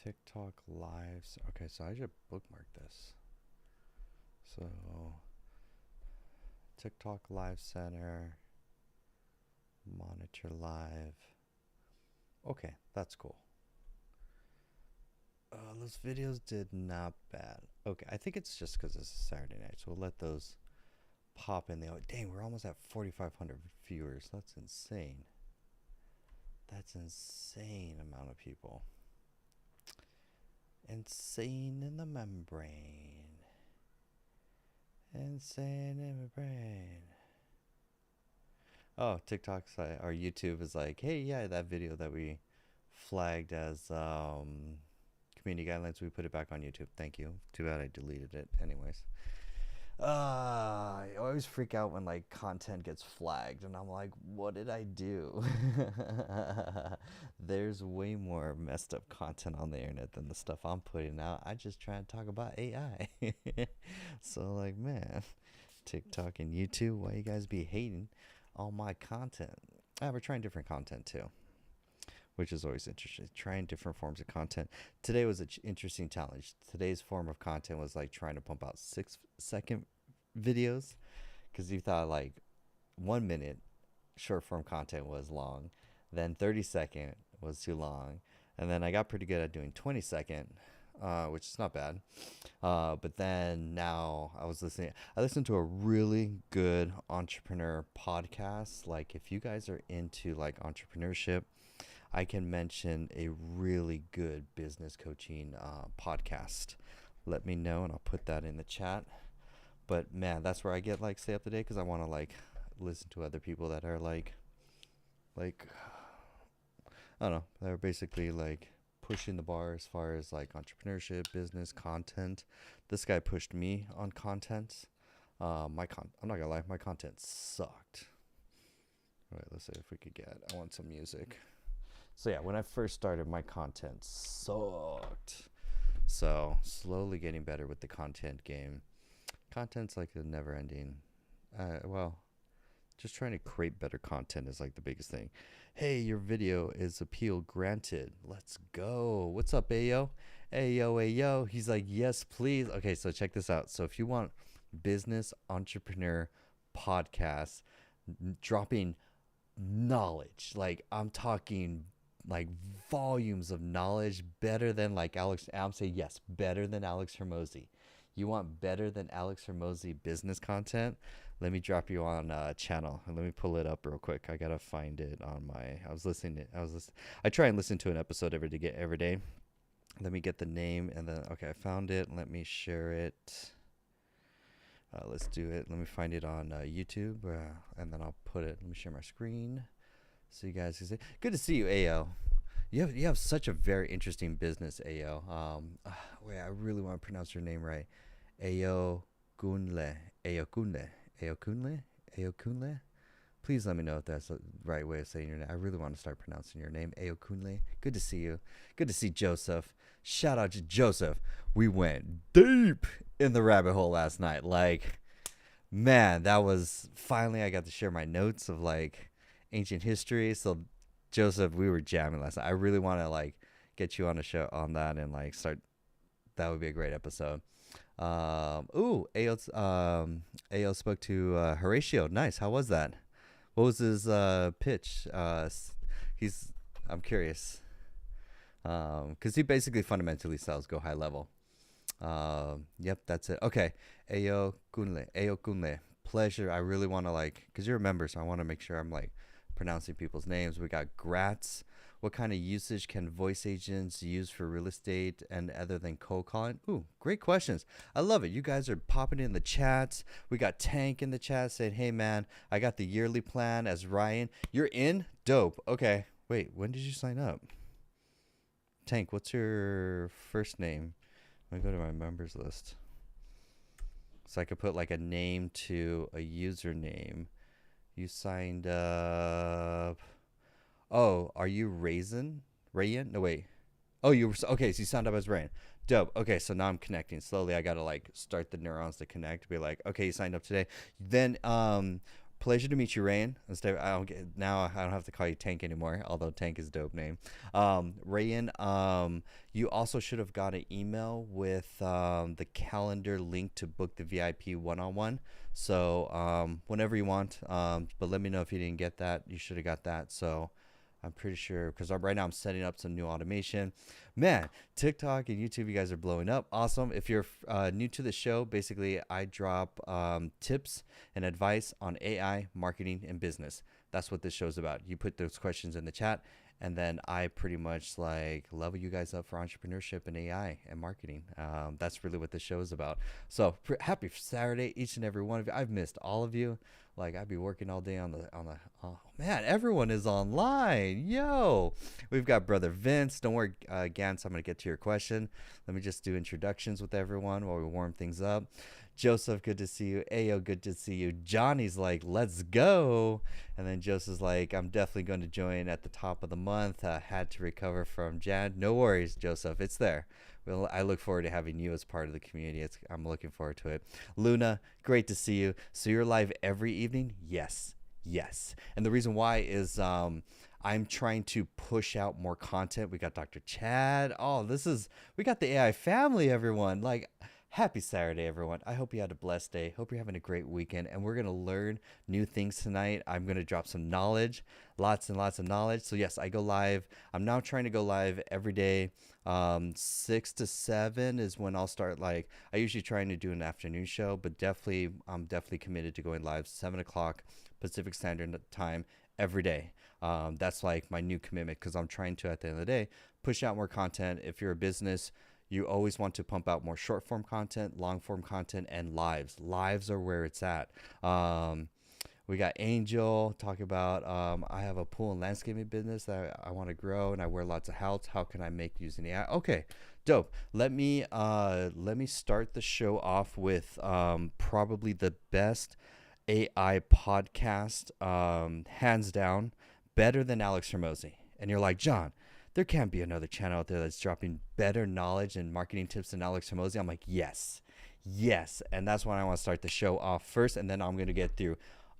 TikTok lives. Okay, so I should bookmark this. So TikTok Live Center, monitor live. Okay, that's cool. Those videos did not bad. Okay, I think it's just because it's a Saturday night, so we'll let those pop in. Dang, we're almost at 4,500 viewers. That's insane. That's insane amount of people. Insane in the membrane. Insane in my brain. Oh, TikTok's or YouTube is like, hey, yeah, that video that we flagged as community guidelines, we put it back on YouTube. Thank you. Too bad I deleted it. Anyways, I always freak out when like content gets flagged, and I'm like, what did I do? There's way more messed up content on the internet than the stuff I'm putting out. I just try to talk about AI. So like, man, TikTok and YouTube, why you guys be hating on my content? We're trying different content too, which is always interesting. Trying different forms of content. Today was an interesting challenge. Today's form of content was like trying to pump out 6-second videos, because you thought like 1 minute short form content was long, then 30-second was too long, and then I got pretty good at doing 20-second, which is not bad. But then now I listened to a really good entrepreneur podcast. Like if you guys are into like entrepreneurship, I can mention a really good business coaching podcast. Let me know and I'll put that in the chat. But man, that's where I get like stay up to date, because I want to like listen to other people that are like I don't know, they're basically like pushing the bar as far as like entrepreneurship, business, content. This guy pushed me on content. I'm not gonna lie, my content sucked. All right, let's see if we could get. I want some music. So yeah, when I first started, my content sucked. So slowly getting better with the content game. Content's like a never-ending. Well, just trying to create better content is like the biggest thing. Hey, your video is appeal granted. Let's go. What's up, Ayo? Ayo, Ayo. He's like, yes, please. Okay, so check this out. So if you want business entrepreneur podcast dropping knowledge, like I'm talking like volumes of knowledge, better than like Alex. I'm saying yes, better than Alex Hermosi. You want better than Alex Hermosi business content? Let me drop you on a channel and let me pull it up real quick. I gotta find it on my. I try and listen to an episode every day. Let me get the name and then okay, I found it. Let me share it. Let's do it. Let me find it on YouTube and then I'll put it. Let me share my screen so you guys can see. Good to see you, Ao. You have such a very interesting business, Ao. Wait, I really want to pronounce your name right. Ao Kunle. Ao Kunle. Ao Kunle. Ao Kunle. Please let me know if that's the right way of saying your name. I really want to start pronouncing your name. Ao Kunle. Good to see you. Good to see Joseph. Shout out to Joseph. We went deep in the rabbit hole last night. Like, man, that was finally I got to share my notes of like ancient history. So Joseph, we were jamming last night. I really want to like get you on a show on that and like start. That would be a great episode. AO spoke to Horatio. Nice. How was that? What was his pitch? I'm curious. Because he basically fundamentally sells go high level. Yep, that's it. Okay. Ao Kunle. Pleasure. I really want to like, because you're a member, so I want to make sure I'm like pronouncing people's names. We got Gratz. What kind of usage can voice agents use for real estate and other than cold calling? Ooh, great questions. I love it. You guys are popping in the chats. We got Tank in the chat saying, hey, man, I got the yearly plan as Ryan. You're in? Dope. Okay. Wait, when did you sign up? Tank, what's your first name? Let me go to my members list. So I could put like a name to a username. You signed up. Oh, are you Rayan? No, wait. Oh, you were okay. So you signed up as Rayan. Dope. Okay, so now I'm connecting slowly. I gotta like start the neurons to connect. Be like, okay, you signed up today. Then pleasure to meet you, Rayan. Now I don't have to call you Tank anymore, although Tank is a dope name. Rayan, you also should have got an email with the calendar link to book the VIP one-on-one. So whenever you want, but let me know if you didn't get that. You should have got that. So I'm pretty sure because right now I'm setting up some new automation. Man, TikTok and YouTube, you guys are blowing up. Awesome. If you're new to the show, basically I drop tips and advice on AI, marketing, and business. That's what this show's about. You put those questions in the chat, and then I pretty much like level you guys up for entrepreneurship and AI and marketing. That's really what this show is about. So happy Saturday, each and every one of you. I've missed all of you. Like I'd be working all day on the oh man, everyone is online. Yo, we've got brother Vince. Don't worry, Gantz, I'm gonna get to your question. Let me just do introductions with everyone while we warm things up. Joseph, good to see you. Ayo, good to see you. Johnny's like, let's go. And then Joseph's like, I'm definitely going to join at the top of the month. Had to recover from Jan. No worries, Joseph. It's there. Well, I look forward to having you as part of the community. I'm looking forward to it. Luna, great to see you. So you're live every evening? Yes. Yes. And the reason why is I'm trying to push out more content. We got Dr. Chad. Oh, we got the AI family, everyone. Like, happy Saturday, everyone. I hope you had a blessed day. Hope you're having a great weekend. And we're going to learn new things tonight. I'm going to drop some knowledge, lots and lots of knowledge. So, yes, I go live. I'm now trying to go live every day. 6 to 7 is when I'll start. Like, I usually trying to do an afternoon show, but I'm definitely committed to going live 7 o'clock Pacific Standard Time every day. That's like my new commitment because I'm trying to, at the end of the day, push out more content. If you're a business, you always want to pump out more short form content, long form content, and lives. Lives are where it's at. We got Angel talking about I have a pool and landscaping business that I want to grow, and I wear lots of hats. How can I make using AI? Okay, dope. Let me start the show off with probably the best AI podcast, hands down, better than Alex Hormozi. And you're like, John, there can't be another channel out there that's dropping better knowledge and marketing tips than Alex Hormozi. I'm like, yes. And that's why I want to start the show off first. And then I'm going to get through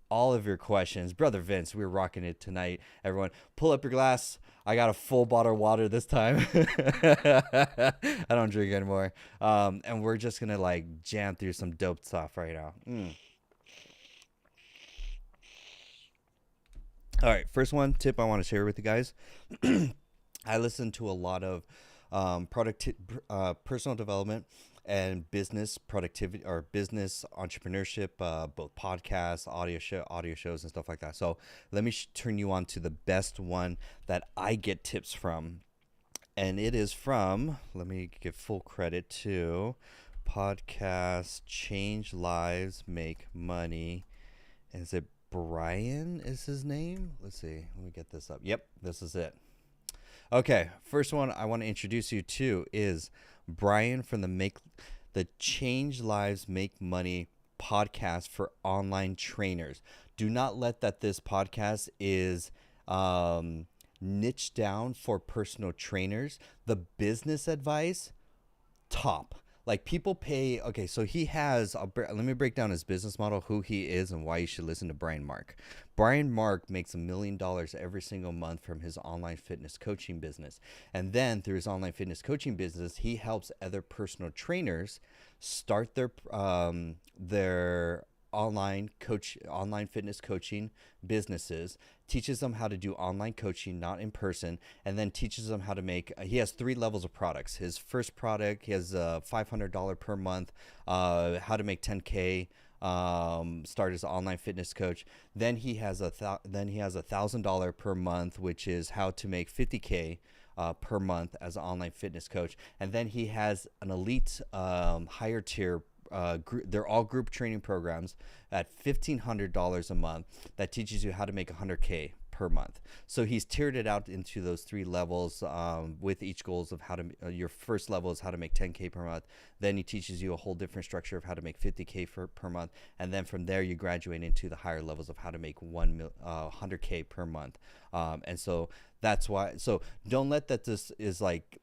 all of your questions. Brother Vince, we're rocking it tonight. Everyone, pull up your glass. I got a full bottle of water this time. I don't drink anymore. And we're just going to like jam through some dope stuff right now. All right. First tip I want to share with you guys. I listen to a lot of personal development and business productivity or business entrepreneurship, both podcasts, audio shows, and stuff like that. So let me turn you on to the best one that I get tips from, and it is from. Let me give full credit to podcast Change Lives, Make Money. Is it Brian? Is his name? Let's see. Let me get this up. Yep, this is it. Okay, first one I want to introduce you to is Brian from the Change Lives Make Money podcast for online trainers. Do not let that this podcast is niched down for personal trainers. The business advice, top. Like people pay. Okay, so he has, let me break down his business model, who he is, and why you should listen to Brian Mark. Brian Mark makes $1 million every single month from his online fitness coaching business. And then through his online fitness coaching business, he helps other personal trainers start their online fitness coaching businesses, teaches them how to do online coaching, not in person, and then teaches them how to make, he has 3 levels of products. His first product, he has $500 per month, how to make 10K, start as an online fitness coach. Then he has $1,000 per month, which is how to make 50K per month as an online fitness coach. And then he has an elite higher tier they're all group training programs at $1,500 a month that teaches you how to make 100K per month. So he's tiered it out into those 3 levels with each goals of how to, your first level is how to make 10K per month. Then he teaches you a whole different structure of how to make 50K per month. And then from there, you graduate into the higher levels of how to make 100K per month. And so that's why, so don't let that this is like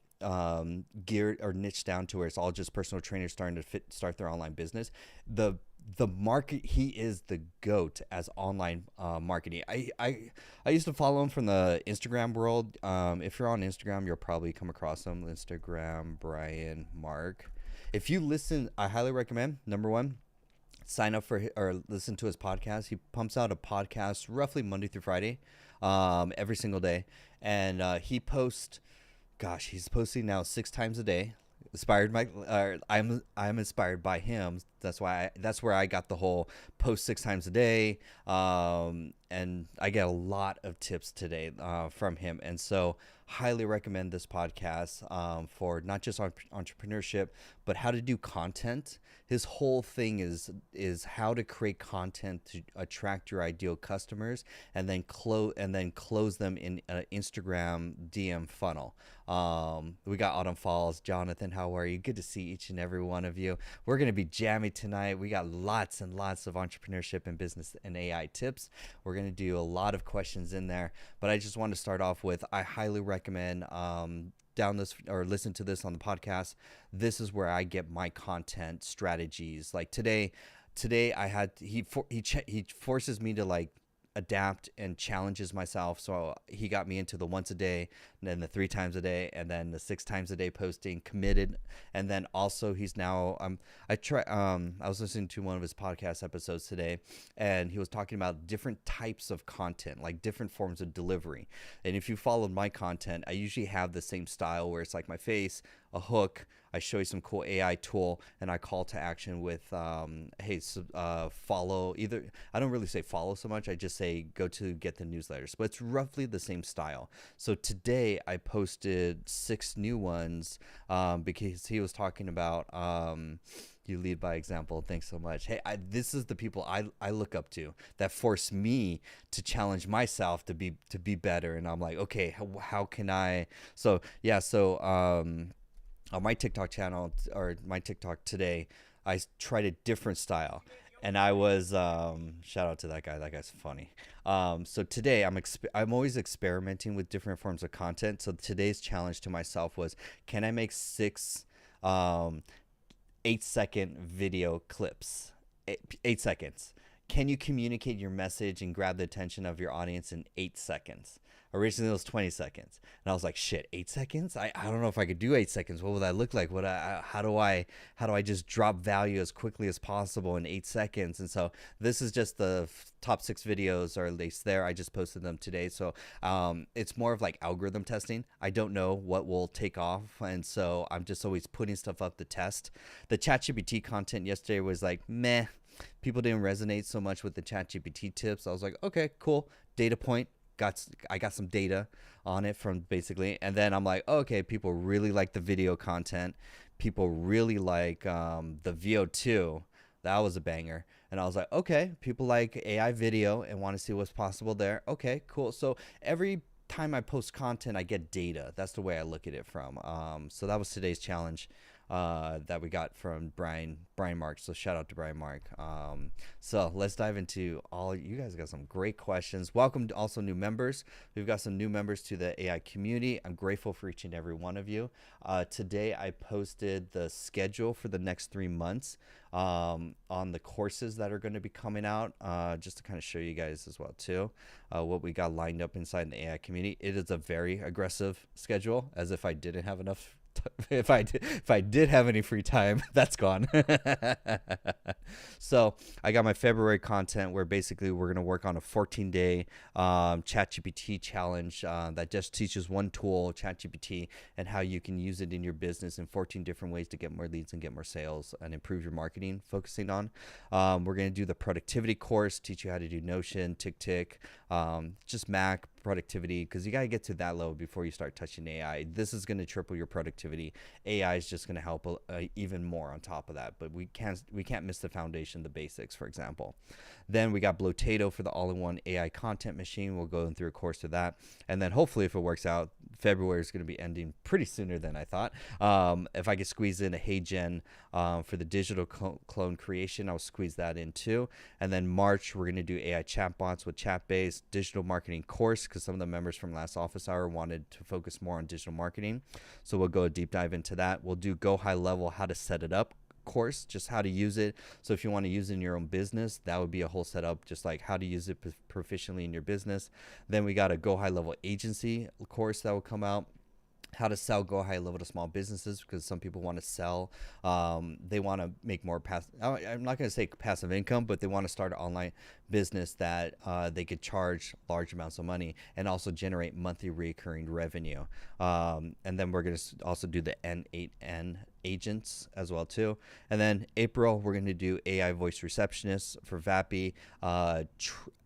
geared or niched down to where it's all just personal trainers starting to start their online business. The market, he is the goat as online marketing. I used to follow him from the Instagram world. If you're on Instagram, you'll probably come across him. Instagram, Brian Mark. If you listen, I highly recommend, number one, sign up for or listen to his podcast. He pumps out a podcast roughly Monday through Friday, every single day. And he posts, gosh, he's posting now 6 times a day. I'm inspired by him. That's where I got the whole post 6 times a day. And I get a lot of tips today from him. And so highly recommend this podcast for not just entrepreneurship, but how to do content. His whole thing is how to create content to attract your ideal customers and then close them in an Instagram DM funnel. We got Autumn Falls, Jonathan. How are you? Good to see each and every one of you. We're gonna be jammy tonight. We got lots and lots of entrepreneurship and business and AI tips. We're gonna do a lot of questions in there, but I just want to start off with I highly recommend down this or listen to this on the podcast. This is where I get my content strategies. Like today I had he forces me to like adapt and challenges myself. So he got me into the once a day, and then the 3 times a day, and then the 6 times a day posting, committed. And then also he's now I was listening to one of his podcast episodes today, and he was talking about different types of content, like different forms of delivery. And if you followed my content, I usually have the same style where it's like my face, a hook, I show you some cool AI tool, and I call to action with, hey, follow. Either I don't really say follow so much. I just say go to get the newsletters, but it's roughly the same style. So today I posted 6 new ones because he was talking about you lead by example. Thanks so much. Hey, this is the people I look up to that force me to challenge myself to be better. And I'm like, okay, how can I? So yeah, on my TikTok channel or my TikTok today, I tried a different style, and I was shout out to that guy. That guy's funny. So today I'm always experimenting with different forms of content. So today's challenge to myself was, can I make 6 8-second video clips? 8 seconds. Can you communicate your message and grab the attention of your audience in 8 seconds? Originally it was 20 seconds, and I was like, shit, 8 seconds? I don't know if I could do 8 seconds. What would that look like? How do I just drop value as quickly as possible in 8 seconds? And so this is just the top 6 videos, or at least there. I just posted them today. So it's more of like algorithm testing. I don't know what will take off, and so I'm just always putting stuff up to test. The ChatGPT content yesterday was like, meh. People didn't resonate so much with the ChatGPT tips. I was like, okay, cool. Data point. I got some data on it from basically, and then I'm like, oh, okay, people really like the video content. People really like the VO2. That was a banger. And I was like, okay, people like AI video and want to see what's possible there. Okay, cool. So every time I post content, I get data. That's the way I look at it from. So that was today's challenge that we got from Brian Mark. So shout out to Brian Mark. So let's dive into all. You guys got some great questions. Welcome to also new members. We've got some new members to the AI community. I'm grateful for each and every one of you. Today I posted the schedule for the next 3 months on the courses that are going to be coming out, just to kind of show you guys as well too what we got lined up inside the AI community. It is a very aggressive schedule, as if I didn't have enough. If I did have any free time, that's gone. So I got my February content where basically we're going to work on a 14-day ChatGPT challenge that just teaches one tool, ChatGPT, and how you can use it in your business in 14 different ways to get more leads and get more sales and improve your marketing, focusing on. We're going to do the productivity course, teach you how to do Notion, TickTick, just Mac productivity, because you got to get to that level before you start touching AI. This is going to triple your productivity. AI is just going to help even more on top of that, but we can't miss the foundation, the basics, for example. Then we got Blotato for the all-in-one AI content machine. We'll go through a course of that, and then hopefully, if it works out, February is going to be ending pretty sooner than I thought. If I could squeeze in a Hey Gen for the digital clone creation, I'll squeeze that in too. And then March, we're going to do AI chatbots with chat-based digital marketing course, because some of the members from last office hour wanted to focus more on digital marketing. So we'll go a deep dive into that. We'll do Go High Level, how to set it up course, just how to use it. So if you want to use it in your own business, that would be a whole setup, just like how to use it proficiently in your business. Then we got a Go High Level agency course that will come out, how to sell Go High Level to small businesses, because some people want to sell, they want to make more I'm not going to say passive income, but they want to start an online business that they could charge large amounts of money and also generate monthly recurring revenue. And then we're going to also do the N8N agents as well too. And then April, we're going to do AI voice receptionists for VAPI,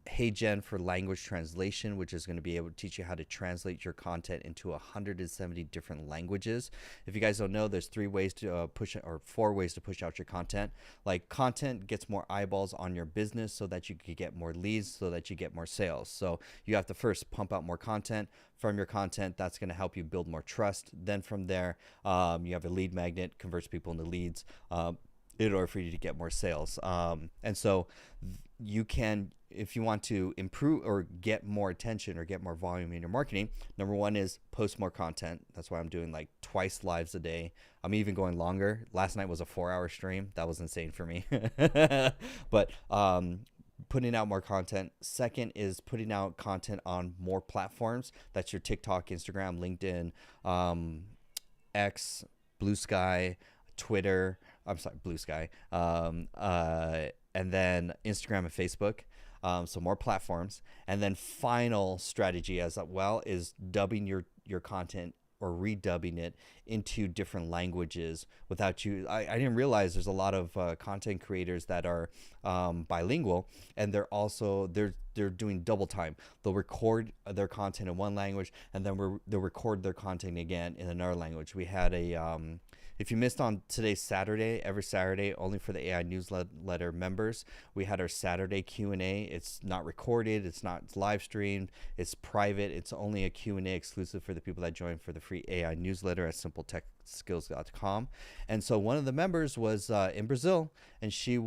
Hey Gen for language translation, which is going to be able to teach you how to translate your content into 170 different languages. If you guys don't know, there's 4 ways to push out your content. Like, content gets more eyeballs on your business so that you can get more leads, so that you get more sales. So you have to first pump out more content. From your content, that's going to help you build more trust. Then from there, you have a lead magnet, converts people into leads in order for you to get more sales. And so you can, if you want to improve or get more attention or get more volume in your marketing, number one is post more content. That's why I'm doing like twice lives a day. I'm even going longer. Last night was a 4-hour stream. That was insane for me. But putting out more content. Second is putting out content on more platforms. That's your TikTok, Instagram, LinkedIn, X, Blue Sky, Twitter. I'm sorry, Blue Sky. And then Instagram and Facebook. So more platforms. And then final strategy as well is dubbing your content or redubbing it into different languages without you. I didn't realize there's a lot of content creators that are bilingual, and they're doing double time. They'll record their content in one language, and then they'll record their content again in another language. We had if you missed on today's Saturday, every Saturday, only for the AI newsletter members, we had our Saturday Q&A. It's not recorded. It's live streamed. It's private. It's only a Q&A exclusive for the people that join for the free AI newsletter at simpletechskills.com. And so one of the members was in Brazil, and she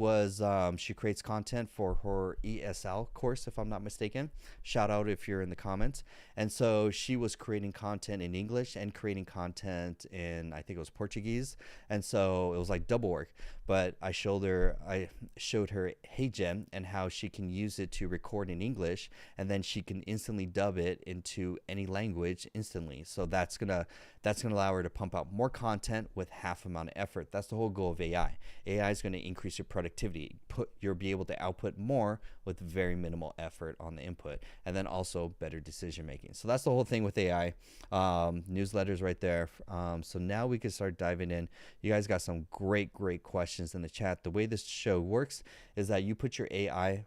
creates content for her ESL course, if I'm not mistaken. Shout out if you're in the comments. And so she was creating content in English and creating content in, I think it was Portuguese. And so it was like double work. But I showed her Hey Gen and how she can use it to record in English, and then she can instantly dub it into any language instantly. So that's gonna allow her to pump out more content with half amount of effort. That's the whole goal of AI. AI is going to increase your productivity. You'll be able to output more with very minimal effort on the input, and then also better decision making. So that's the whole thing with AI. Newsletters right there. So now we can start diving in. You guys got some great questions in the chat. The way this show works is that you put your AI,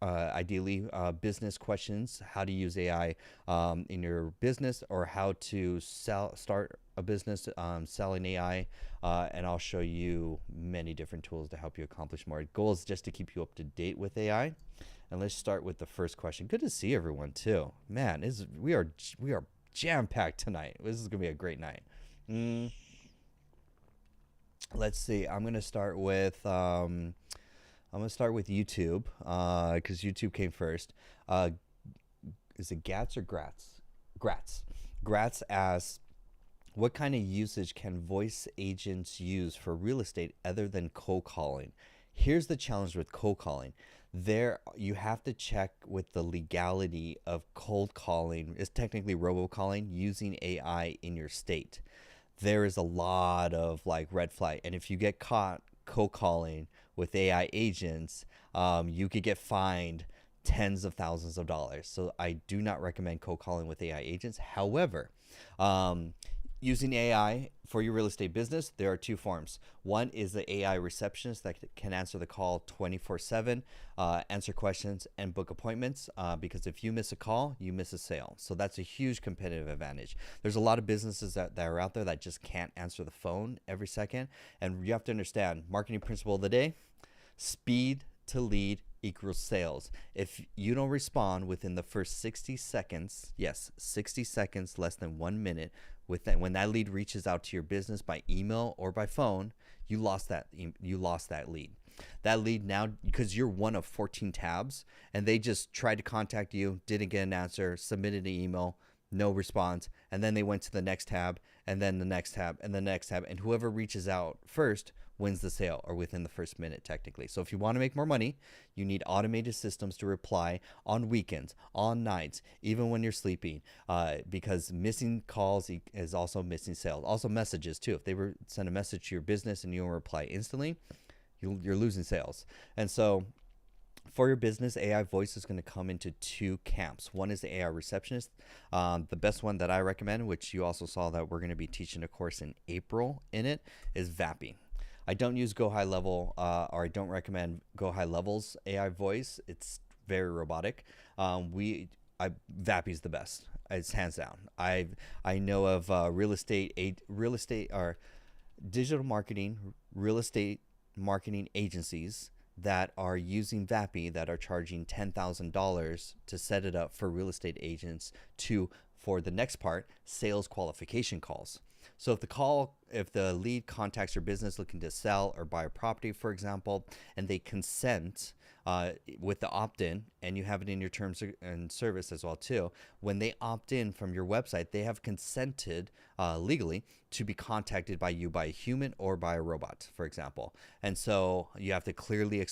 ideally business questions, how to use AI in your business, or how to start a business selling AI, and I'll show you many different tools to help you accomplish more. The goal is just to keep you up to date with AI. And let's start with the first question. Good to see everyone too. Man, we are jam-packed tonight. This is gonna be a great night. Let's see. I'm gonna start with YouTube because YouTube came first. Is it Gats or Gratz? Gratz asks, what kind of usage can voice agents use for real estate other than cold calling? Here's the challenge with cold calling. You have to check with the legality of cold calling. It's technically robocalling using AI in your state. There is a lot of like red flag, and if you get caught cold calling with AI agents, you could get fined tens of thousands of dollars. So I do not recommend cold calling with AI agents. However, using AI for your real estate business, there are 2 forms. One is the AI receptionist that can answer the call 24/7, answer questions and book appointments, because if you miss a call, you miss a sale. So that's a huge competitive advantage. There's a lot of businesses that are out there that just can't answer the phone every second. And you have to understand, marketing principle of the day, speed to lead equals sales. If you don't respond within the first 60 seconds, yes, 60 seconds, less than 1 minute, with that, when that lead reaches out to your business by email or by phone, you lost that lead. That lead now, because you're one of 14 tabs, and they just tried to contact you, didn't get an answer, submitted an email, no response, and then they went to the next tab, and then the next tab, and the next tab, and whoever reaches out first wins the sale, or within the first minute technically. So if you want to make more money, you need automated systems to reply on weekends, on nights, even when you're sleeping, because missing calls is also missing sales. Also messages too. If they send a message to your business and you don't reply instantly, you're losing sales. And so for your business, AI voice is going to come into two camps. One is the AI receptionist. The best one that I recommend, which you also saw that we're going to be teaching a course in April in it, is VAPI. I don't use Go High Level, or I don't recommend Go High Level's AI voice. It's very robotic. VAPI is the best. It's hands down. I know of real estate or digital marketing, real estate marketing agencies that are using VAPI that are charging $10,000 to set it up for real estate agents for the next part, sales qualification calls. So if the lead contacts your business looking to sell or buy a property, for example, and they consent with the opt-in, and you have it in your terms and service as well too, when they opt in from your website, they have consented legally to be contacted by you by a human or by a robot, for example. And so you have to clearly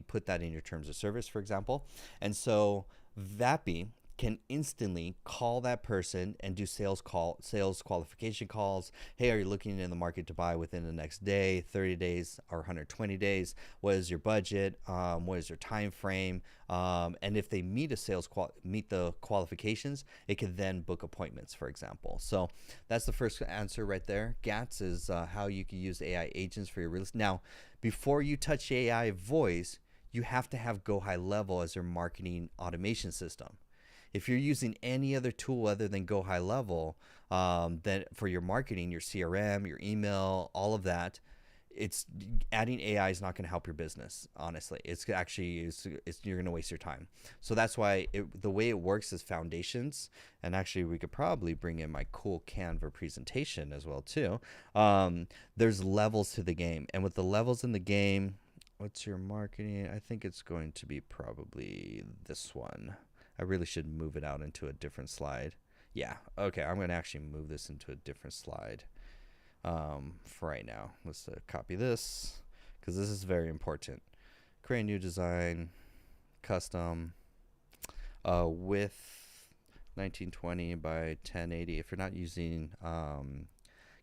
put that in your terms of service, for example. And so VAPI can instantly call that person and do sales qualification calls. Hey, are you looking in the market to buy within the next day, 30 days, or 120 days? What is your budget? What is your time frame? And if they meet the qualifications, it can then book appointments, for example. So that's the first answer right there. GATS is how you can use AI agents for your real estate. Now, before you touch AI voice, you have to have Go High Level as your marketing automation system. If you're using any other tool other than Go High Level, then for your marketing, your CRM, your email, all of that, adding AI is not going to help your business. Honestly, you're going to waste your time. So that's why the way it works is foundations. And actually, we could probably bring in my cool Canva presentation as well too. There's levels to the game, and with the levels in the game, what's your marketing? I think it's going to be probably this one. I really should move it out into a different slide. Yeah, okay, I'm going to actually move this into a different slide for right now. Let's copy this, because this is very important. Create a new design, custom, width 1920 by 1080. If you're not using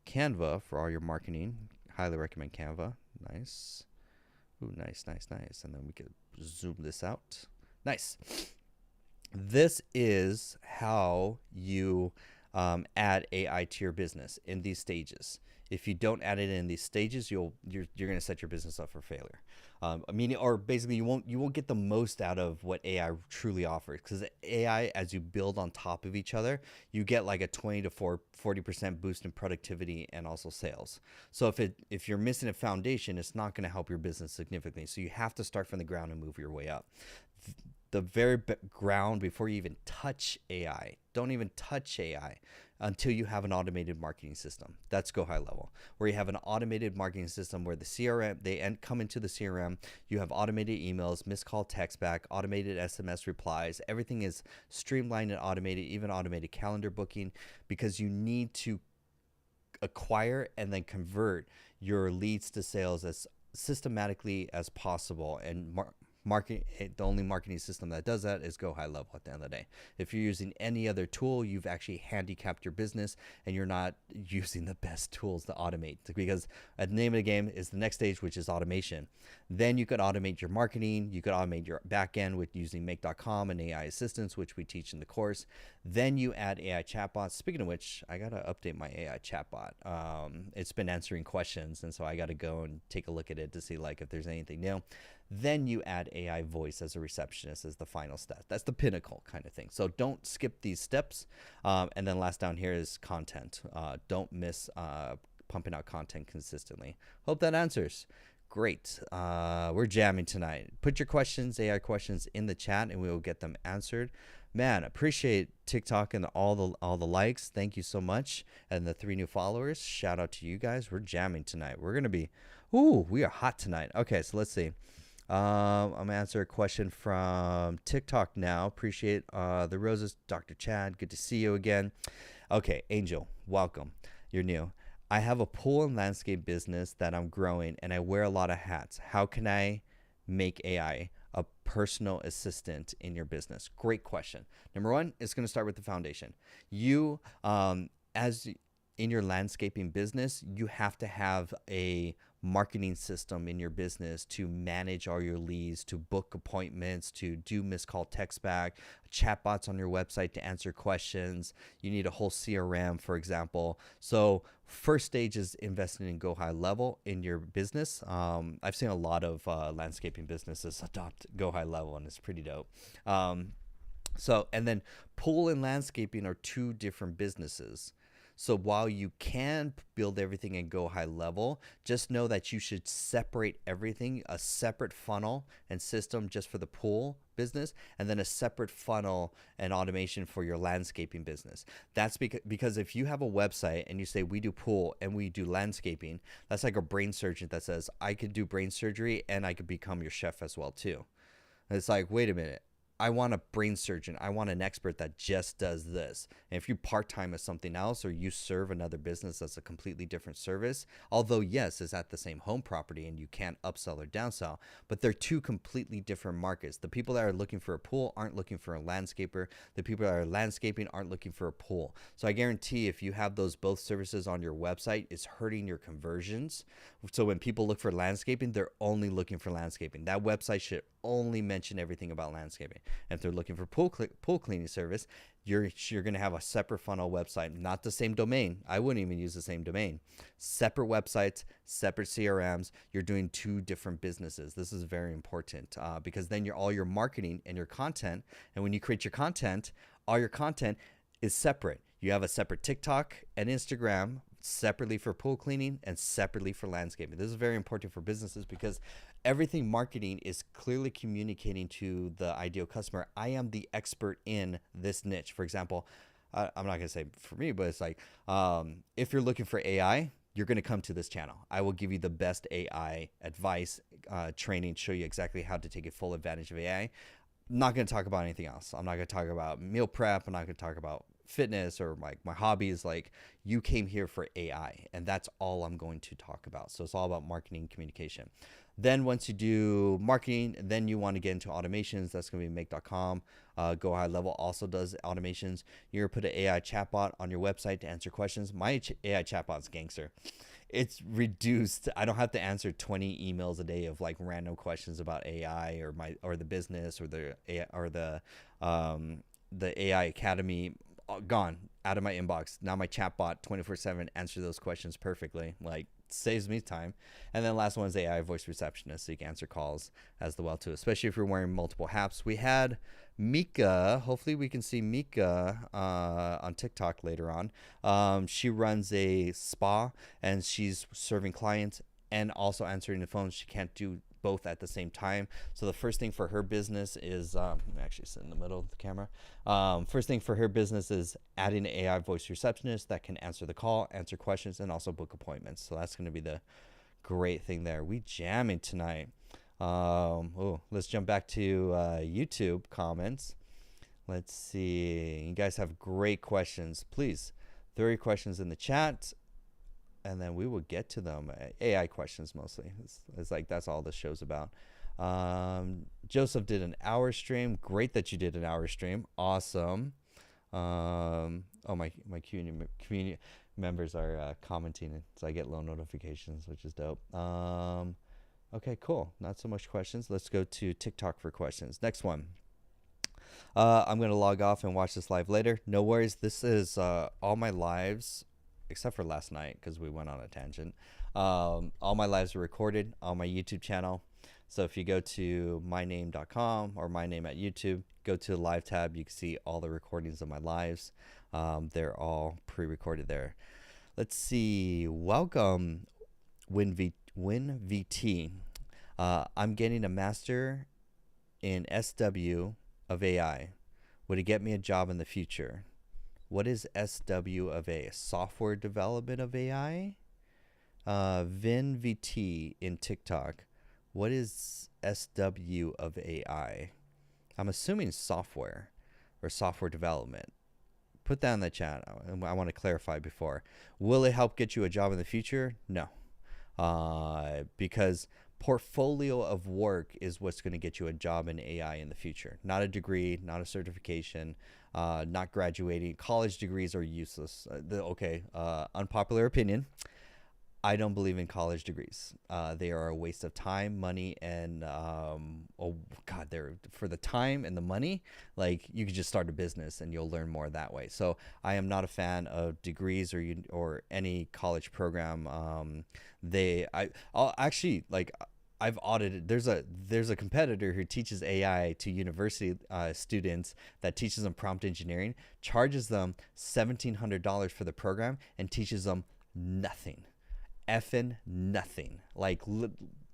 Canva for all your marketing, highly recommend Canva. Nice. Ooh, nice. And then we could zoom this out. Nice. This is how you add AI to your business in these stages. If you don't add it in these stages, you're going to set your business up for failure. Or basically, you won't get the most out of what AI truly offers, because AI, as you build on top of each other, you get like a 20 to 40% boost in productivity and also sales. So if you're missing a foundation, it's not going to help your business significantly. So you have to start from the ground and move your way up. The very ground before you even touch AI. Don't even touch AI until you have an automated marketing system. That's Go High Level, where you have an automated marketing system where the CRM, come into the CRM, you have automated emails, missed call text back, automated SMS replies. Everything is streamlined and automated, even automated calendar booking, because you need to acquire and then convert your leads to sales as systematically as possible. And the only marketing system that does that is Go High Level at the end of the day. If you're using any other tool, you've actually handicapped your business, and you're not using the best tools to automate, because at the name of the game is the next stage, which is automation. Then you could automate your marketing. You could automate your back end with using make.com and AI assistants, which we teach in the course. Then you add AI chatbots. Speaking of which, I got to update my AI chatbot. It's been answering questions, and so I got to go and take a look at it to see if there's anything new. Then you add AI voice as a receptionist as the final step. That's the pinnacle kind of thing. So don't skip these steps. And then last down here is content. Don't miss pumping out content consistently. Hope that answers. Great. We're jamming tonight. Put your questions, AI questions, in the chat, and we will get them answered. Man, appreciate TikTok and all the likes. Thank you so much, and the 3 new followers. Shout out to you guys. We're jamming tonight. We're gonna be, we are hot tonight. Okay, so let's see. I'm gonna answer a question from TikTok now. Appreciate the roses, Dr. Chad. Good to see you again. Okay, Angel, welcome. You're new. I have a pool and landscape business that I'm growing, and I wear a lot of hats. How can I make AI a personal assistant in your business? Great question. Number one, it's going to start with the foundation. You, as in your landscaping business, you have to have a marketing system in your business to manage all your leads, to book appointments, to do missed call text back, chatbots on your website to answer questions. You need a whole CRM, for example. So first stage is investing in Go High Level in your business. I've seen a lot of landscaping businesses adopt Go High Level, and it's pretty dope. And then pool and landscaping are 2 different businesses. So while you can build everything and Go High Level, just know that you should separate everything, a separate funnel and system just for the pool business, and then a separate funnel and automation for your landscaping business. That's because if you have a website and you say we do pool and we do landscaping, that's like a brain surgeon that says I could do brain surgery and I could become your chef as well too. And it's like, wait a minute. I want a brain surgeon. I want an expert that just does this. And if you part-time as something else, or you serve another business that's a completely different service, although yes, it's at the same home property and you can't upsell or downsell, but they're 2 completely different markets. The people that are looking for a pool aren't looking for a landscaper. The people that are landscaping aren't looking for a pool. So I guarantee if you have those both services on your website, it's hurting your conversions. So when people look for landscaping, they're only looking for landscaping. That website should only mention everything about landscaping. And if they're looking for pool cleaning service, you're going to have a separate funnel website, not the same domain. I wouldn't even use the same domain. Separate websites, separate CRMs. You're doing 2 different businesses. This is very important because then all your marketing and your content, and when you create your content, all your content is separate. You have a separate TikTok and Instagram separately for pool cleaning and separately for landscaping. This is very important for businesses because everything marketing is clearly communicating to the ideal customer. I am the expert in this niche. For example, I'm not going to say for me, but it's like if you're looking for AI, you're going to come to this channel. I will give you the best AI advice, training, show you exactly how to take full advantage of AI. I'm not going to talk about anything else. I'm not going to talk about meal prep. I'm not going to talk about fitness or my hobbies. Like, you came here for AI, and that's all I'm going to talk about. So it's all about marketing communication. Then once you do marketing, then you want to get into automations. That's going to be make.com. Go High Level also does automations. You're going to put an AI chatbot on your website to answer questions. My AI chatbot's gangster. It's reduced. I don't have to answer 20 emails a day of like random questions about AI or the business or the AI Academy. Gone out of my inbox. Now my chatbot 24/7 answers those questions perfectly. Like, saves me time. And then last one is AI voice receptionist, so you can answer calls as well too, especially if you're wearing multiple hats. We had Mika. Hopefully we can see Mika on TikTok later on. She runs a spa and she's serving clients and also answering the phone. She can't do both at the same time. So the first thing for her business is actually sit in the middle of the camera. First thing for her business is adding an AI voice receptionist that can answer the call, answer questions, and also book appointments. So that's going to be the great thing there. We jamming tonight. Let's jump back to YouTube comments. Let's see. You guys have great questions. Please throw your questions in the chat, and then we will get to them. AI questions mostly. It's like that's all the show's about. Joseph did an hour stream. Great that you did an hour stream. Awesome. My community members are commenting, so I get low notifications, which is dope. Okay, cool. Not so much questions. Let's go to TikTok for questions. Next one. I'm going to log off and watch this live later. No worries. This is all my lives, except for last night because we went on a tangent. All my lives are recorded on my YouTube channel. So if you go to myname.com or my name at YouTube, go to the live tab, you can see all the recordings of my lives. They're all pre-recorded there. Let's see. Welcome, WinVT. I'm getting a master in SW of AI. Would it get me a job in the future? What is SW of A? Software development of AI? Vin VT in TikTok. What is SW of AI? I'm assuming software or software development. Put that in the chat. I want to clarify before. Will it help get you a job in the future? No. Because portfolio of work is what's going to get you a job in AI in the future. Not a degree, not a certification, not graduating. College degrees are useless. Unpopular opinion. I don't believe in college degrees. They are a waste of time, money, and they're for the time and the money. Like, you could just start a business and you'll learn more that way. So I am not a fan of degrees or any college program. I'll actually, like, I've audited. There's a competitor who teaches AI to university students that teaches them prompt engineering, charges them $1,700 for the program, and teaches them nothing. Effing nothing, like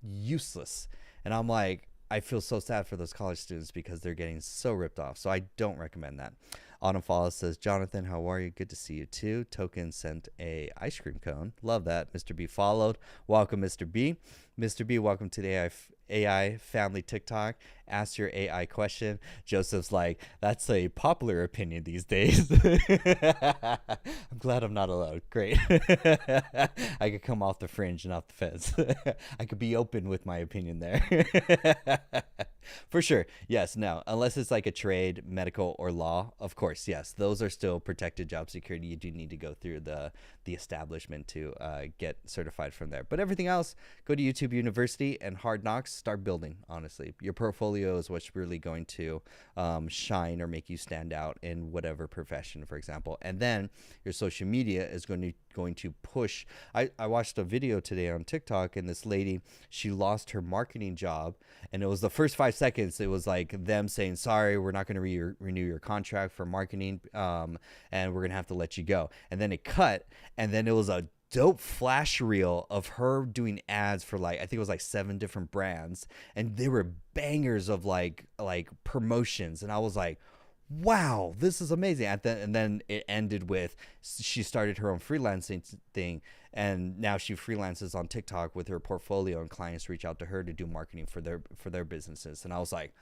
useless. And I'm like, I feel so sad for those college students because they're getting so ripped off. So I don't recommend that. Autumn Follows says, Jonathan, how are you? Good to see you too. Token sent a ice cream cone. Love that. Mr. B followed. Welcome, Mr. B. Mr. B, welcome to the AI family TikTok. Ask your AI question. Joseph's like, that's a popular opinion these days. I'm glad I'm not alone. Great. I could come off the fringe and off the fence. I could be open with my opinion there. For sure. Yes. No. Unless it's like a trade, medical, or law, of course. Yes. Those are still protected job security. You do need to go through the establishment to get certified from there. But everything else, go to YouTube University and Hard Knocks. Start building. Honestly, your portfolio is what's really going to shine or make you stand out in whatever profession, for example. And then your social media is going to push. I watched a video today on TikTok, and this lady, she lost her marketing job, and it was the first 5 seconds. It was like them saying, sorry, we're not going to renew your contract for marketing, and we're going to have to let you go. And then it cut, and then it was a dope flash reel of her doing ads for, like, I think it was like 7 different brands, and they were bangers of like promotions. And I was like, wow, this is amazing. And then it ended with, she started her own freelancing thing, and now she freelances on TikTok with her portfolio, and clients reach out to her to do marketing for their businesses. And I was like,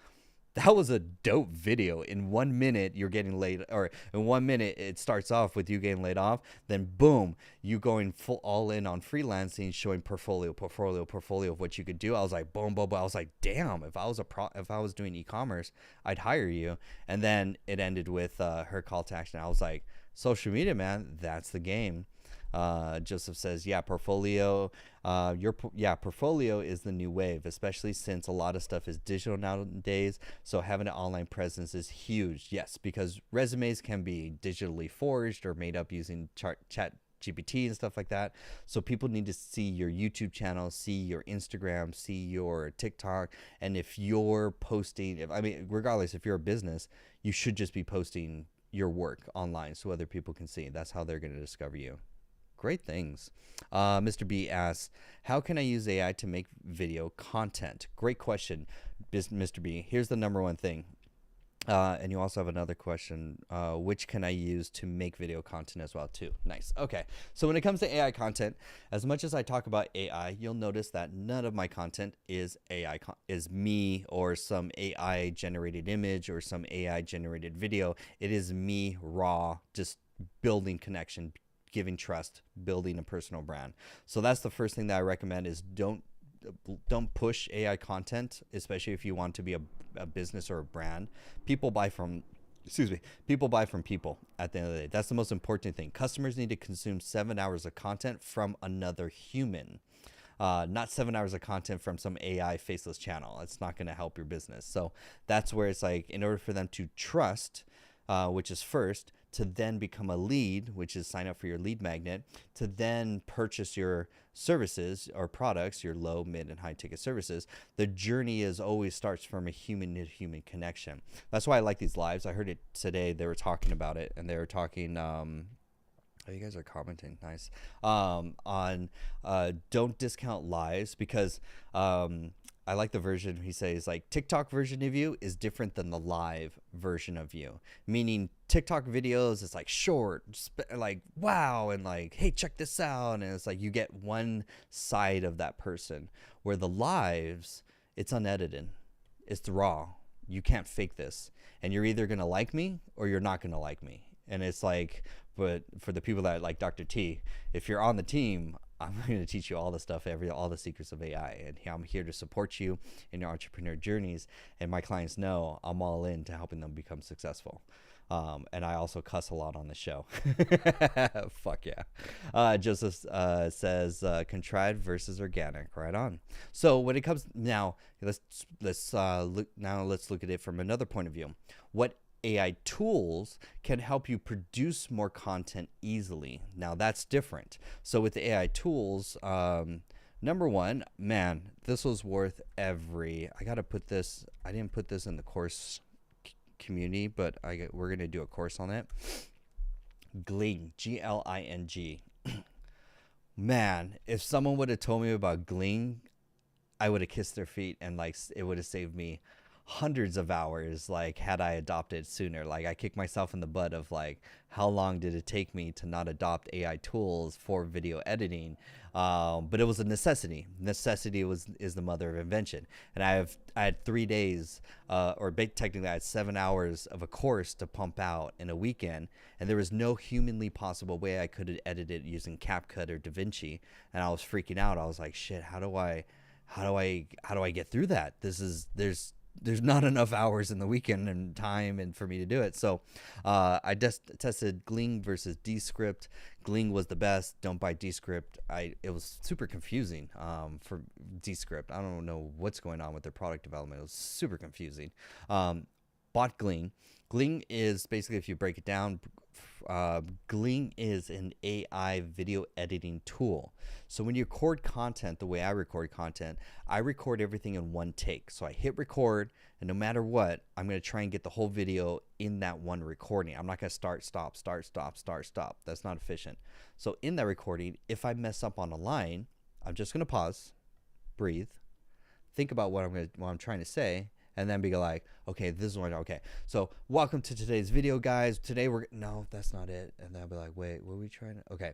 that was a dope video. In 1 minute, you're getting laid, or in 1 minute, it starts off with you getting laid off. Then boom, you going full all in on freelancing, showing portfolio of what you could do. I was like, boom, boom, boom. I was like, damn, if I was doing e-commerce, I'd hire you. And then it ended with her call to action. I was like, social media, man, that's the game. Joseph says, yeah, portfolio. Portfolio is the new wave, especially since a lot of stuff is digital nowadays. So having an online presence is huge. Yes, because resumes can be digitally forged or made up using chat GPT and stuff like that. So people need to see your YouTube channel, see your Instagram, see your TikTok. And if you're posting, regardless, if you're a business, you should just be posting your work online so other people can see. That's how they're going to discover you. Great things. Mr. B asks, how can I use AI to make video content? Great question, Mr. B. Here's the number one thing. And you also have another question, which can I use to make video content as well too? Nice. Okay. So when it comes to AI content, as much as I talk about AI, you'll notice that none of my content is is me or some AI generated image or some AI generated video. It is me raw, just building connection, giving trust, building a personal brand. So that's the first thing that I recommend is don't push AI content, especially if you want to be a business or a brand. People buy from people at the end of the day. That's the most important thing. Customers need to consume 7 hours of content from another human. Not 7 hours of content from some AI faceless channel. It's not going to help your business. So that's where it's like, in order for them to trust, which is first, to then become a lead, which is sign up for your lead magnet, to then purchase your services or products, your low, mid, and high ticket services. The journey always starts from a human to human connection. That's why I like these lives. I heard it today. They were talking about it, and they were talking, oh, you guys are commenting. Nice. On don't discount lives, because I like the version he says like TikTok version of you is different than the live version of you. Meaning TikTok videos is like short, like wow, and like hey, check this out, and it's like you get one side of that person. Where the lives, it's unedited, it's raw. You can't fake this, and you're either gonna like me or you're not gonna like me. And it's like, but for the people that like Dr. T, if you're on the team, I'm going to teach you all the stuff, all the secrets of AI, and I'm here to support you in your entrepreneur journeys. And my clients know I'm all in to helping them become successful. And I also cuss a lot on the show. Fuck yeah. Joseph says contrived versus organic. Right on. So when it comes now, let's look at it from another point of view. What AI tools can help you produce more content easily. Now that's different. So with the AI tools, number one, man, this was worth I gotta put this, I didn't put this in the course community, but we're gonna do a course on it. Gling, Gling. Man, if someone would have told me about Gling, I would have kissed their feet, and like it would have saved me hundreds of hours, like had I adopted sooner. Like I kicked myself in the butt of like how long did it take me to not adopt AI tools for video editing, but it was a necessity. Necessity is the mother of invention. And I had 3 days technically I had 7 hours of a course to pump out in a weekend, and there was no humanly possible way I could have edited it using CapCut or DaVinci. And I was freaking out. I was like, shit, how do I get through that? There's not enough hours in the weekend and time and for me to do it. So I just tested Gling versus Descript. Gling was the best. Don't buy Descript. It was super confusing for Descript. I don't know what's going on with their product development. It was super confusing. Bought Gling. Gling is basically, if you break it down, Gling is an AI video editing tool. So when you record content, the way I record content, I record everything in one take. So I hit record, and no matter what, I'm going to try and get the whole video in that one recording. I'm not going to start, stop. That's not efficient. So in that recording, if I mess up on a line, I'm just going to pause, breathe, think about what I'm trying to say, and then be like, okay, this is one. Okay, so welcome to today's video, guys. Today no, that's not it. And then I'll be like, wait, what are we trying to? Okay,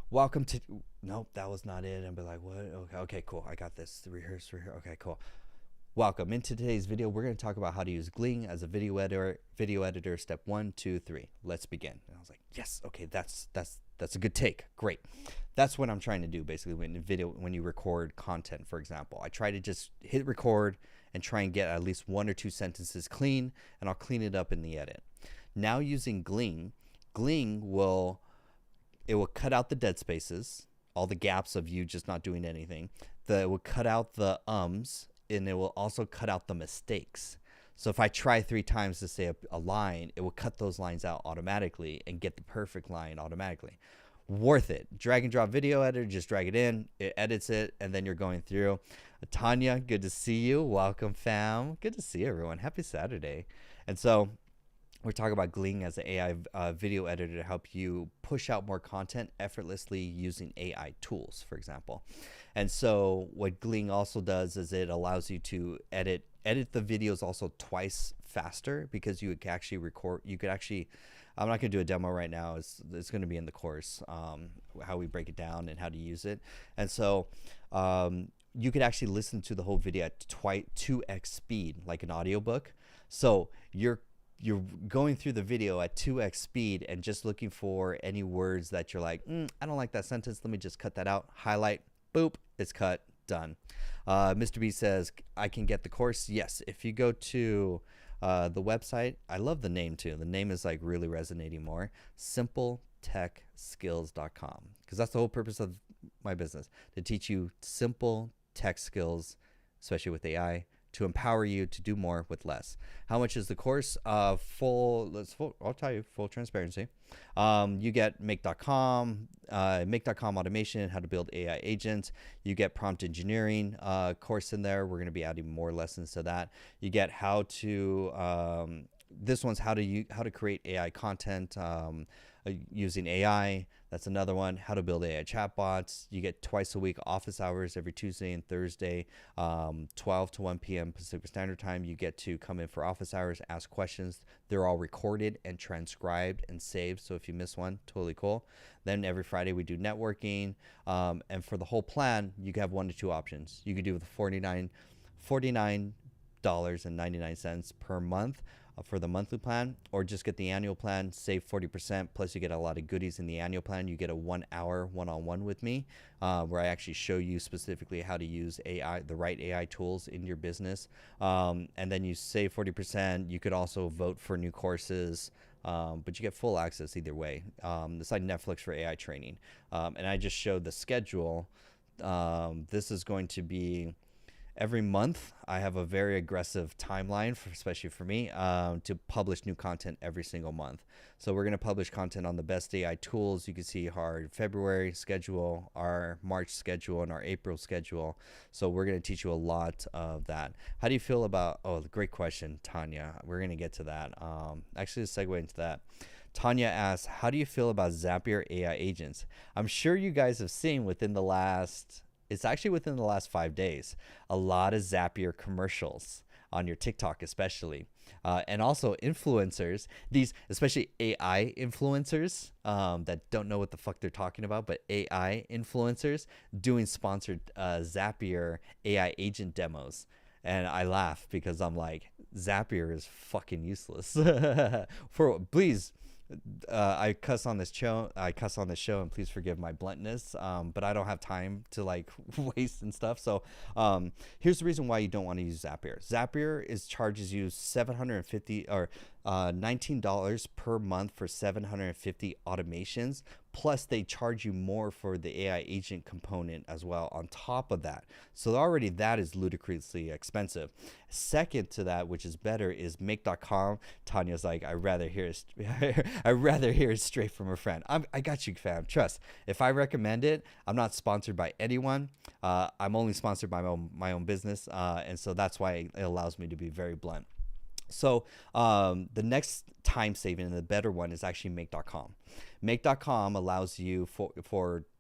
welcome to. Nope, that was not it. And be like, what? Okay, cool. I got this. Rehearse. Okay, cool. Welcome. In today's video, we're going to talk about how to use Gling as a video editor. Step 1, 2, 3. Let's begin. And I was like, yes. Okay, that's a good take. Great. That's what I'm trying to do basically when you record content, for example. I try to just hit record and try and get at least 1 or 2 sentences clean, and I'll clean it up in the edit. Now using Gling will cut out the dead spaces, all the gaps of you just not doing anything. It will cut out the ums, and it will also cut out the mistakes. So if I try 3 times to say a line, it will cut those lines out automatically and get the perfect line automatically. Worth it. Drag and drop video editor, just drag it in, it edits it, and then you're going through. Tanya, good to see you. Welcome, fam. Good to see everyone. Happy Saturday. And so we're talking about Gling as an AI video editor to help you push out more content effortlessly using AI tools, for example. And so what Gling also does is it allows you to edit the videos also twice faster, because you could actually record. I'm not going to do a demo right now. It's going to be in the course, how we break it down and how to use it. And so you could actually listen to the whole video at 2x speed, like an audiobook. So you're going through the video at 2x speed and just looking for any words that you're like, I don't like that sentence. Let me just cut that out. Highlight, boop, it's cut, done. Mr. B says, I can get the course. Yes, if you go to the website, I love the name too. The name is like really resonating more. SimpleTechSkills.com, because that's the whole purpose of my business, to teach you simple tech skills, especially with AI, to empower you to do more with less. How much is the course? I'll tell you, full transparency. You get make.com automation, how to build AI agents. You get prompt engineering course in there. We're going to be adding more lessons to that. You get how to this one's how to create AI content using AI. That's another one. How to build AI chatbots. You get twice a week office hours every Tuesday and Thursday, 12 to 1 p.m. Pacific Standard Time. You get to come in for office hours, ask questions. They're all recorded and transcribed and saved. So if you miss one, totally cool. Then every Friday we do networking. And for the whole plan, you can have one to two options. You could do with $49.99 per month for the monthly plan, or just get the annual plan, save 40%. Plus you get a lot of goodies in the annual plan. You get a 1 hour one-on-one with me, where I actually show you specifically how to use AI, the right AI tools in your business. And then you save 40%. You could also vote for new courses. But you get full access either way. It's like Netflix for AI training. And I just showed the schedule. This is going to be every month. I have a very aggressive timeline, especially for me, to publish new content every single month. So we're going to publish content on the best AI tools. You can see our February schedule, our March schedule, and our April schedule. So we're going to teach you a lot of that. How do you feel about, great question, Tanya. We're going to get to that. Actually, to segue into that. Tanya asks, how do you feel about Zapier AI agents? I'm sure you guys have seen within the last 5 days, a lot of Zapier commercials on your TikTok, especially, and also influencers, these especially AI influencers that don't know what the fuck they're talking about, but AI influencers doing sponsored Zapier AI agent demos. And I laugh because I'm like, Zapier is fucking useless. Please, I cuss on this show, and please forgive my bluntness. But I don't have time to like waste and stuff. So here's the reason why you don't want to use Zapier. Zapier charges you $750 or $19 per month for 750 automations. Plus they charge you more for the AI agent component as well on top of that. So already that is ludicrously expensive. Second to that, which is better, is make.com. Tanya's like, I'd rather hear it straight from a friend. I got you, fam. Trust. If I recommend it, I'm not sponsored by anyone. I'm only sponsored by my own business. And so that's why it allows me to be very blunt. So the next time saving and the better one is actually make.com. Make.com allows you for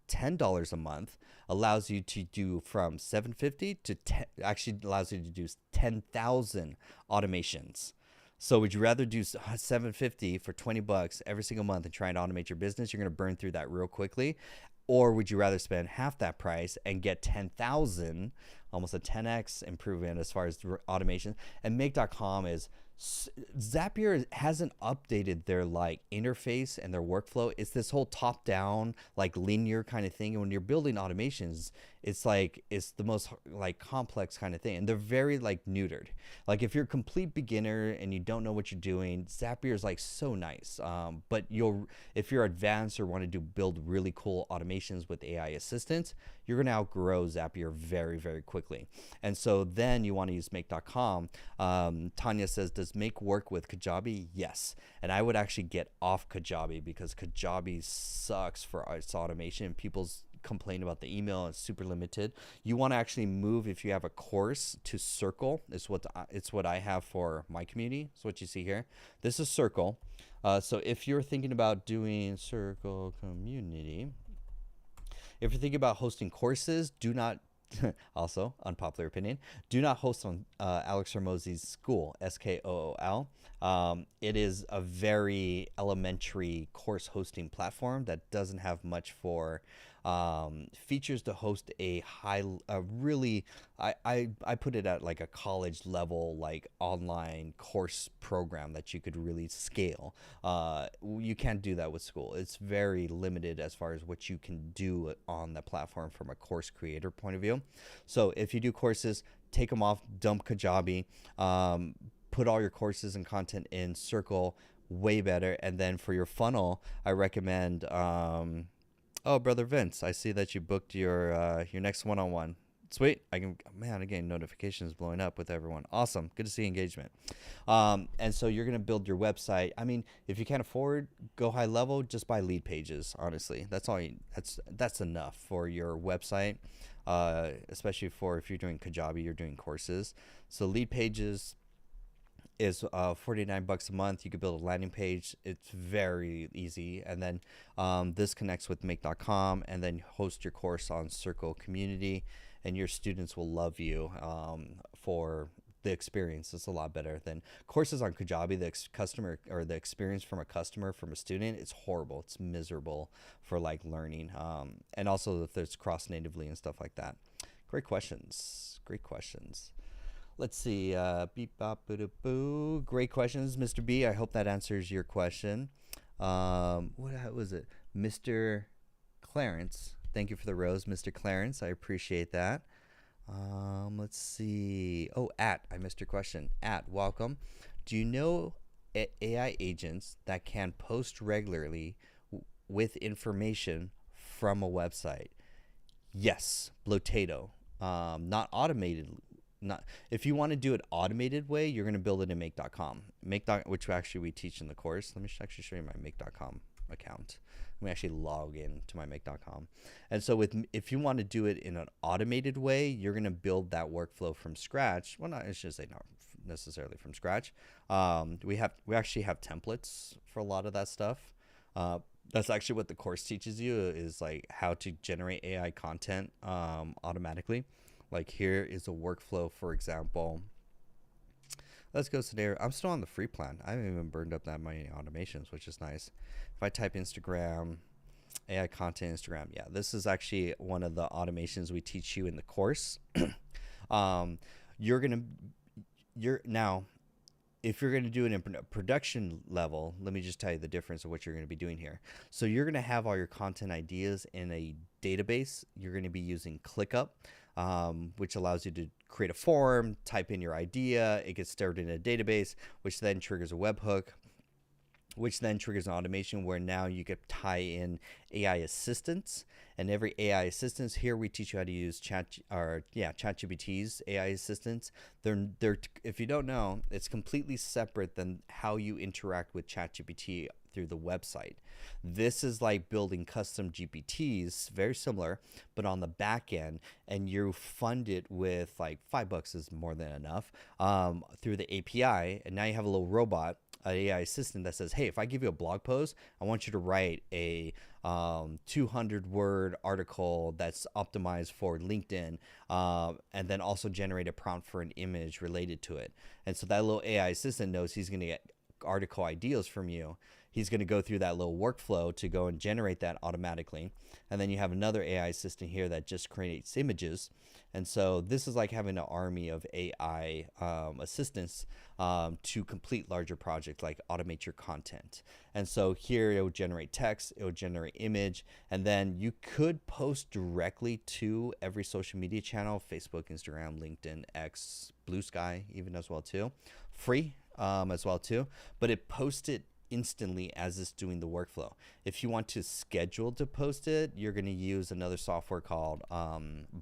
$10 a month, allows you to do from 750 to actually allows you to do 10,000 automations. So would you rather do 750 for 20 bucks every single month and try and automate your business? You're going to burn through that real quickly. Or would you rather spend half that price and get 10,000, almost a 10x improvement as far as automation? And make.com is, Zapier hasn't updated their like interface and their workflow. It's this whole top down, like linear kind of thing. And when you're building automations, it's like, it's the most like complex kind of thing. And they're very like neutered. Like if you're a complete beginner and you don't know what you're doing, Zapier is like so nice. But if you're advanced or want to build really cool automations with AI assistants, you're going to outgrow Zapier very, very quickly. And so then you want to use make.com. Tanya says, does Make work with Kajabi? Yes. And I would actually get off Kajabi because Kajabi sucks for its automation. People's complain about the email. It's super limited. You want to actually move, if you have a course, to Circle. It's what I have for my community. It's what you see here. This is Circle. So if you're thinking about doing Circle Community, if you're thinking about hosting courses, do not also, unpopular opinion, do not host on Alex Hormozi's School, SKOOL. It is a very elementary course hosting platform that doesn't have much for features to host I put it at like a college level, like online course program that you could really scale. You can't do that with School. It's very limited as far as what you can do on the platform from a course creator point of view. So if you do courses, take them off, dump Kajabi, put all your courses and content in Circle, way better. And then for your funnel, I recommend oh, Brother Vince, I see that you booked your next one-on-one. Sweet. I'm getting notifications blowing up with everyone. Awesome. Good to see engagement. And so you're going to build your website. I mean, if you can't afford, go high level, just buy lead pages. Honestly, that's enough for your website, especially for if you're doing Kajabi, you're doing courses. So lead pages, is $49 a month. You could build a landing page. It's very easy. And then this connects with make.com, and then host your course on Circle Community, and your students will love you for the experience. It's a lot better than courses on Kajabi. The customer, or the experience from a customer, from a student, it's horrible. It's miserable for like learning. And also if there's cross natively and stuff like that. Great questions. Great questions. Let's see. Beep bop boo boo. Great questions, Mr. B. I hope that answers your question. What was it, Mr. Clarence? Thank you for the rose, Mr. Clarence. I appreciate that. Let's see. Oh, I missed your question. Welcome. Do you know AI agents that can post regularly with information from a website? Yes, Blotato. Not automated. Not if you want to do it automated way, you're going to build it in make.com. Which actually we teach in the course. Let me actually show you my make.com account. Let me actually log in to my make.com. And so if you want to do it in an automated way, you're going to build that workflow from scratch. Well, I should say not necessarily from scratch. We actually have templates for a lot of that stuff. That's actually what the course teaches you, is like how to generate AI content automatically. Like here is a workflow, for example. Let's go scenario. I'm still on the free plan. I haven't even burned up that many automations, which is nice. If I type Instagram, AI content Instagram, yeah, this is actually one of the automations we teach you in the course. Now, if you're going to do it in production level, let me just tell you the difference of what you're going to be doing here. So you're going to have all your content ideas in a database. You're going to be using ClickUp, which allows you to create a form, type in your idea, it gets stored in a database, which then triggers a webhook, which then triggers an automation where now you could tie in AI assistants. And every AI assistance here, we teach you how to use ChatGPT's AI assistants. They're if you don't know, it's completely separate than how you interact with ChatGPT through the website. This is like building custom GPTs, very similar, but on the back end, and you fund it with like $5 is more than enough through the API, and now you have a little robot, an AI assistant that says, hey, if I give you a blog post, I want you to write a 200-word article that's optimized for LinkedIn, and then also generate a prompt for an image related to it. And so that little AI assistant knows he's going to get article ideas from you. He's going to go through that little workflow to go and generate that automatically. And then you have another AI assistant here that just creates images. And so this is like having an army of AI assistants to complete larger projects, like automate your content. And so here it will generate text, it will generate image, and then you could post directly to every social media channel, Facebook, Instagram, LinkedIn, X, Blue Sky, even as well too. Free as well too, but it posts it instantly as it's doing the workflow. If you want to schedule to post it, you're going to use another software called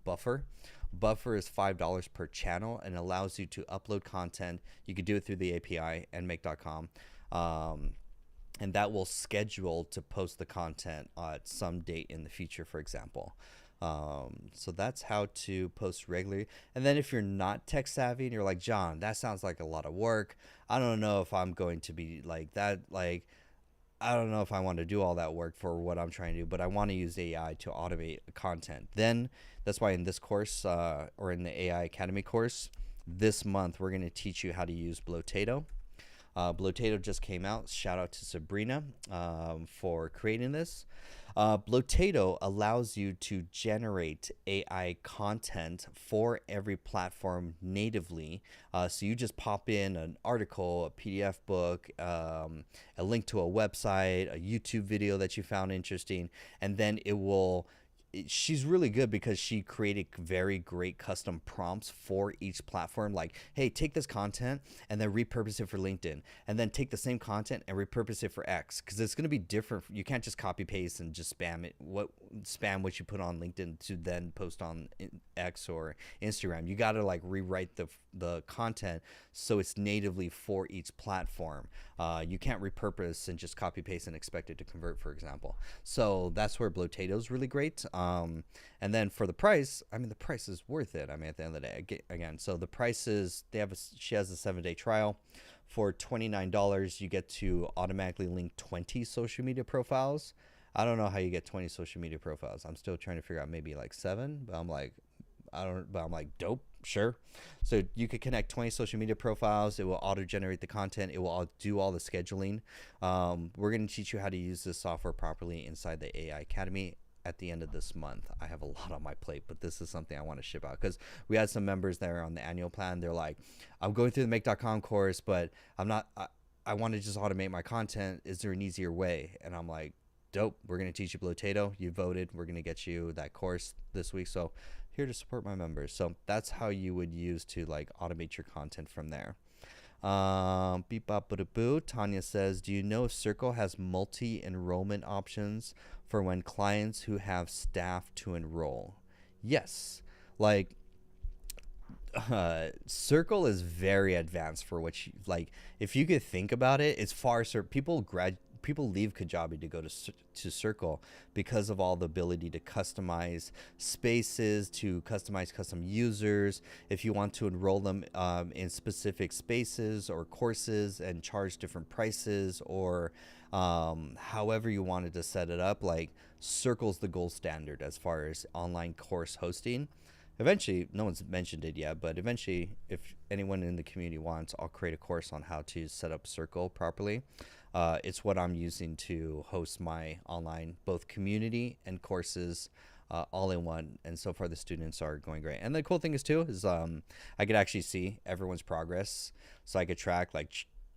Buffer. Buffer is $5 per channel and allows you to upload content. You could do it through the API and make.com. And that will schedule to post the content at some date in the future, for example. So that's how to post regularly. And then if you're not tech savvy and you're like, John, that sounds like a lot of work. I don't know if I'm going to be like that. Like, I don't know if I want to do all that work for what I'm trying to do, but I want to use AI to automate content. Then that's why in this course, or in the AI Academy course, this month, we're going to teach you how to use Blotato. Blotato just came out. Shout out to Sabrina for creating this. Blotato allows you to generate AI content for every platform natively. So you just pop in an article, a PDF book, a link to a website, a YouTube video that you found interesting, and then it will. She's really good because she created very great custom prompts for each platform. Like, hey, take this content and then repurpose it for LinkedIn, and then take the same content and repurpose it for X, because it's going to be different. You can't just copy paste and just spam what you put on LinkedIn to then post on X or Instagram. You got to like rewrite the content so it's natively for each platform. You can't repurpose and just copy paste and expect it to convert, for example. So that's where Blotato is really great. And then for the price, I mean, the price is worth it. I mean, at the end of the day, again, so the price is, she has a 7-day trial For $29, you get to automatically link 20 social media profiles. I don't know how you get 20 social media profiles. I'm still trying to figure out, maybe like 7, but I'm like, dope, sure. So you could connect 20 social media profiles. It will auto generate the content. It will do all the scheduling. We're going to teach you how to use this software properly inside the AI Academy at the end of this month. I have a lot on my plate, but this is something I want to ship out, because we had some members there on the annual plan. They're like, I'm going through the make.com course, but I want to just automate my content. Is there an easier way? And I'm like, dope. We're going to teach you Blotato. You voted. We're going to get you that course this week. So here to support my members. So that's how you would use to like automate your content from there. Beep bop bada boo. Tanya says, do you know if Circle has multi-enrollment options for when clients who have staff to enroll? Yes. Like, Circle is very advanced for what you like. If you could think about it, it's far. People leave Kajabi to go to Circle because of all the ability to customize spaces, to customize custom users. If you want to enroll them in specific spaces or courses and charge different prices, or however you wanted to set it up, like Circle's the gold standard as far as online course hosting. Eventually, no one's mentioned it yet, but eventually, if anyone in the community wants, I'll create a course on how to set up Circle properly. It's what I'm using to host my online, both community and courses, all in one. And so far the students are going great. And the cool thing is too, is I could actually see everyone's progress. So I could track, like,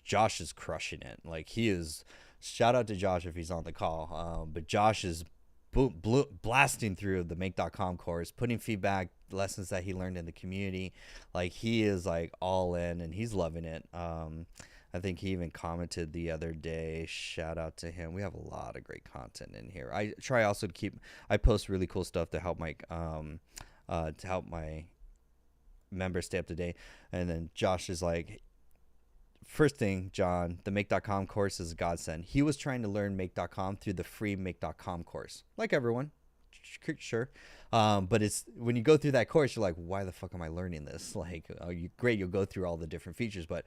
Josh is crushing it. Like, he is, shout out to Josh if he's on the call. But Josh is blasting through the make.com course, putting feedback, lessons that he learned in the community. Like, he is like all in and he's loving it. I think he even commented the other day. Shout out to him. We have a lot of great content in here. I try also to I post really cool stuff to help my members stay up to date. And then Josh is like, first thing, John, the make.com course is a godsend. He was trying to learn make.com through the free make.com course, like everyone. Sure. But it's when you go through that course, you're like, why the fuck am I learning this? Like, great, you'll go through all the different features, but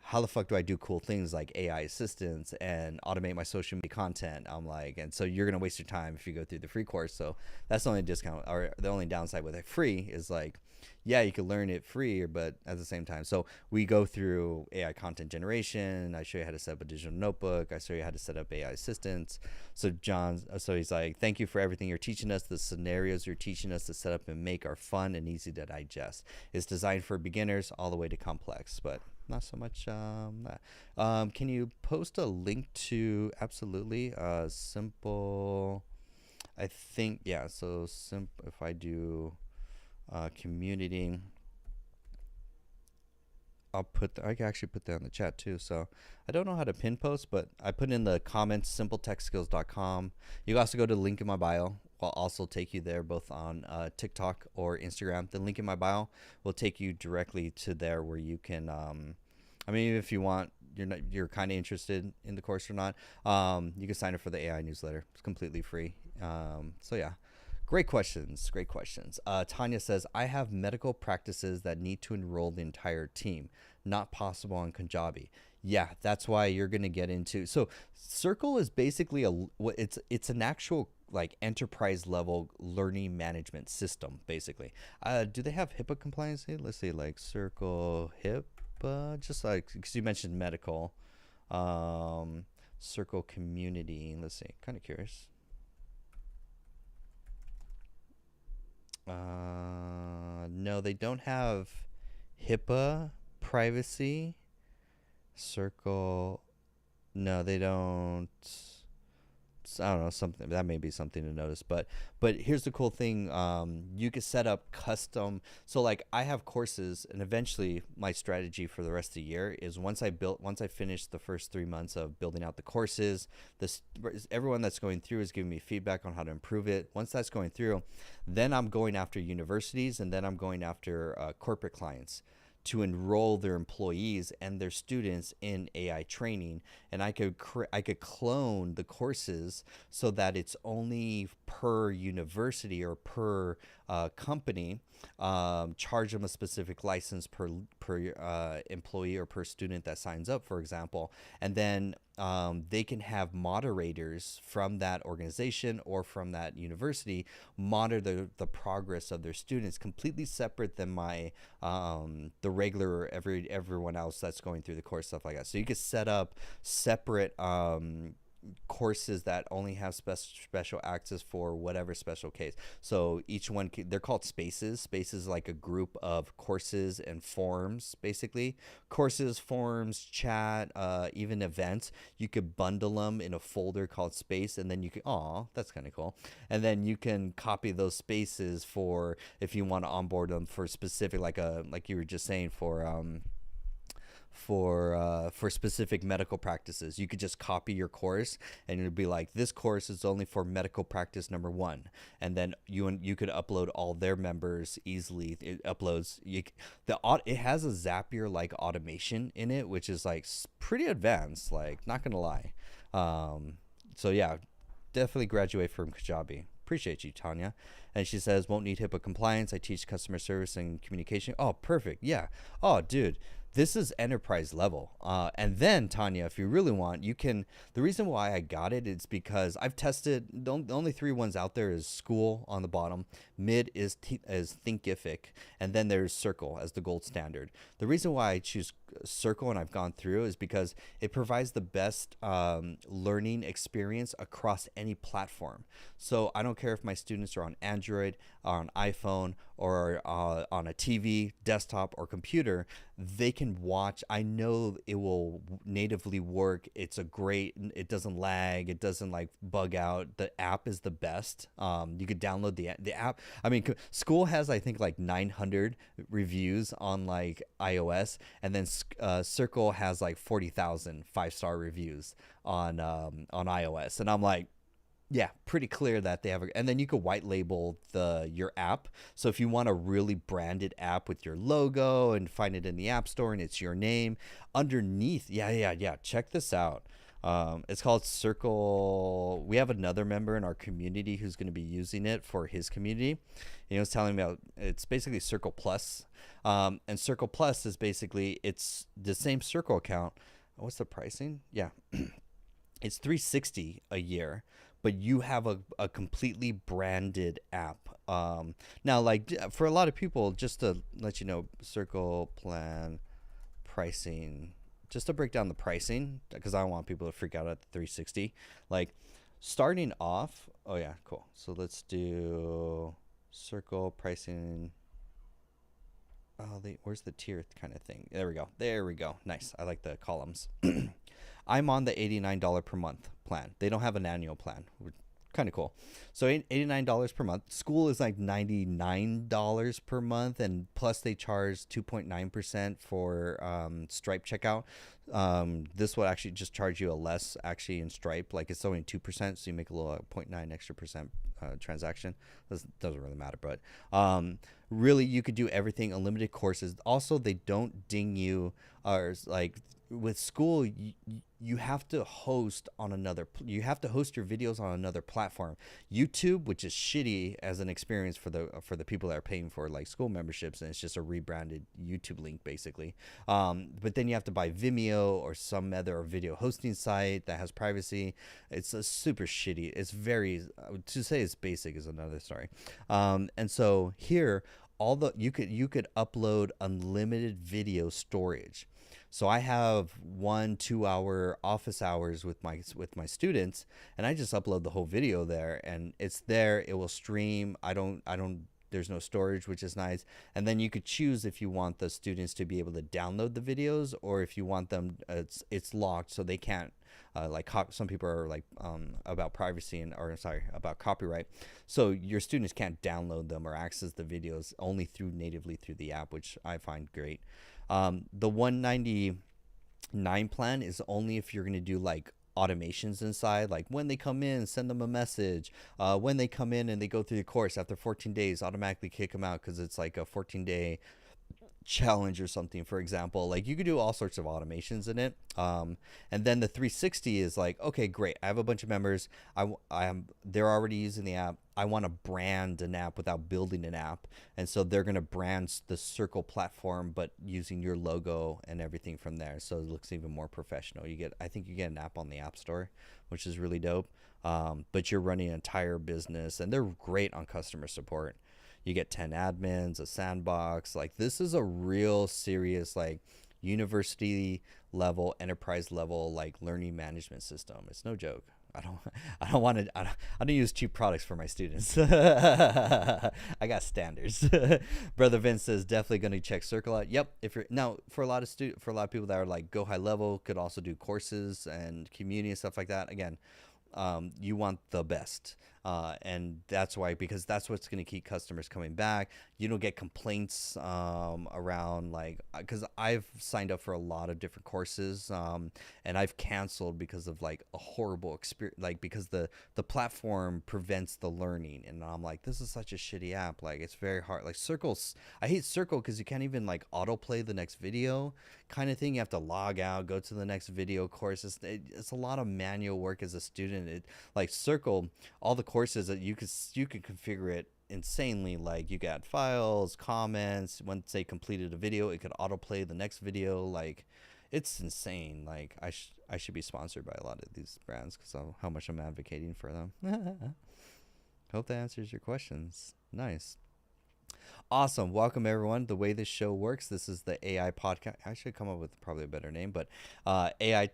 how the fuck do I do cool things like AI assistance and automate my social media content? I'm like, and so you're going to waste your time if you go through the free course. So that's the only discount, or the only downside with it free is like, yeah, you can learn it free, but at the same time. So we go through AI content generation. I show you how to set up a digital notebook. I show you how to set up AI assistants. So so he's like, thank you for everything you're teaching us. The scenarios you're teaching us to set up and make are fun and easy to digest. It's designed for beginners all the way to complex, but not so much that. Can you post a link to, absolutely, simple, I think, yeah, so if I do community, I can actually put that in the chat too. So I don't know how to pin post, but I put in the comments, simpletechskills.com. You can also go to the link in my bio. I'll also take you there both on TikTok or Instagram. The link in my bio will take you directly to there where you can, I mean, if you want, you're kind of interested in the course or not, you can sign up for the AI newsletter. It's completely free. So yeah. Great questions. Great questions. Tanya says, I have medical practices that need to enroll the entire team. Not possible on Kajabi. Yeah, that's why you're going to get into. So Circle is basically it's an actual like enterprise level learning management system, basically. Do they have HIPAA compliance? Let's see, like Circle HIPAA, just like, because you mentioned medical. Circle community. Let's see, kind of curious. No, they don't have HIPAA privacy. Circle, no, they don't. I don't know, something that may be something to notice, but here's the cool thing. You can set up custom. So like I have courses, and eventually my strategy for the rest of the year is once I finish the first 3 months of building out the courses, everyone that's going through is giving me feedback on how to improve it. Once that's going through, then I'm going after universities, and then I'm going after corporate clients to enroll their employees and their students in AI training, and I could clone the courses so that it's only per university or per company, charge them a specific license per employee or per student that signs up, for example, and then they can have moderators from that organization or from that university monitor the progress of their students, completely separate than my the regular everyone else that's going through the course, stuff like that. So you could set up separate courses that only have special access for whatever special case. So each one, they're called spaces. Spaces like a group of courses and forums, basically. Courses, forums, chat, even events. You could bundle them in a folder called space, and then you can, that's kind of cool. And then you can copy those spaces for if you want to onboard them for specific, like you were just saying, for specific medical practices. You could just copy your course, and it would be like, this course is only for medical practice number 1, and then you could upload all their members easily. It uploads it has a Zapier like automation in it, which is like pretty advanced, like, not gonna lie. So yeah, definitely graduate from Kajabi. Appreciate you, Tanya. And she says, won't need HIPAA compliance. I teach customer service and communication. Oh, perfect. Yeah. Oh, dude, this is enterprise level. And then, Tanya, if you really want, you can. The reason why I got it is because I've tested. The only 3 ones out there is School on the bottom, Mid is Thinkific, and then there's Circle as the gold standard. The reason why I choose Circle and I've gone through is because it provides the best learning experience across any platform. So I don't care if my students are on Android, or on iPhone, or on a TV, desktop, or computer, they can watch. I know it will natively work. It doesn't lag. It doesn't like bug out. The app is the best. You could download the app. I mean, School has, I think, like 900 reviews on like iOS, and then Circle has like 40,000 5-star reviews on iOS. And I'm like, yeah, pretty clear that they have and then you could white label your app. So if you want a really branded app with your logo and find it in the App Store and it's your name underneath. Yeah. Check this out. It's called Circle. We have another member in our community who's going to be using it for his community. He was telling me about, it's basically Circle Plus. And Circle Plus is basically, it's the same Circle account. What's the pricing? Yeah. It's $360 a year, but you have a completely branded app. Now, like, for a lot of people, just to let you know, Circle plan pricing, just to break down the pricing, because I don't want people to freak out at the 360. Like, starting off, oh yeah, cool. So let's do Circle pricing. Oh, where's the tier kind of thing? There we go. Nice. I like the columns. I'm on the $89 per month plan. They don't have an annual plan. Kind of cool. So $89 per month. School is like $99 per month, and plus they charge 2.9% for Stripe checkout. This will actually just charge you a less actually in Stripe. Like, it's only 2%, so you make a little 0.9 extra percent transaction. Doesn't really matter, but really you could do everything. Unlimited courses. Also, they don't ding you, or like with School, you have to host on you have to host your videos on another platform. YouTube, which is shitty as an experience for the people that are paying for like School memberships, and it's just a rebranded YouTube link basically. But then you have to buy Vimeo or some other video hosting site that has privacy. It's a super shitty. It's very, to say it's basic is another story. And so here, you could upload unlimited video storage. So I have 1-2 hour office hours with my students, and I just upload the whole video there, and it's there. It will stream. There's no storage, which is nice. And then you could choose if you want the students to be able to download the videos, or if you want them, it's locked so they can't. Some people are like about privacy about copyright. So your students can't download them or access the videos only natively through the app, which I find great. The $199 plan is only if you're going to do like automations inside, like when they come in, send them a message. When they come in and they go through the course, after 14 days, automatically kick them out because it's like a 14-day challenge or something. For example, like you could do all sorts of automations in it. And then the 360 is like, okay, great. I have a bunch of members. They're already using the app. I want to brand an app without building an app. And so they're going to brand the Circle platform, but using your logo and everything from there. So it looks even more professional. I think you get an app on the App Store, which is really dope. But you're running an entire business, and they're great on customer support. You get 10 admins, a sandbox. Like, this is a real serious, like, university level, enterprise level, like, learning management system. It's no joke. I don't use cheap products for my students. I got standards. Brother Vince says definitely going to check Circle out. Yep. If you're now, for a lot of people that are like go high level, could also do courses and community and stuff like that. Again, you want the best. And that's why, because that's what's going to keep customers coming back. You don't get complaints around, like, because I've signed up for a lot of different courses, and I've canceled because of like a horrible experience, like because the platform prevents the learning, and I'm like, this is such a shitty app. Like, it's very hard. Like Circles, I hate Circle because you can't even like autoplay the next video kind of thing. You have to log out, go to the next video course. It's a lot of manual work as a student. Like Circle, all the courses that you could configure it insanely. Like, you got files, comments. Once they completed a video, it could autoplay the next video. Like, it's insane. Like, I should be sponsored by a lot of these brands because of how much I'm advocating for them. Hope that answers your questions. Nice. Awesome. Welcome, everyone. The way this show works, this is the AI podcast. I should come up with probably a better name, but AI,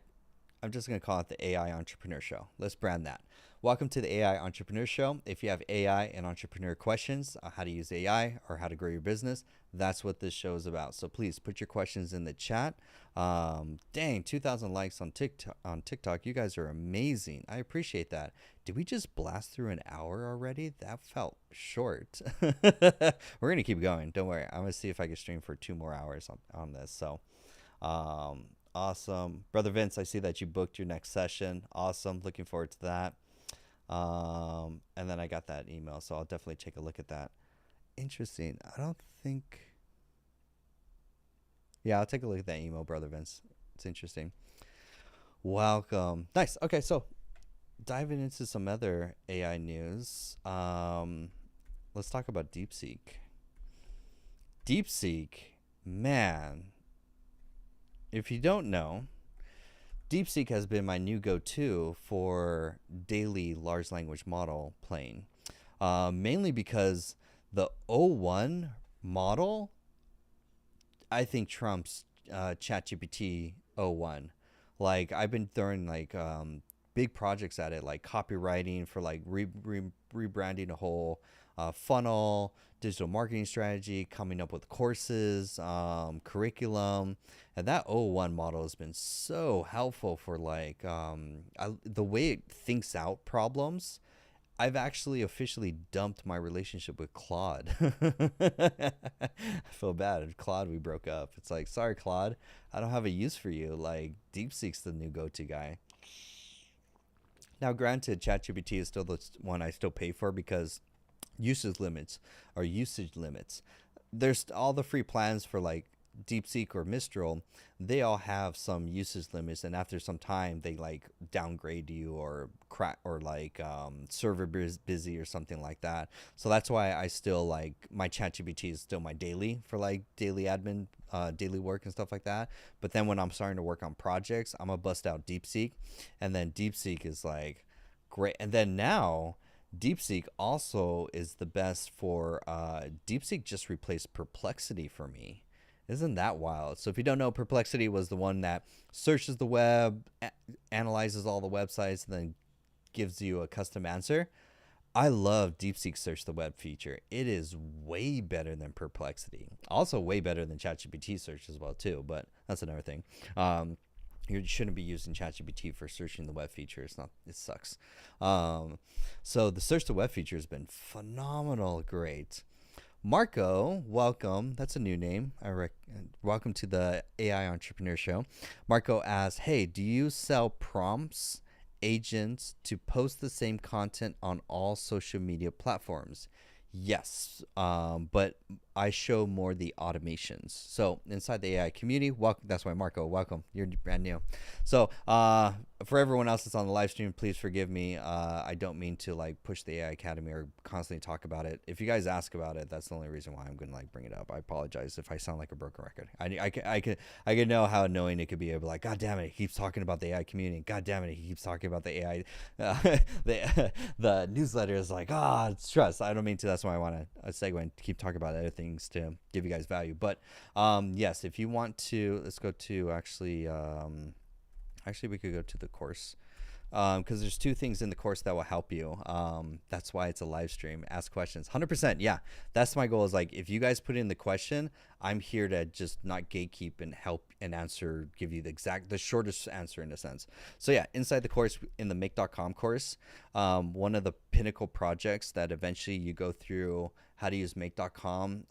I'm just going to call it the AI Entrepreneur Show. Let's brand that. Welcome to the AI Entrepreneur Show. If you have AI and entrepreneur questions, how to use AI or how to grow your business, that's what this show is about. So please put your questions in the chat. Dang, 2,000 likes on TikTok. You guys are amazing. I appreciate that. Did we just blast through an hour already? That felt short. We're going to keep going. Don't worry. I'm going to see if I can stream for 2 more hours on this. So, awesome. Brother Vince, I see that you booked your next session. Awesome. Looking forward to that. And then I got that email, so I'll definitely take a look at that. Interesting. I don't think. Yeah, I'll take a look at that email, Brother Vince. It's interesting. Welcome. Nice. Okay, so diving into some other AI news. Let's talk about DeepSeek. DeepSeek, man. If you don't know, DeepSeek has been my new go-to for daily large language model playing, mainly because the O1 model, I think, trumps ChatGPT O1. Like, I've been throwing like big projects at it, like copywriting for like rebranding a whole funnel, digital marketing strategy, coming up with courses, curriculum. And that O1 model has been so helpful for like the way it thinks out problems. I've actually officially dumped my relationship with Claude. I feel bad. Claude, we broke up. It's like, sorry, Claude, I don't have a use for you. Like, DeepSeek's the new go-to guy. Now, granted, ChatGPT is still the one I still pay for because usage limits. There's all the free plans for like DeepSeek or Mistral. They all have some usage limits, and after some time, they like downgrade you or crack or like server busy or something like that. So that's why I still like my ChatGPT is still my daily for like daily admin, daily work and stuff like that. But then when I'm starting to work on projects, I'm gonna bust out DeepSeek, and then DeepSeek is like great. And then now DeepSeek also is the best for DeepSeek just replaced Perplexity for me. Isn't that wild? So if you don't know, Perplexity was the one that searches the web, analyzes all the websites, and then gives you a custom answer. I love DeepSeek Search the Web feature. It is way better than Perplexity. Also way better than ChatGPT Search as well too, but that's another thing. You shouldn't be using ChatGPT for searching the web feature. It sucks. So the Search the Web feature has been phenomenal. Great. Marco, welcome. That's a new name. Welcome to the AI Entrepreneur Show. Marco asks, hey, do you sell prompts, agents to post the same content on all social media platforms? Yes, but I show more the automations. So inside the AI community, welcome. That's why Marco, welcome. You're brand new. So for everyone else that's on the live stream, please forgive me. I don't mean to like push the AI Academy or constantly talk about it. If you guys ask about it, that's the only reason why I'm going to like bring it up. I apologize if I sound like a broken record. I could know how annoying it could be. I'd be like, God damn it, he keeps talking about the AI community. God damn it, he keeps talking about the AI. The newsletter is like, it's stress. I don't mean to. That's why I want to segue and keep talking about other things to give you guys value. But yes, if you want to, let's go to actually we could go to the course because there's two things in the course that will help you. That's why it's a live stream. Ask questions. 100%. Yeah, that's my goal. Is like if you guys put in the question, I'm here to just not gatekeep and help and answer, give you the shortest answer in a sense. So yeah, inside the course, in the make.com course, one of the pinnacle projects that eventually you go through how to use make.com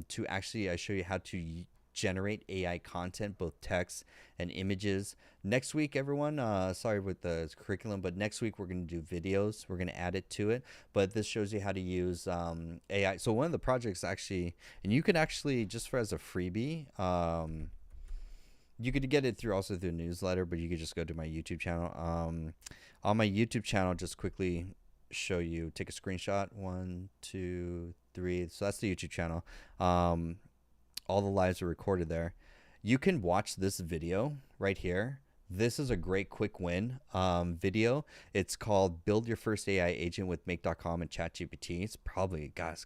to actually, I show you how to generate AI content, both text and images. Next week, everyone, sorry with the curriculum, but next week we're going to do videos. We're going to add it to it. But this shows you how to use AI. So one of the projects actually, and you can actually, just for as a freebie, you could get it through also through a newsletter, but you could just go to my YouTube channel. On my YouTube channel, just quickly show you, take a screenshot, 1, 2, 3. So that's the YouTube channel. All the lives are recorded there. You can watch this video right here. This is a great quick win video. It's called Build Your First AI Agent with Make.com and ChatGPT. It's probably, guys,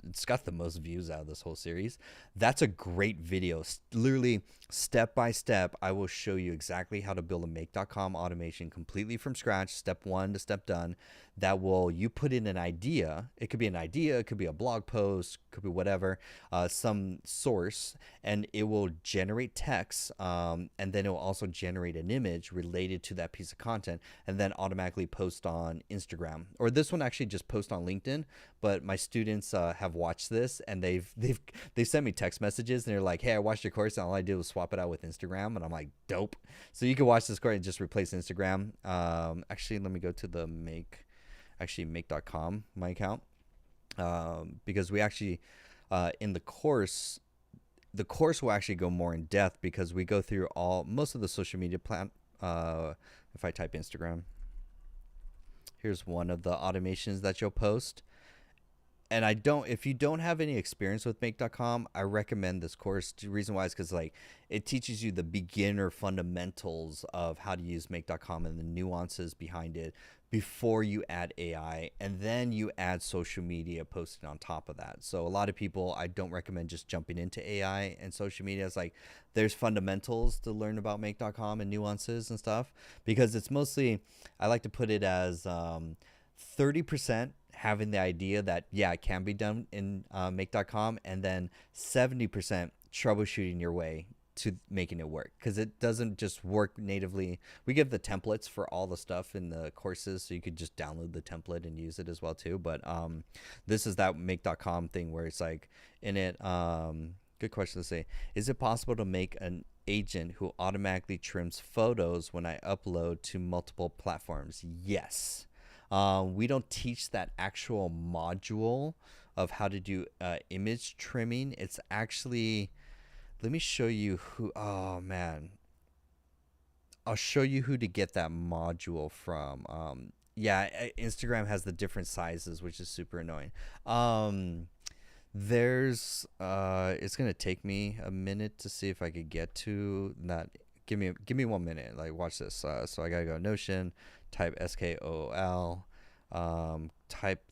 it's got the most views out of this whole series. That's a great video. Literally step by step, I will show you exactly how to build a Make.com automation completely from scratch, step 1 to step done. That will, you put in an idea. It could be an idea, it could be a blog post, could be whatever, some source, and it will generate text, and then it will also generate an image related to that piece of content, and then automatically post on Instagram. Or this one actually just post on LinkedIn, but my students have watched this, and they've sent me text messages, and they're like, hey, I watched your course, and all I did was swap it out with Instagram. And I'm like, dope. So you can watch this course and just replace Instagram. Actually, let me go to the make.com, my account, because we actually in the course will actually go more in depth, because we go through most of the social media if I type Instagram, here's one of the automations that you'll post. And if you don't have any experience with make.com, I recommend this course. The reason why is because like it teaches you the beginner fundamentals of how to use make.com and the nuances behind it before you add AI, and then you add social media posting on top of that. So a lot of people, I don't recommend just jumping into AI and social media. It's like there's fundamentals to learn about make.com and nuances and stuff, because it's mostly, I like to put it as 30% having the idea that, yeah, it can be done in make.com, and then 70% troubleshooting your way to making it work, because it doesn't just work natively. We give the templates for all the stuff in the courses, so you could just download the template and use it as well too. But this is that make.com thing where it's like in it, good question to say, is it possible to make an agent who automatically trims photos when I upload to multiple platforms? Yes. We don't teach that actual module of how to do image trimming. It's actually, let me show you who, oh man, I'll show you who to get that module from. Yeah, Instagram has the different sizes, which is super annoying. There's, it's going to take me a minute to see if I could get to that. Give me 1 minute. Like, watch this. So I got to go Notion, type SKOOL, type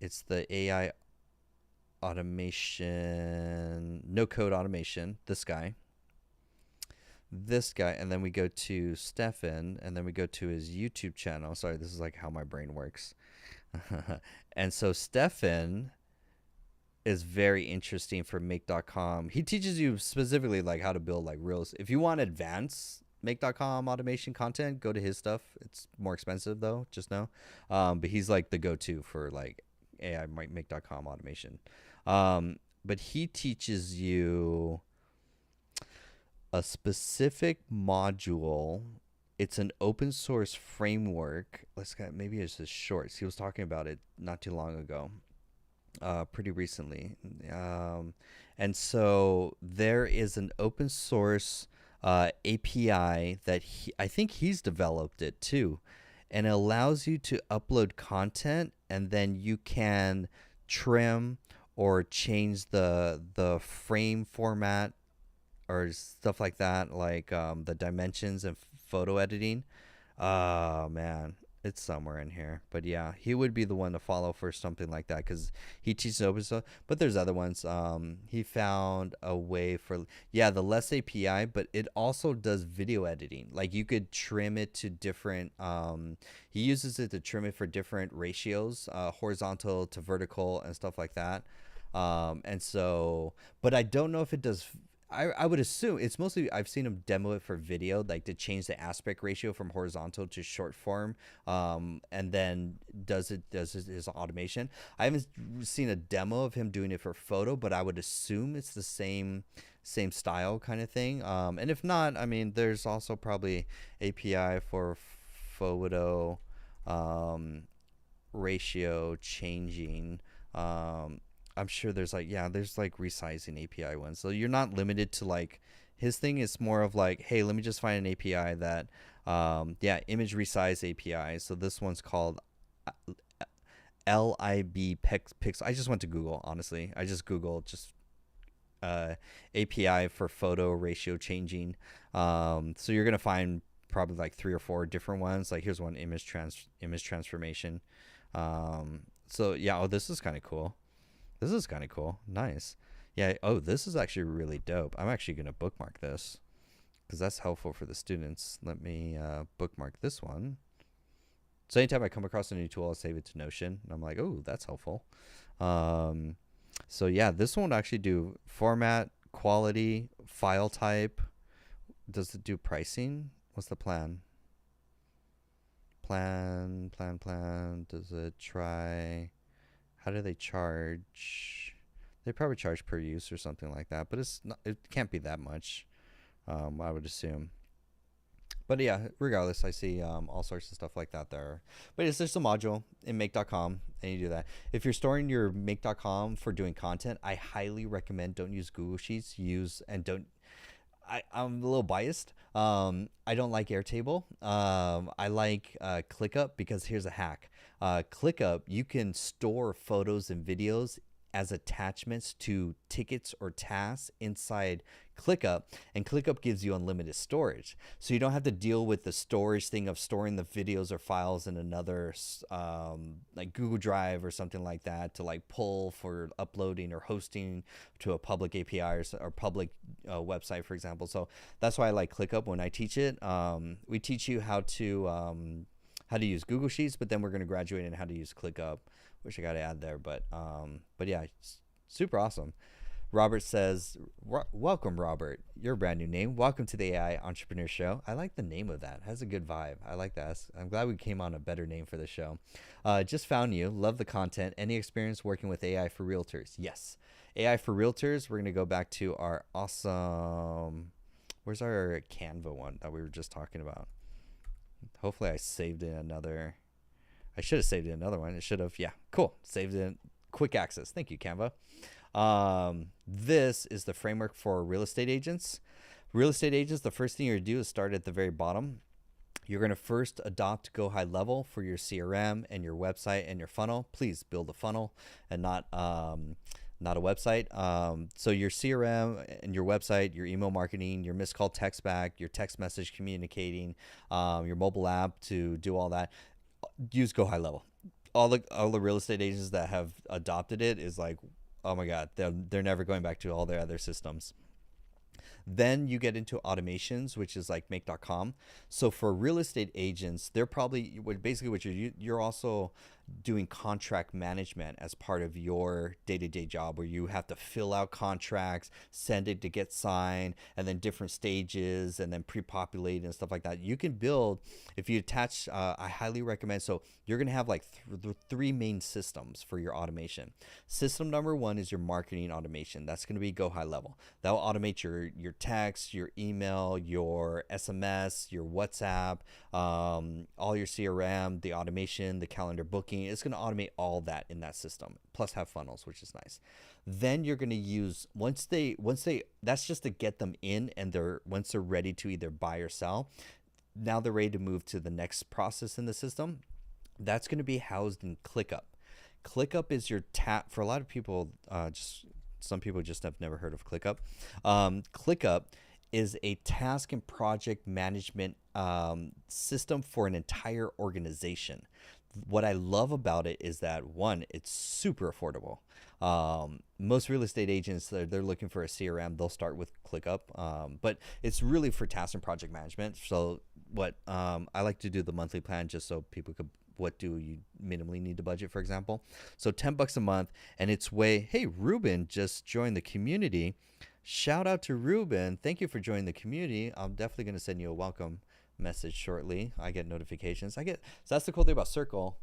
it's the AI automation, no code automation, this guy, and then we go to Stefan, and then we go to his YouTube channel. Sorry, this is like how my brain works. And so Stefan is very interesting for make.com. He teaches you specifically like how to build like reels. If you want advanced make.com automation content, go to his stuff. It's more expensive though, just know. But he's like the go-to for like AI make.com automation. But he teaches you a specific module. It's an open source framework. Maybe it's just shorts. He was talking about it not too long ago. pretty recently. Um, and so there is an open source API that I think he's developed it too, and it allows you to upload content, and then you can trim or change the frame format or stuff like that, like the dimensions and photo editing. Oh man, it's somewhere in here. But yeah, he would be the one to follow for something like that because he teaches open source. But there's other ones. He found a way for, yeah, the less API, but it also does video editing. Like you could trim it to different. He uses it to trim it for different ratios, horizontal to vertical and stuff like that. And so, but I don't know if it does. I would assume it's mostly I've seen him demo it for video, like to change the aspect ratio from horizontal to short form, and then does his automation. I haven't seen a demo of him doing it for photo, but I would assume it's the same style kind of thing. And if not, I mean, there's also probably API for photo um, ratio changing. Um, I'm sure there's like, yeah, there's like resizing API ones. So you're not limited to like, his thing is more of like, hey, let me just find an API that yeah, image resize API. So this one's called LIB pixel. I just went to Google, honestly. I just Googled just API for photo ratio changing. So you're gonna find probably like 3 or 4 different ones. Like here's one, image transformation. So yeah, oh, this is kind of cool. This is kind of cool. Nice. Yeah. Oh, this is actually really dope. I'm actually going to bookmark this because that's helpful for the students. Let me bookmark this one. So anytime I come across a new tool, I'll save it to Notion. And I'm like, oh, that's helpful. Um, so yeah, this one will actually do format, quality, file type. Does it do pricing? What's the plan? Plan. Does it try? How do they charge? They probably charge per use or something like that, but it's not, it can't be that much, I would assume. But yeah, regardless, I see all sorts of stuff like that there. But it's just a module in make.com, and you do that. If you're storing your make.com for doing content, I highly recommend don't use Google Sheets. Use and don't. I'm a little biased. I don't like Airtable. I like ClickUp because here's a hack. ClickUp, you can store photos and videos as attachments to tickets or tasks inside ClickUp, and ClickUp gives you unlimited storage. So you don't have to deal with the storage thing of storing the videos or files in another like Google Drive or something like that to like pull for uploading or hosting to a public API or public website, for example. So that's why I like ClickUp when I teach it. We teach you how to use Google Sheets, but then we're going to graduate in how to use ClickUp, which I got to add there. But yeah, super awesome. Robert says, welcome, Robert. Your brand new name. Welcome to the AI Entrepreneur Show. I like the name of that. It has a good vibe. I like that. I'm glad we came on a better name for the show. Just found you. Love the content. Any experience working with AI for realtors? Yes. AI for realtors. We're going to go back to our awesome. Where's our Canva one that we were just talking about? Hopefully I saved in another. I should have saved in another one. It should have. Yeah, cool. Saved in quick access. Thank you, Canva. This is the framework for real estate agents. Real estate agents, the first thing you're going to do is start at the very bottom. You're going to first adopt Go High Level for your CRM and your website and your funnel. Please build a funnel and not a website. So your CRM and your website, your email marketing, your missed call text back, your text message communicating, your mobile app to do all that. Use Go High Level. All the real estate agents that have adopted it is like, oh my God, they're never going back to all their other systems. Then you get into automations, which is like make.com. So for real estate agents, they're probably basically what you're also doing contract management as part of your day-to-day job, where you have to fill out contracts, send it to get signed, and then different stages, and then pre-populate and stuff like that. You can build, if you attach, I highly recommend. So you're going to have like three main systems for your automation. System number one is your marketing automation. That's going to be Go High Level. That will automate your text, your email, your SMS, your WhatsApp, all your CRM, the automation, the calendar booking, booking. It's going to automate all that in that system, plus have funnels, which is nice. Then you're going to use once they that's just to get them in, and once they're ready to either buy or sell. Now they're ready to move to the next process in the system. That's going to be housed in ClickUp. ClickUp is your for a lot of people. Some people just have never heard of ClickUp. ClickUp is a task and project management system for an entire organization. What I love about it is that, one, it's super affordable. Most real estate agents, they're looking for a CRM. They'll start with ClickUp, but it's really for task and project management. So what I like to do the monthly plan just so people could, what do you minimally need to budget, for example. So $10 a month, and it's hey, Ruben just joined the community. Shout out to Ruben. Thank you for joining the community. I'm definitely going to send you a welcome message shortly. I get notifications. So that's the cool thing about Circle.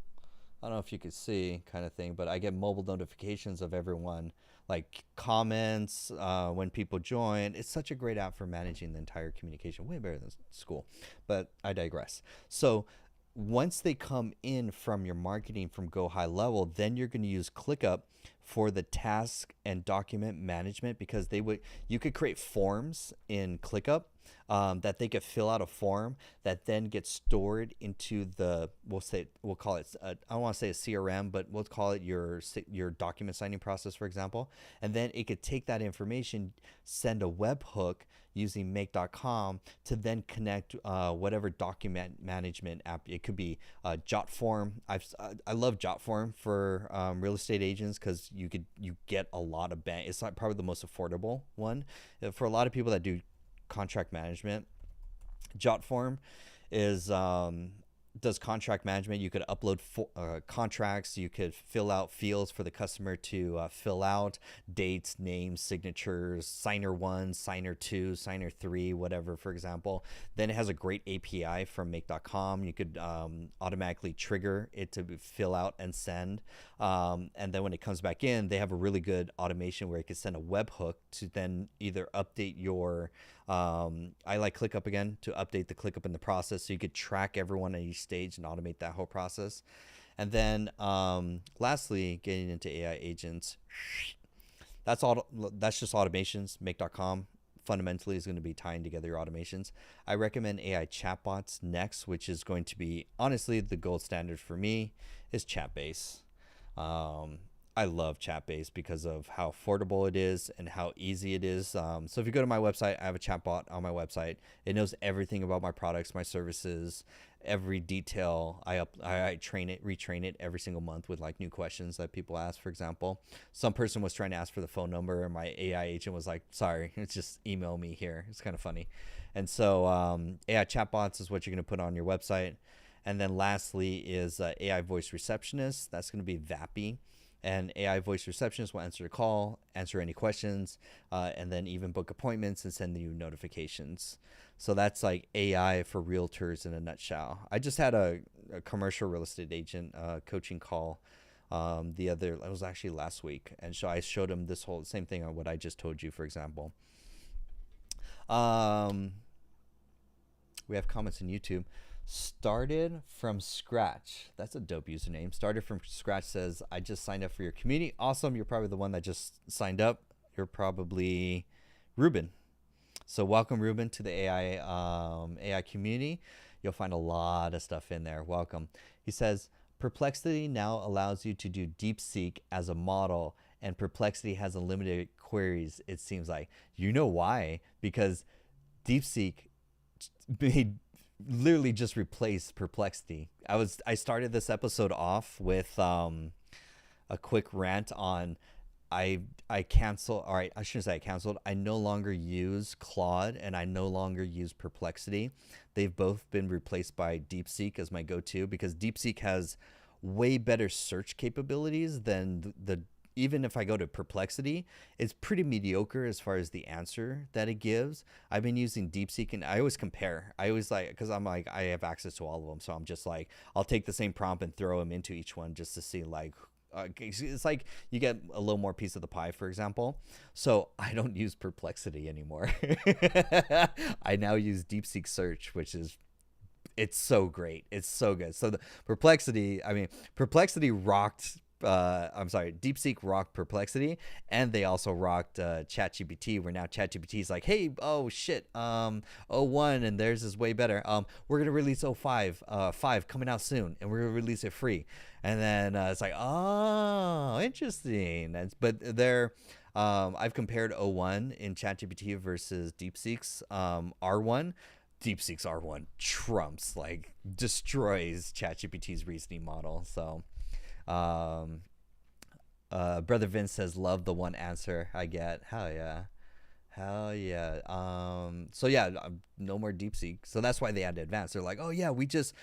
I don't know if you could see, kind of thing, but I get mobile notifications of everyone, like comments when people join. It's such a great app for managing the entire communication, way better than school, but I digress. So once they come in from your marketing from Go High Level, then you're going to use ClickUp for the task and document management, because you could create forms in ClickUp that they could fill out a form that then gets stored into we'll call it, I don't want to say a CRM, but we'll call it your document signing process, for example. And then it could take that information, send a webhook using make.com to then connect whatever document management app. It could be Jotform. I love Jotform for real estate agents, because you get a lot of bang. It's probably the most affordable one for a lot of people that do contract management. Jotform does contract management. You could upload contracts. You could fill out fields for the customer to fill out, dates, names, signatures, signer 1, signer 2, signer 3, whatever, for example. Then it has a great API from make.com. You could automatically trigger it to fill out and send. And then when it comes back in, they have a really good automation where it can send a webhook to then either update your I like ClickUp again to update the ClickUp in the process, so you could track everyone at each stage and automate that whole process. And then lastly, getting into AI agents, that's just automations. Make.com fundamentally is going to be tying together your automations. I recommend AI chatbots next, which is going to be, honestly, the gold standard for me is Chatbase. I love Chatbase because of how affordable it is and how easy it is. So if you go to my website, I have a chatbot on my website. It knows everything about my products, my services, every detail. I train it, retrain it every single month with like new questions that people ask. For example, some person was trying to ask for the phone number, and my AI agent was like, sorry, it's just email me here. It's kind of funny. And so AI chatbots is what you're going to put on your website. And then lastly is AI voice receptionist. That's going to be Vappy. And AI voice receptionist will answer the call, answer any questions, and then even book appointments and send you notifications. So that's like AI for realtors in a nutshell. I just had a commercial real estate agent coaching call it was actually last week. And so I showed him this whole same thing on what I just told you, for example. We have comments on YouTube. Started from scratch. That's a dope username. Started from scratch says, I just signed up for your community. Awesome. You're probably the one that just signed up. You're probably Ruben. So welcome, Ruben, to the AI community. You'll find a lot of stuff in there. Welcome. He says, Perplexity now allows you to do DeepSeek as a model, and Perplexity has unlimited queries, it seems like. You know why? Because DeepSeek literally just replaced Perplexity. I started this episode off with a quick rant on I cancel. All right, I shouldn't say I canceled. I no longer use Claude and I no longer use Perplexity. They've both been replaced by DeepSeek as my go-to, because DeepSeek has way better search capabilities than even if I go to Perplexity, it's pretty mediocre as far as the answer that it gives. I've been using DeepSeek, and I always compare. I always because I'm like, I have access to all of them. So I'm just like, I'll take the same prompt and throw them into each one just to see it's like you get a little more piece of the pie, for example. So I don't use Perplexity anymore. I now use DeepSeek Search, which is It's so great. It's so good. So the Perplexity, I mean, Perplexity rocked. I'm sorry, DeepSeek rocked Perplexity, and they also rocked ChatGPT. Where now ChatGPT is like, hey, oh shit, oh 01, and theirs is way better. We're gonna release oh 05, 5 coming out soon, and we're gonna release it free. And then it's like, oh, interesting. But they're I've compared oh 01 in ChatGPT versus DeepSeek's R1. DeepSeek's R1 trumps, like, destroys ChatGPT's reasoning model. So, um, Brother Vince says, love the one answer I get. Hell yeah. Hell yeah. So yeah, no more DeepSeek. So that's why they had to advance. They're like, oh yeah, we just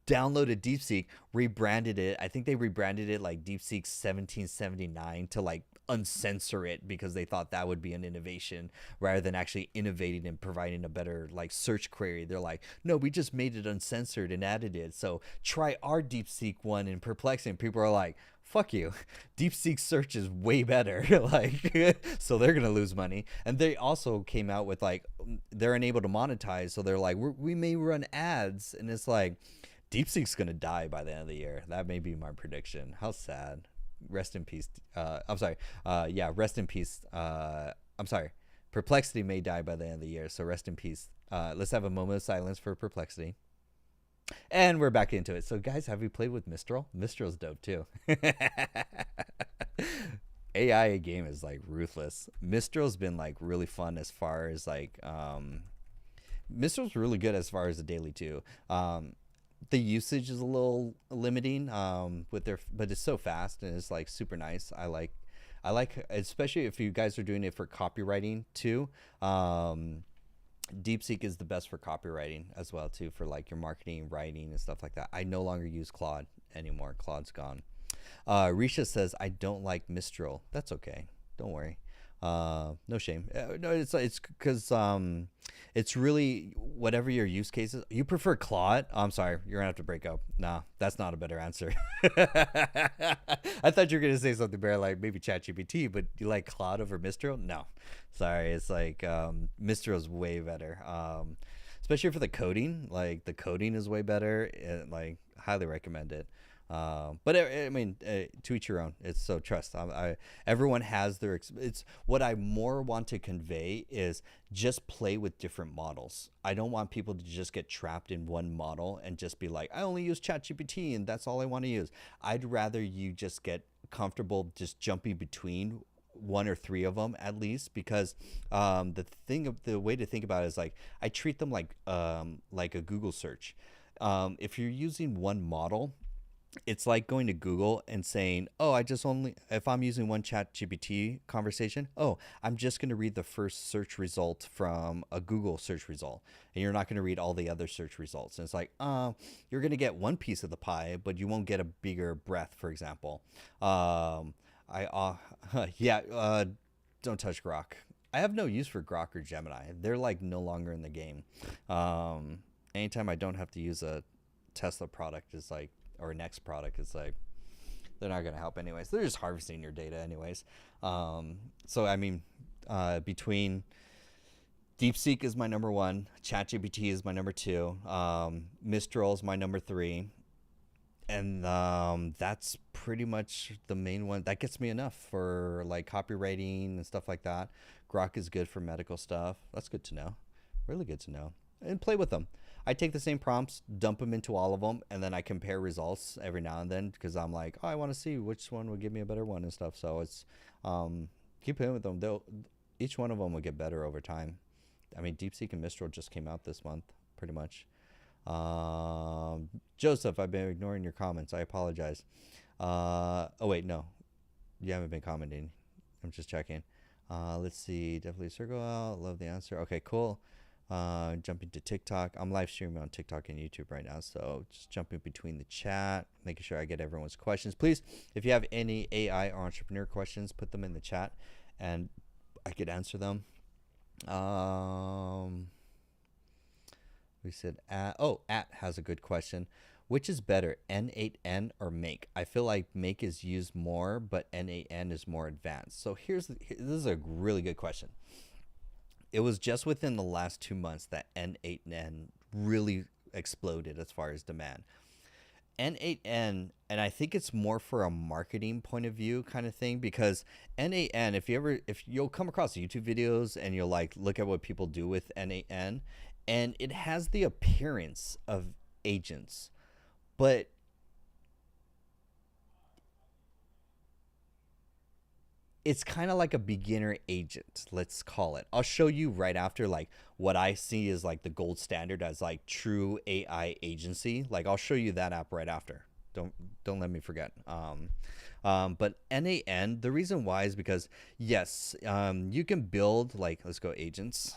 downloaded DeepSeek, rebranded it. I think they rebranded it like DeepSeek 1779 to like uncensor it because they thought that would be an innovation rather than actually innovating and providing a better like search query. They're like, no, we just made it uncensored and added it. So try our DeepSeek one in Perplexity. And people are like, fuck you. DeepSeek search is way better. Like, so they're gonna lose money. And they also came out with like, they're unable to monetize. So they're like, we may run ads, and it's like, DeepSeek's gonna die by the end of the year. That may be my prediction. How sad. Rest in peace. I'm sorry. Yeah, rest in peace. I'm sorry. Perplexity may die by the end of the year, so rest in peace. Let's have a moment of silence for Perplexity. And we're back into it. So, guys, have you played with Mistral? Mistral's dope, too. AI game is, like, ruthless. Mistral's been, like, really fun as far as, like, Mistral's really good as far as the daily, too. The usage is a little limiting with their, but it's so fast and it's like super nice. I like especially if you guys are doing it for copywriting too. DeepSeek is the best for copywriting as well too, for like your marketing, writing, and stuff like that. I no longer use Claude anymore. Claude's gone. Risha says, I don't like Mistral. That's okay, don't worry. No shame. No, it's because it's really whatever your use cases. You prefer Claude? I'm sorry, you're gonna have to break up. Nah, that's not a better answer. I thought you were gonna say something better, like maybe ChatGPT, but you like Claude over Mistral? No, sorry. It's like Mistral's way better. Especially for the coding. Like the coding is way better. Like highly recommend it. But I mean, to each your own. It's so trust. Everyone has their. It's what I more want to convey is just play with different models. I don't want people to just get trapped in one model and just be like, I only use ChatGPT and that's all I want to use. I'd rather you just get comfortable just jumping between one or three of them at least, because the way to think about it is like I treat them like a Google search. If you're using one model, it's like going to Google and saying, oh, if I'm using one ChatGPT conversation, oh, I'm just going to read the first search result from a Google search result. And you're not going to read all the other search results. And it's like, you're going to get one piece of the pie, but you won't get a bigger breadth, for example. Don't touch Grok. I have no use for Grok or Gemini. They're like no longer in the game. Anytime I don't have to use a Tesla product is like, or next product, is like they're not going to help anyways. They're just harvesting your data anyways. So I mean, between DeepSeek is my number one, ChatGPT is my number two, Mistral is my number three, and that's pretty much the main one. That gets me enough for like copywriting and stuff like that. Grok is good for medical stuff. That's good to know. Really good to know. And play with them. I take the same prompts, dump them into all of them, and then I compare results every now and then because I'm like, oh, I want to see which one would give me a better one and stuff. So it's keep playing with them. Each one of them will get better over time. I mean, DeepSeek and Mistral just came out this month, pretty much. Joseph, I've been ignoring your comments. I apologize. Oh wait, no, you haven't been commenting. I'm just checking. Let's see. Definitely circle out. Love the answer. Okay, cool. Jumping to TikTok. I'm live streaming on TikTok and YouTube right now, so just jumping between the chat, making sure I get everyone's questions. Please, if you have any AI or entrepreneur questions, put them in the chat and I could answer them. We said at has a good question. Which is better, N8N or Make? I feel like Make is used more, but N8N is more advanced. So this is a really good question. It was just within the last 2 months that N8N really exploded as far as demand. N8N, and I think it's more for a marketing point of view kind of thing, because N8N, if you'll come across YouTube videos and you'll like look at what people do with N8N, and it has the appearance of agents, but it's kind of like a beginner agent, let's call it. I'll show you right after like what I see is like the gold standard as like true AI agency. Like I'll show you that app right after. Don't let me forget. But N8N, the reason why is because yes, you can build like, let's go agents.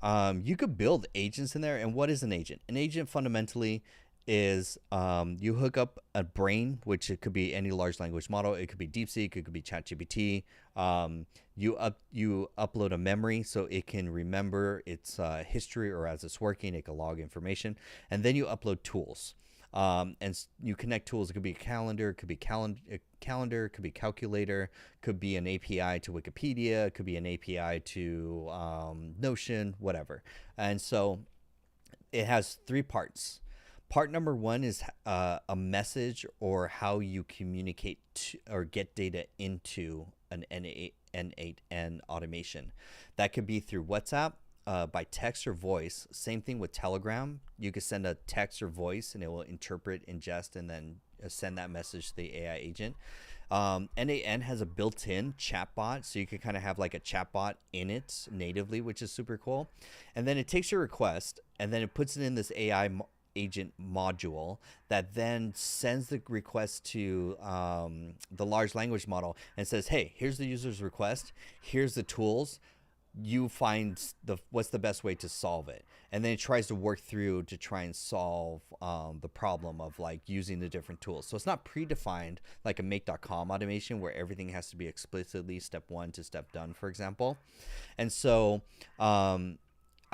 You could build agents in there. And what is an agent? An agent fundamentally is you hook up a brain, which it could be any large language model. It could be DeepSeek. It could be ChatGPT. You upload a memory so it can remember its history, or as it's working, it can log information. And then you upload tools. And you connect tools. It could be a calendar. It could be calendar. It could be calculator. Could be an API to Wikipedia. It could be an API to Notion. Whatever. And so it has 3 parts. Part number 1 is a message, or how you communicate to, or get data into an N8N automation. That could be through WhatsApp, by text or voice. Same thing with Telegram. You could send a text or voice, and it will interpret, ingest, and then send that message to the AI agent. N8N has a built-in chatbot, so you can kind of have like a chatbot in it natively, which is super cool. And then it takes your request, and then it puts it in this AI agent module that then sends the request to the large language model and says, hey, here's the user's request, here's the tools, you find what's the best way to solve it. And then it tries to work through to try and solve the problem of like using the different tools. So it's not predefined like a make.com automation where everything has to be explicitly step 1 to step done, for example. And so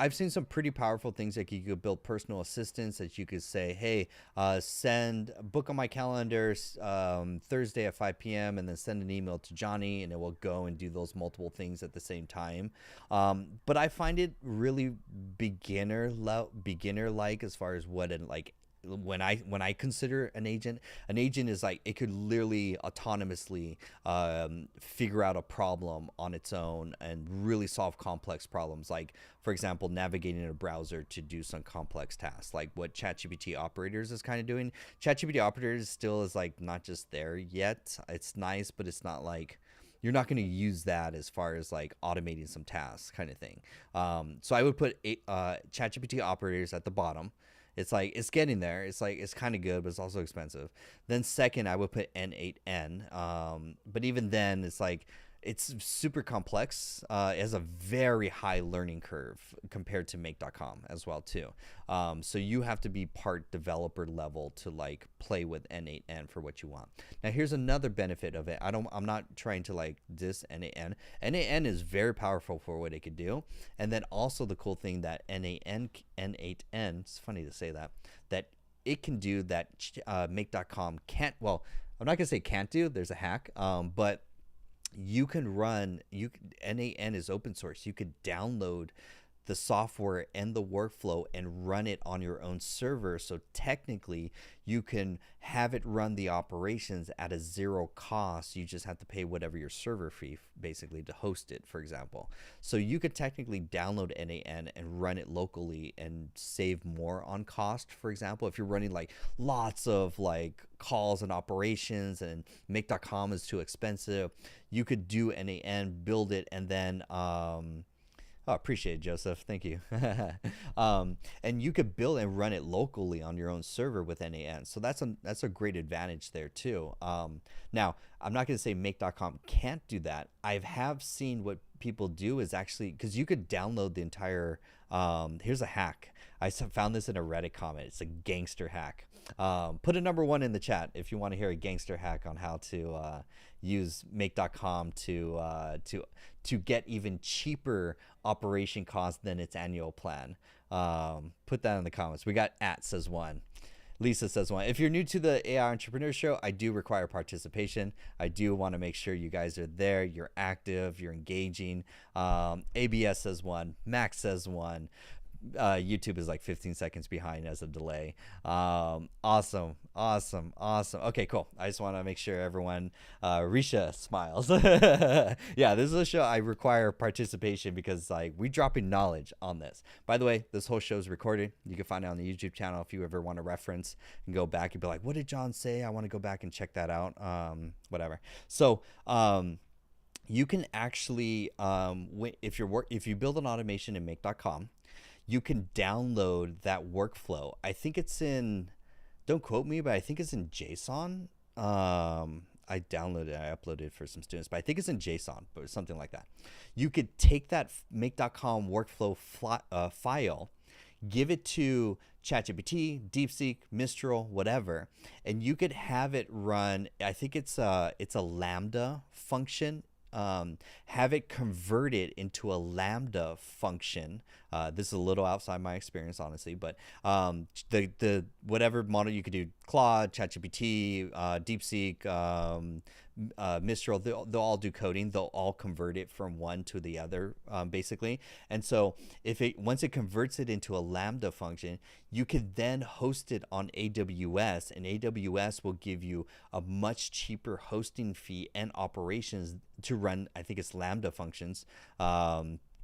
I've seen some pretty powerful things, like you could build personal assistants that you could say, hey, send book on my calendar Thursday at 5 p.m. and then send an email to Johnny, and it will go and do those multiple things at the same time. But I find it really beginner-like as far as what it like. When I consider an agent is like, it could literally autonomously figure out a problem on its own and really solve complex problems. Like, for example, navigating a browser to do some complex tasks, like what ChatGPT operators is kind of doing. ChatGPT operators still is like not just there yet. It's nice, but it's not like, you're not going to use that as far as like automating some tasks kind of thing. So I would put ChatGPT operators at the bottom. It's like, it's getting there. It's like, it's kind of good, but it's also expensive. Then second, I would put N8N. But even then, it's like, it's super complex. It has a very high learning curve compared to make.com as well too. So you have to be part developer level to like play with N8N for what you want. Now here's another benefit of it. I'm not trying to like diss N8N. N8N is very powerful for what it could do. And then also the cool thing that N8N, it's funny to say that it can do that make.com can't. Well, I'm not gonna say can't do. There's a hack, but you can run, N8N is open source. You could download the software and the workflow and run it on your own server. So technically you can have it run the operations at a 0 cost. You just have to pay whatever your server fee basically to host it, for example. So you could technically download N8N and run it locally and save more on cost. For example, if you're running like lots of like calls and operations and make.com is too expensive, you could do N8N, build it, and then oh, appreciate it, Joseph. Thank you. And you could build and run it locally on your own server with N8N. So that's a great advantage there too. Now, I'm not going to say make.com can't do that. I have seen what people do is actually, because you could download the entire, here's a hack. I found this in a Reddit comment. It's a gangster hack. Put a number 1 in the chat if you want to hear a gangster hack on how to use make.com to get even cheaper operation costs than its annual plan. Put that in the comments. We got says 1. Lisa says 1. If you're new to the AI Entrepreneur Show, I do require participation. I do want to make sure you guys are there, you're active, you're engaging. ABS says 1. Max says 1. YouTube is like 15 seconds behind as a delay. Awesome. Okay, cool. I just want to make sure everyone, Risha smiles. Yeah, this is a show I require participation because like we dropping knowledge on this. By the way, this whole show is recorded. You can find it on the YouTube channel if you ever want to reference and go back and be like, what did John say? I want to go back and check that out. Whatever. So, you can actually, if you build an automation in make.com, you can download that workflow. I think it's in, don't quote me, but I think it's in JSON. I uploaded it for some students, but I think it's in JSON, but something like that. You could take that make.com workflow file, give it to ChatGPT, DeepSeek, Mistral, whatever, and you could have it run. I think it's a Lambda function. Have it converted into a Lambda function. This is a little outside my experience, honestly, but the whatever model you could do, Claude, ChatGPT, DeepSeek, Mistral, they'll all do coding. They'll all convert it from one to the other, basically. And so once it converts it into a Lambda function, you could then host it on AWS, and AWS will give you a much cheaper hosting fee and operations to run, I think it's Lambda functions.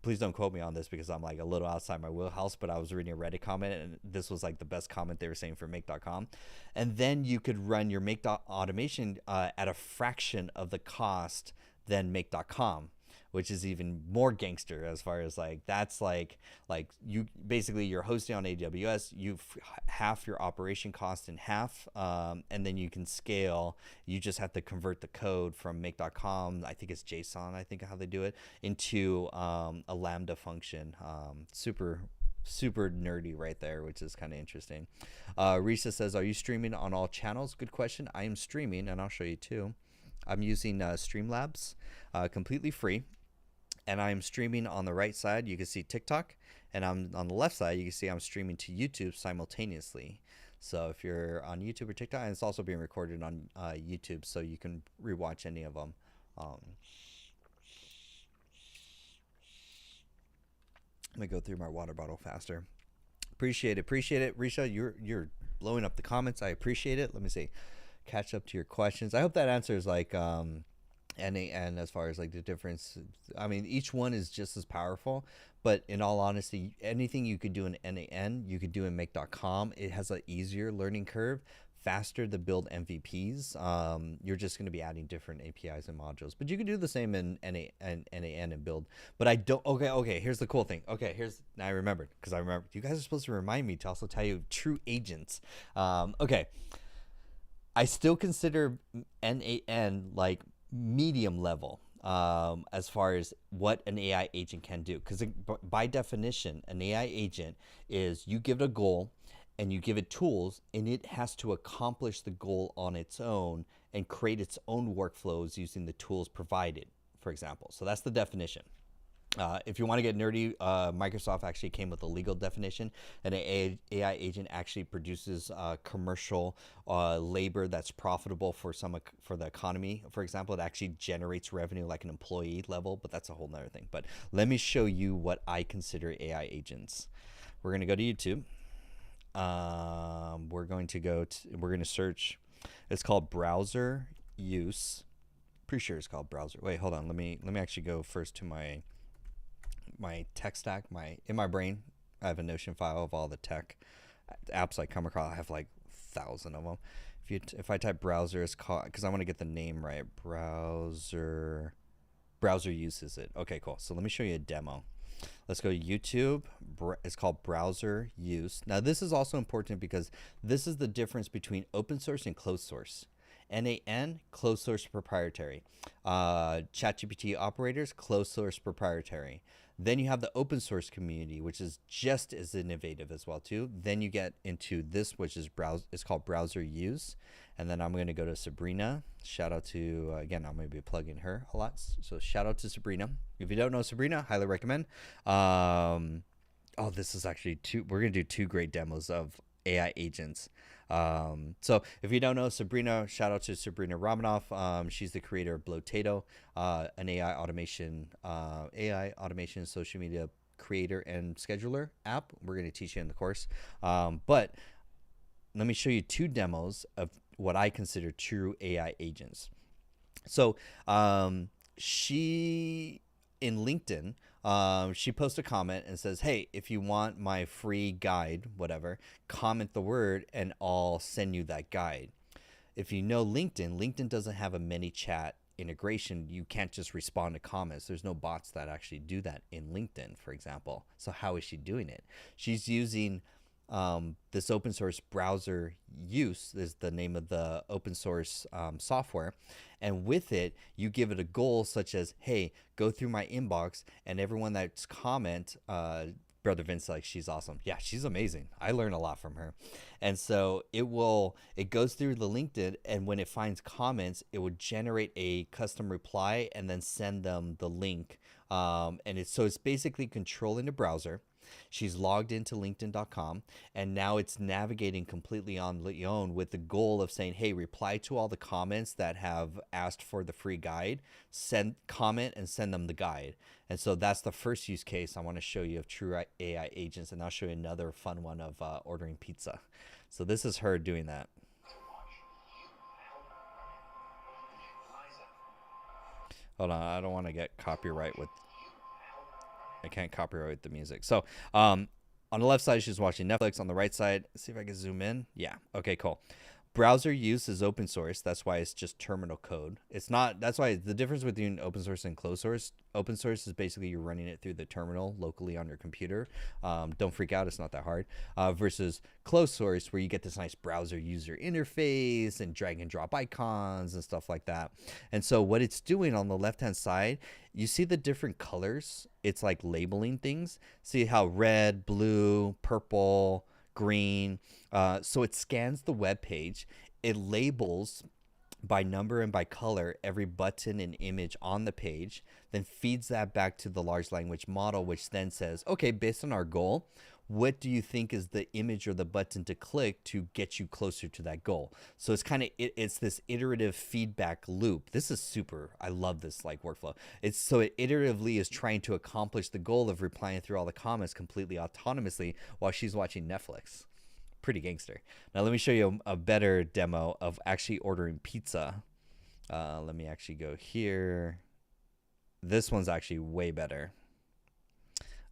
Please don't quote me on this because I'm like a little outside my wheelhouse, but I was reading a Reddit comment and this was like the best comment they were saying for make.com. And then you could run your make automation at a fraction of the cost than make.com, which is even more gangster as far as like, that's like you basically you're hosting on AWS, you half your operation cost in half, and then you can scale. You just have to convert the code from make.com, I think it's JSON, I think how they do it, into a Lambda function. Super nerdy right there, which is kind of interesting. Risa says, are you streaming on all channels? Good question. I am streaming, and I'll show you too. I'm using Streamlabs, completely free. And I'm streaming on the right side, you can see TikTok, and I'm on the left side, you can see I'm streaming to YouTube simultaneously. So if you're on YouTube or TikTok, and it's also being recorded on YouTube, so you can rewatch any of them. Let me go through my water bottle faster. Appreciate it, Risha. You're blowing up the comments. I appreciate it. Let me see, catch up to your questions. I hope that answers like and as far as like the difference. I mean, each one is just as powerful, but in all honesty, anything you could do in NAN, you could do in make.com. It has an easier learning curve, faster to build MVPs. You're just going to be adding different APIs and modules, but you can do the same in NAN and build. But I don't. Okay. Here's the cool thing. Okay, now I remembered, because I remember you guys are supposed to remind me to also tell you true agents. Okay, I still consider NAN like medium level as far as what an AI agent can do, because by definition an AI agent is you give it a goal and you give it tools and it has to accomplish the goal on its own and create its own workflows using the tools provided, for example. So that's the definition. If you want to get nerdy, Microsoft actually came with a legal definition. An AI agent actually produces commercial labor that's profitable for the economy. For example, it actually generates revenue like an employee level, but that's a whole nother thing. But let me show you what I consider AI agents. We're going to go to YouTube. We're going to search. It's called browser use. Pretty sure it's called browser. Wait, hold on. Let me actually go first to my tech stack. In my brain, I have a Notion file of all the tech apps I come across. I have like 1,000 of them. If I type browser, it's called, because I want to get the name right. Browser use is it? Okay, cool. So let me show you a demo. Let's go to YouTube. It's called browser use. Now this is also important because this is the difference between open source and closed source. NAN, closed source proprietary. ChatGPT operators, closed source proprietary. Then you have the open source community, which is just as innovative as well too. Then you get into this, which is it's called browser use. And then I'm going to go to Sabrina. Shout out to, again, I'm going to be plugging her a lot. So shout out to Sabrina. If you don't know Sabrina, highly recommend. This is actually we're going to do 2 great demos of AI agents. So if you don't know Sabrina, shout out to Sabrina Romanoff. She's the creator of Blotato, an AI automation social media creator and scheduler app. We're going to teach you in the course. But let me show you 2 demos of what I consider true AI agents. So she, in LinkedIn, she posts a comment and says, hey, if you want my free guide, whatever, comment the word and I'll send you that guide. If you know LinkedIn, LinkedIn doesn't have a ManyChat integration. You can't just respond to comments. There's no bots that actually do that in LinkedIn, for example. So how is she doing it? She's using this open source browser use is the name of the open source software. And with it, you give it a goal such as, hey, go through my inbox and everyone that's comment, Brother Vince, like, she's awesome. Yeah, she's amazing. I learn a lot from her. And so it goes through the LinkedIn, and when it finds comments, it would generate a custom reply and then send them the link. And it's basically controlling the browser. She's logged into LinkedIn.com, and now it's navigating completely on your own with the goal of saying, hey, reply to all the comments that have asked for the free guide, comment and send them the guide. And so that's the first use case I want to show you of true AI agents, and I'll show you another fun one of ordering pizza. So this is her doing that. Hold on, I don't want to get copyright with... I can't copyright the music. So on the left side, she's watching Netflix. On the right side, see if I can zoom in. Yeah. Okay, cool. Browser use is open source. That's why it's just terminal code. It's not, that's why the difference between open source and closed source. Open source is basically you're running it through the terminal locally on your computer. Don't freak out. It's not that hard. Versus closed source, where you get this nice browser user interface and drag and drop icons and stuff like that. And so what it's doing on the left-hand side, you see the different colors. It's like labeling things. See how red, blue, purple, green. So it scans the web page. It labels by number and by color every button and image on the page, then feeds that back to the large language model, which then says, okay, based on our goal, what do you think is the image or the button to click to get you closer to that goal? So it's kind of, it's this iterative feedback loop. This is super, I love this like workflow. It iteratively is trying to accomplish the goal of replying through all the comments completely autonomously while she's watching Netflix. Pretty gangster. Now let me show you a better demo of actually ordering pizza. Let me actually go here. This one's actually way better.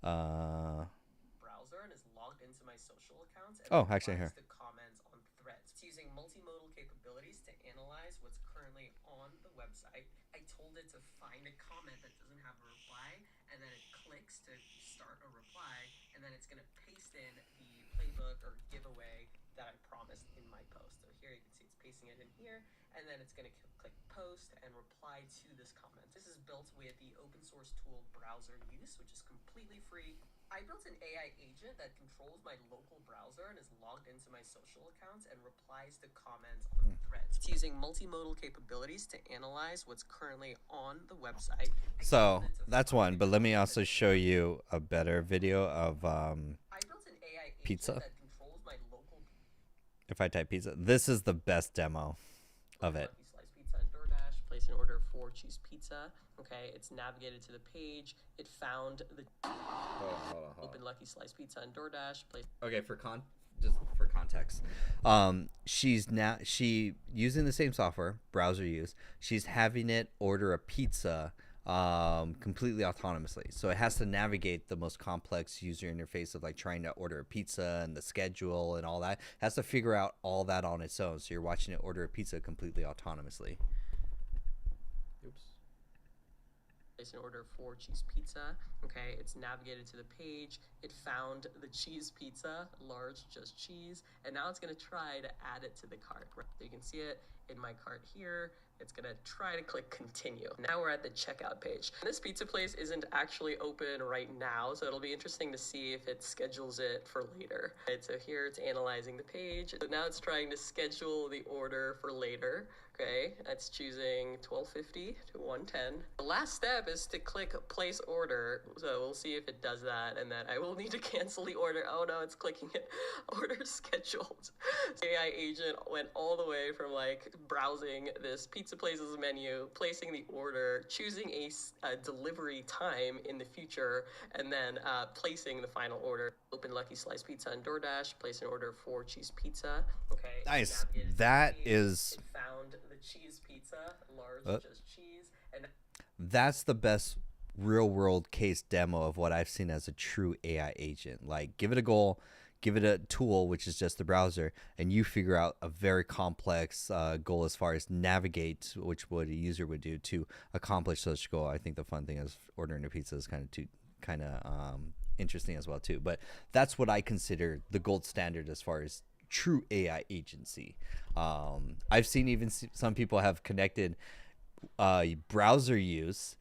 Browser and is logged into my social accounts. And oh, actually here. The comments on threads. It's using multimodal capabilities to analyze what's currently on the website. I told it to find a comment that doesn't have a reply, and then it clicks to start a reply, and then it's going to paste in the playbook or giveaway that I promised in my post. So here you can see it's pasting it in here, and then it's going to click post and reply to this comment. This is built with the open source tool Browser Use, which is completely free. I built an AI agent that controls my local browser and is logged into my social accounts and replies to comments on threads. It's using multimodal capabilities to analyze what's currently on the website. So that's one, but let me also show you a better video of pizza. That controls my local... If I type pizza, this is the best demo of it. Lucky Slice Pizza and DoorDash. Place an order for cheese pizza. Okay, it's navigated to the page. It found the open Lucky Slice Pizza and DoorDash. Okay, just for context, she using the same software, Browser Use. She's having it order a pizza completely autonomously. So it has to navigate the most complex user interface of like trying to order a pizza and the schedule and all that. It has to figure out all that on its own. So you're watching it order a pizza completely autonomously. Oops. Place an order for cheese pizza. Okay, it's navigated to the page. It found the cheese pizza, large, just cheese, and now it's gonna try to add it to the cart. So you can see it in my cart here. It's gonna try to click continue. Now we're at the checkout page. This pizza place isn't actually open right now, so it'll be interesting to see if it schedules it for later. Right, so here it's analyzing the page. So now it's trying to schedule the order for later. Okay, that's choosing 1250 to 110. The last step is to click place order. So we'll see if it does that, and then I will need to cancel the order. Oh no, it's clicking it. Order scheduled. The AI agent went all the way from like browsing this pizza place's menu, placing the order, choosing a delivery time in the future, and then placing the final order. Open Lucky Slice Pizza and DoorDash, place an order for cheese pizza. Okay, Nice. navigated to the That page. is. It found the cheese pizza, large, Uh, just cheese, and that's the best real world case demo of what I've seen as a true AI agent. Like, give it a goal, give it a tool, which is just the browser, and you figure out a very complex goal as far as navigate, which what a user would do to accomplish such goal. I think the fun thing is ordering a pizza is kind of interesting as well too. But that's what I consider the gold standard as far as true AI agency. I've seen even some people have connected browser use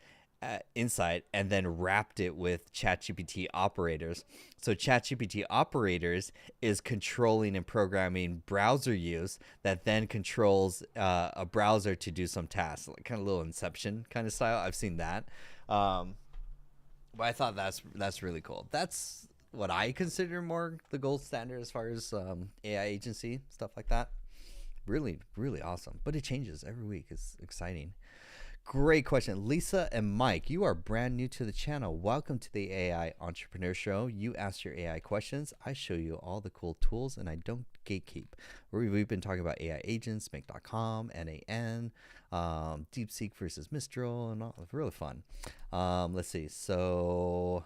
inside and then wrapped it with ChatGPT operators. So ChatGPT operators is controlling and programming browser use that then controls a browser to do some tasks, like kind of little Inception kind of style. I've seen that, but I thought that's really cool. That's what I consider more the gold standard as far as AI agency stuff like that. Really, really awesome. But it changes every week. It's exciting. Great question. Lisa and Mike, you are brand new to the channel. Welcome to the AI Entrepreneur Show. You ask your AI questions. I show you all the cool tools, and I don't gatekeep. We've been talking about AI agents, Make.com, NAN, DeepSeek versus Mistral, and all. It's really fun. Let's see. So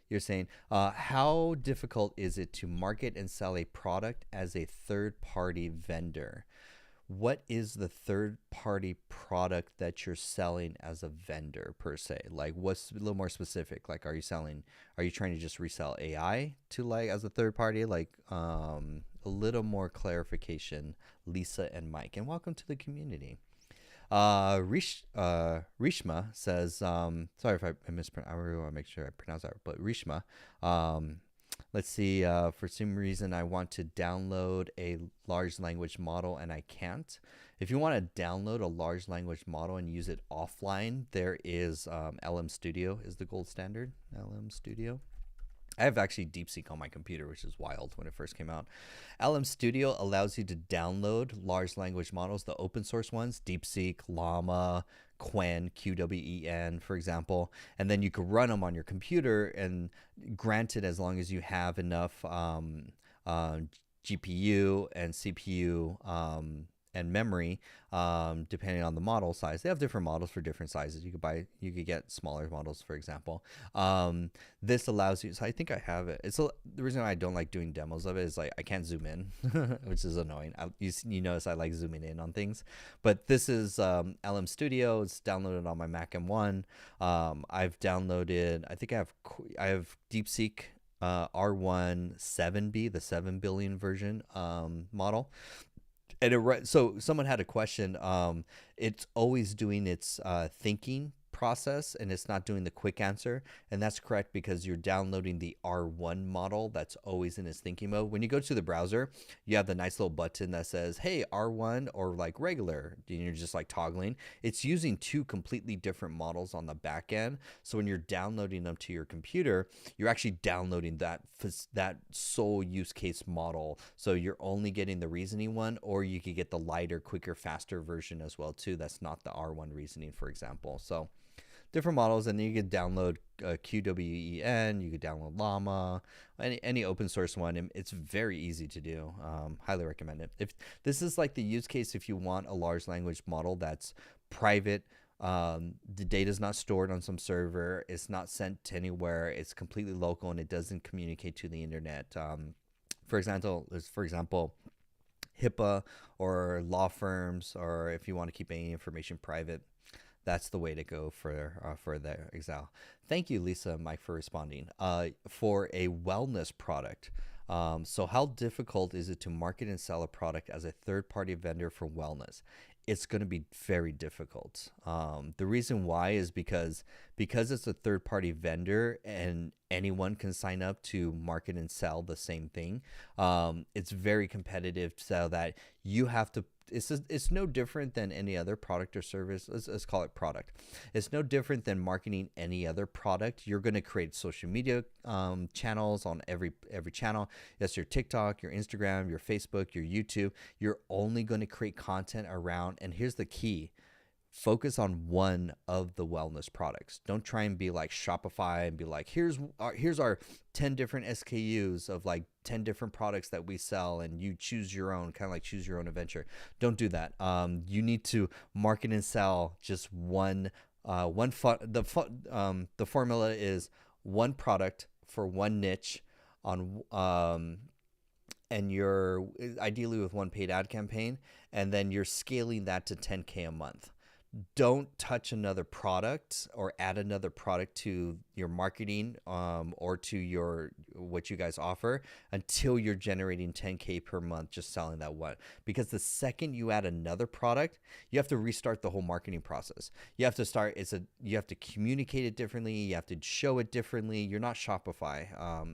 you're saying, how difficult is it to market and sell a product as a third-party vendor? What is the third-party product that you're selling as a vendor per se? Like, what's a little more specific? Like, are you trying to just resell AI to like as a third party? Like, a little more clarification, Lisa and Mike, and welcome to the community. Rishma says, sorry if I mispronounce, I really want to make sure I pronounce that, but Rishma, let's see, for some reason I want to download a large language model and I can't. If you want to download a large language model and use it offline, there is LM Studio is the gold standard, LM Studio. I have actually DeepSeek on my computer, which is wild when it first came out. LM Studio allows you to download large language models, the open source ones, DeepSeek, Llama, Qwen, QWEN, for example, and then you can run them on your computer. And granted, as long as you have enough GPU and CPU and memory, depending on the model size. They have different models for different sizes. You could get smaller models, for example. This allows you, so I think I have it. The reason I don't like doing demos of it is like I can't zoom in, which is annoying. You notice I like zooming in on things, but this is LM Studio. It's downloaded on my Mac M1. I've downloaded, I think I have DeepSeek R1 7B, the 7 billion version model. And so someone had a question. It's always doing its thinking process, and it's not doing the quick answer. And that's correct because you're downloading the R1 model that's always in its thinking mode. When you go to the browser, you have the nice little button that says, hey, R1 or like regular. And you're just like toggling. It's using two completely different models on the back end. So when you're downloading them to your computer, you're actually downloading that sole use case model. So you're only getting the reasoning one, or you could get the lighter, quicker, faster version as well too. That's not the R1 reasoning, for example. So different models, and then you could download QWEN, you could download Llama, any open source one, and it's very easy to do. Highly recommend it. If this is like the use case, if you want a large language model that's private, the data is not stored on some server, it's not sent to anywhere, it's completely local, and it doesn't communicate to the internet. For example, HIPAA or law firms, or if you want to keep any information private, that's the way to go for the exile. Thank you, Lisa and Mike, for responding. For a wellness product, so how difficult is it to market and sell a product as a third-party vendor for wellness? It's going to be very difficult. The reason why is because it's a third-party vendor and anyone can sign up to market and sell the same thing. It's very competitive, so that you have to it's no different than any other product or service. Let's call it product. It's no different than marketing any other product. You're going to create social media channels on every channel. That's your TikTok, your Instagram, your Facebook, your YouTube. You're only going to create content around, and here's the key: focus on one of the wellness products. Don't try and be like Shopify and be like, here's our 10 different SKUs of like 10 different products that we sell, and you choose your own, kind of like choose your own adventure. Don't do that. You need to market and sell just one. The formula is one product for one niche on and you're ideally with one paid ad campaign, and then you're scaling that to 10K a month. Don't touch another product or add another product to your marketing or to your what you guys offer until you're generating 10K per month just selling that one. Because the second you add another product, you have to restart the whole marketing process. You have to start you have to communicate it differently, you have to show it differently. You're not Shopify.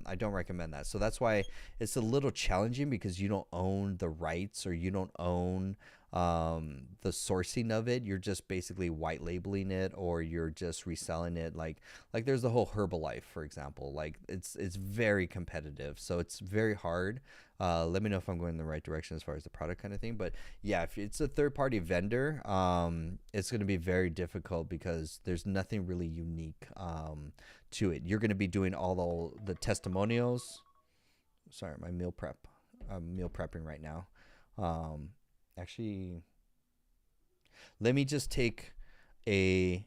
I don't recommend that. So that's why it's a little challenging, because you don't own the rights, or you don't own the sourcing of it. You're just basically white labeling it, or you're just reselling it. Like there's the whole Herbalife, for example. Like it's very competitive, so it's very hard. Let me know if I'm going in the right direction as far as the product kind of thing. But yeah, if it's a third party vendor, it's going to be very difficult because there's nothing really unique to it. You're going to be doing all the testimonials. Sorry, my meal prep. I'm meal prepping right now. Actually, let me just take a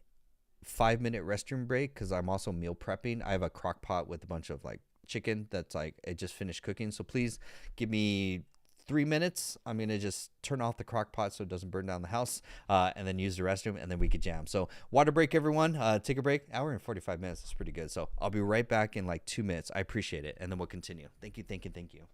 5-minute restroom break, because I'm also meal prepping. I have a crock pot with a bunch of like chicken that's like it just finished cooking. So please give me 3 minutes. I'm gonna just turn off the crock pot so it doesn't burn down the house, and then use the restroom, and then we could jam. So water break, everyone. Take a break. Hour and 45 minutes. That's pretty good. So I'll be right back in like 2 minutes. I appreciate it, and then we'll continue. Thank you. Thank you. Thank you.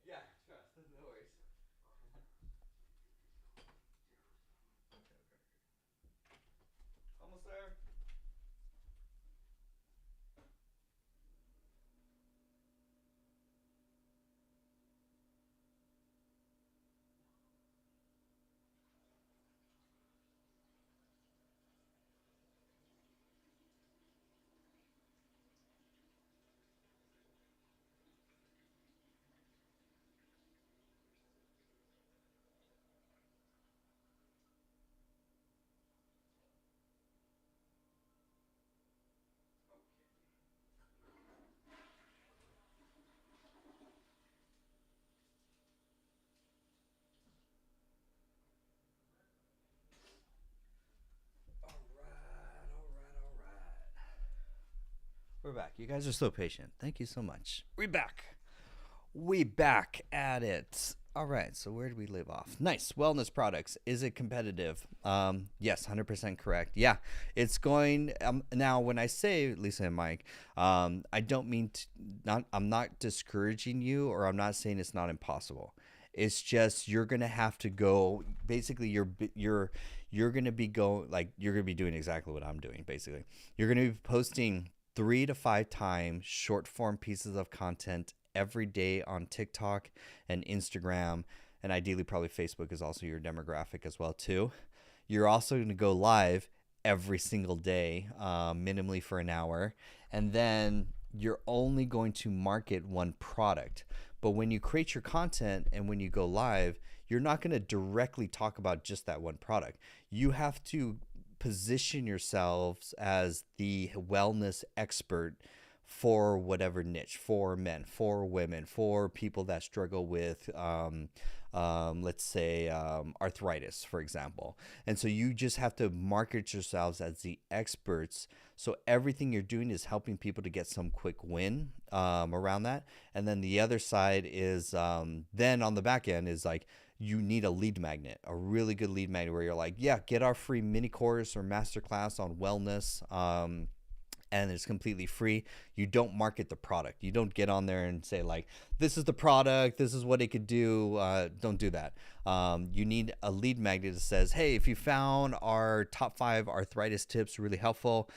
Yeah, trust. No worries. Almost there. All right, all right, all right. We're back. You guys are so patient. Thank you so much. We back. We back at it. All right. So where did we leave off? Nice. Wellness products. Is it competitive? Yes, 100% correct. Yeah, it's going. Now, when I say Lisa and Mike, I don't mean to. Not. I'm not discouraging you, or I'm not saying it's not impossible. It's just you're gonna have to go. Basically, you're gonna be going like you're gonna be doing exactly what I'm doing. Basically, you're gonna be posting 3 to 5 times short form pieces of content every day on TikTok and Instagram, and ideally probably Facebook is also your demographic as well too. You're also going to go live every single day, minimally for an hour, and then you're only going to market one product. But when you create your content and when you go live, you're not going to directly talk about just that one product. You have to position yourselves as the wellness expert for whatever niche, for men, for women, for people that struggle with, let's say, arthritis, for example. And so you just have to market yourselves as the experts. So everything you're doing is helping people to get some quick win around that. And then the other side is then on the back end is like, you need a lead magnet, a really good lead magnet where you're like, yeah, get our free mini course or masterclass on wellness. And it's completely free. You don't market the product. You don't get on there and say like, this is the product, this is what it could do. Don't do that. You need a lead magnet that says, hey, if you found our top 5 arthritis tips really helpful,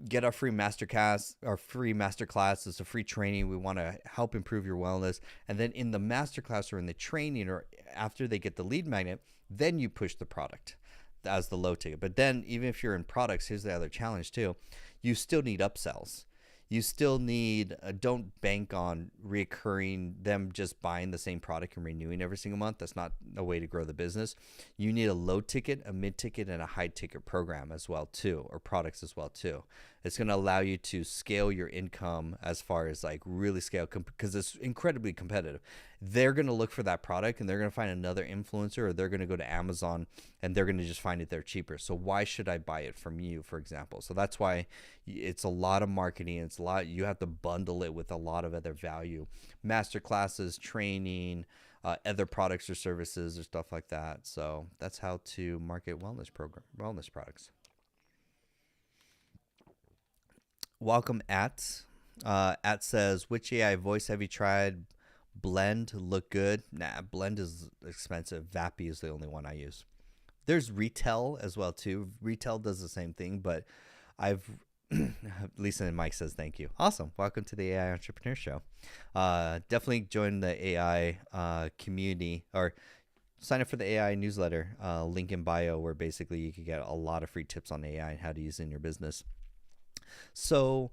get our free masterclass. Our free masterclass is a free training. We want to help improve your wellness. And then in the masterclass or in the training or after they get the lead magnet, then you push the product as the low ticket. But then even if you're in products, here's the other challenge too. You still need upsells. You still need, don't bank on reoccurring them just buying the same product and renewing every single month. That's not a way to grow the business. You need a low ticket, a mid ticket, and a high ticket program as well too, or products as well too. It's going to allow you to scale your income as far as like really scale because it's incredibly competitive. They're going to look for that product and they're going to find another influencer, or they're going to go to Amazon and they're going to just find it there cheaper. So why should I buy it from you, for example? So that's why it's a lot of marketing. It's a lot. You have to bundle it with a lot of other value, master classes, training, other products or services or stuff like that. So that's how to market wellness products. Welcome at says, which AI voice have you tried? Blend look good? Nah, Blend is expensive. Vappy is the only one I use. There's Retail as well too. Retail does the same thing, but I've Lisa and Mike says thank you. Awesome. Welcome to the AI Entrepreneur Show. Definitely join the AI community, or sign up for the AI newsletter. Link in bio, where basically you can get a lot of free tips on AI and how to use it in your business. So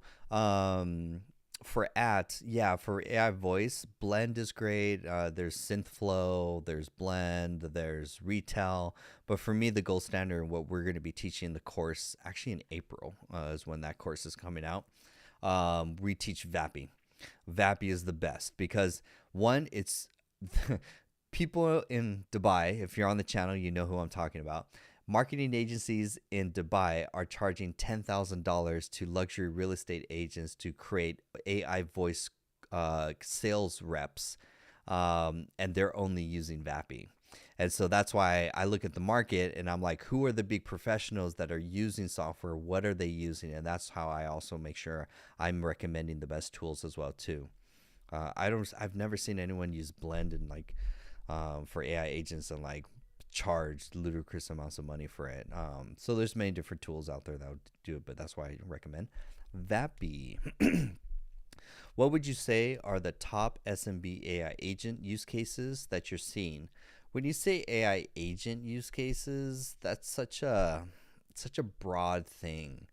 for AI voice, Blend is great. There's Synthflow, there's Blend, there's Retail. But for me, the gold standard, what we're going to be teaching in the course, actually in April is when that course is coming out. We teach Vappy. Vappy is the best because one, it's people in Dubai. If you're on the channel, you know who I'm talking about. Marketing agencies in Dubai are charging $10,000 to luxury real estate agents to create AI voice sales reps, and they're only using Vappy. And so that's why I look at the market and I'm like, who are the big professionals that are using software? What are they using? And that's how I also make sure I'm recommending the best tools as well too. I've never seen anyone use Blend and like for AI agents and like charge ludicrous amounts of money for it. So there's many different tools out there that would do it, but that's why I recommend Vappy. What would you say are the top SMB AI agent use cases that you're seeing? When you say AI agent use cases, that's such a broad thing,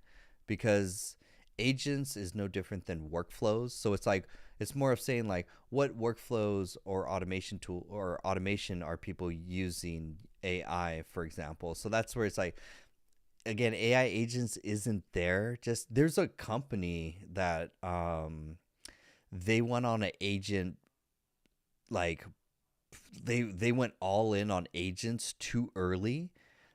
because agents is no different than workflows. So it's like, it's more of saying like, what workflows or automation tool or automation are people using AI, for example? So that's where it's like, again, AI agents isn't there. Just there's a company that they went on an agent, like they went all in on agents too early,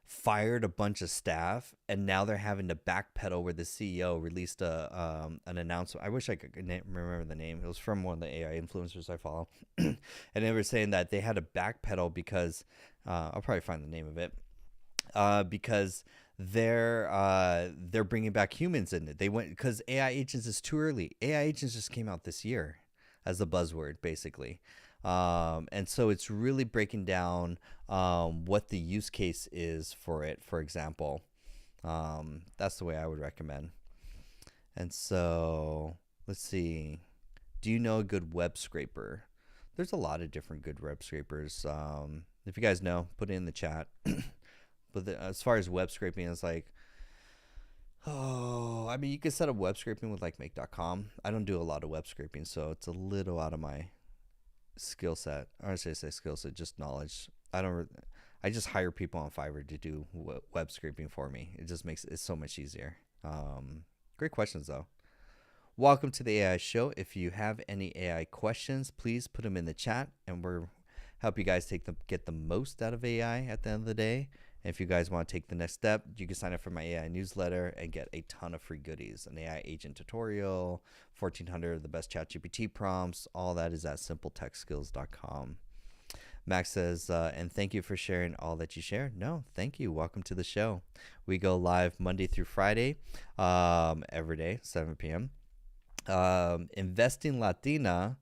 fired a bunch of staff, and now they're having to backpedal, where the CEO released an announcement. I wish I could remember the name. It was from one of the AI influencers I follow. And they were saying that they had to backpedal because I'll probably find the name of it, because they're bringing back humans in it. They went because AI agents is too early. AI agents just came out this year as the buzzword, basically. And so it's really breaking down what the use case is for it, for example. That's the way I would recommend. And so let's see. Do you know a good web scraper? There's a lot of different good web scrapers. If you guys know, put it in the chat. But as far as web scraping, it's like, I mean, you can set up web scraping with like make.com. I don't do a lot of web scraping, so it's a little out of my skill set. I don't say skill set, just knowledge. I don't. I just hire people on Fiverr to do web scraping for me. It just makes it so much easier. Great questions though. Welcome to the AI show. If you have any AI questions, please put them in the chat, and we're help you guys get the most out of AI at the end of the day. And if you guys want to take the next step, you can sign up for my AI newsletter and get a ton of free goodies: an AI agent tutorial, 1,400 of the best ChatGPT prompts. All that is at simpletechskills.com. Max says, and thank you for sharing all that you share. No, thank you. Welcome to the show. We go live Monday through Friday, every day, 7 p.m. Investing Latina,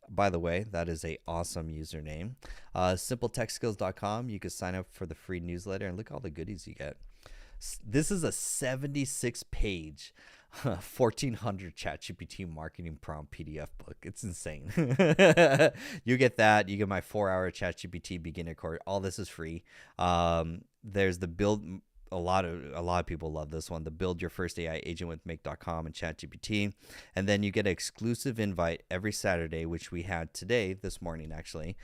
by the way, that is a awesome username. Simpletechskills.com. You can sign up for the free newsletter and look at all the goodies you get. This is a 76-page 1,400 ChatGPT marketing prompt PDF book. It's insane. You get that. You get my 4-hour ChatGPT beginner course. All this is free. There's the build. A lot of people love this one, the build your first AI agent with make.com and ChatGPT. And then you get an exclusive invite every Saturday, which we had today, this morning actually.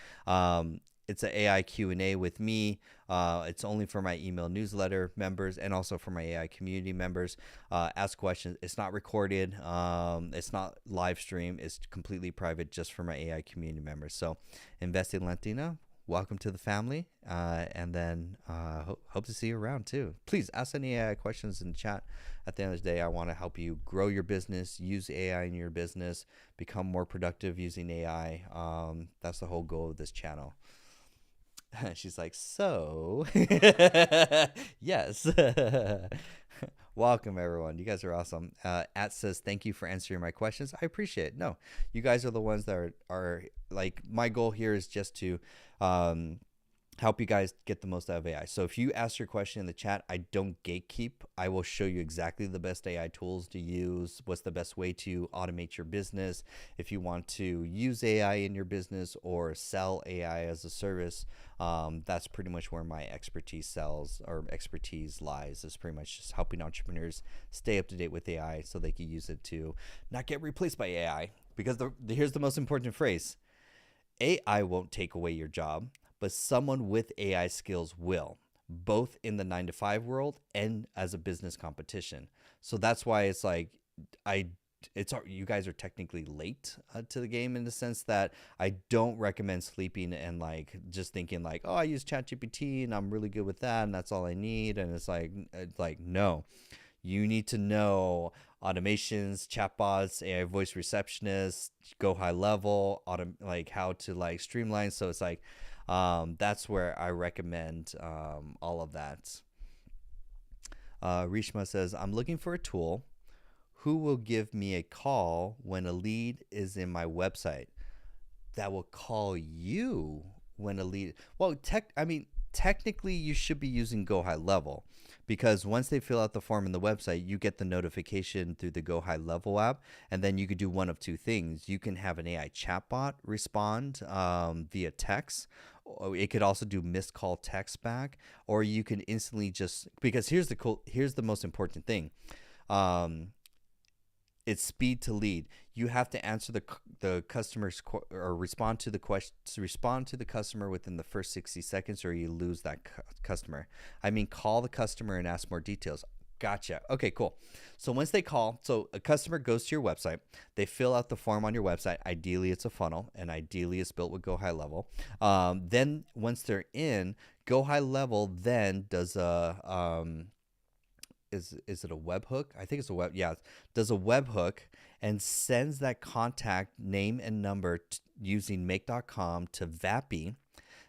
It's an AI Q&A with me. It's only for my email newsletter members and also for my AI community members. Ask questions. It's not recorded. It's not live stream. It's completely private just for my AI community members. So Investing Latina, welcome to the family, and then hope to see you around too. Please ask any AI questions in the chat. At the end of the day, I want to help you grow your business, use AI in your business, become more productive using AI. That's the whole goal of this channel. She's like, so yes. Welcome everyone. You guys are awesome. At says, thank you for answering my questions. I appreciate it. No, you guys are the ones that are like, my goal here is just to help you guys get the most out of AI. So if you ask your question in the chat, I don't gatekeep. I will show you exactly the best AI tools to use, what's the best way to automate your business. If you want to use AI in your business or sell AI as a service, that's pretty much where my expertise lies, is pretty much just helping entrepreneurs stay up to date with AI so they can use it to not get replaced by AI. Because here's the most important phrase: AI won't take away your job, but someone with AI skills will, both in the 9-to-5 world and as a business competition. So that's why it's like, you guys are technically late to the game, in the sense that I don't recommend sleeping and like just thinking like, oh, I use ChatGPT and I'm really good with that and that's all I need. And it's like no, you need to know automations, chatbots, AI voice receptionists, go high level, like how to like streamline. So it's like, that's where I recommend all of that. Rishma says, I'm looking for a tool. Who will give me a call when a lead is in my website? That will call you when a lead. Well, technically you should be using Go High Level, because once they fill out the form in the website, you get the notification through the Go High Level app, and then you could do one of two things. You can have an AI chatbot respond via text. It could also do missed call text back, or you can instantly just, because here's the most important thing. It's speed to lead. You have to answer the customer's or respond to the question, respond to the customer within the first 60 seconds, or you lose that customer. I mean, call the customer and ask more details. Gotcha. Okay, cool. So once they call, so a customer goes to your website, they fill out the form on your website. Ideally, it's a funnel, and ideally it's built with Go High Level. Then once they're in, Go High Level then does a is it a webhook? I think it's a does a webhook and sends that contact name and number using make.com to Vappy.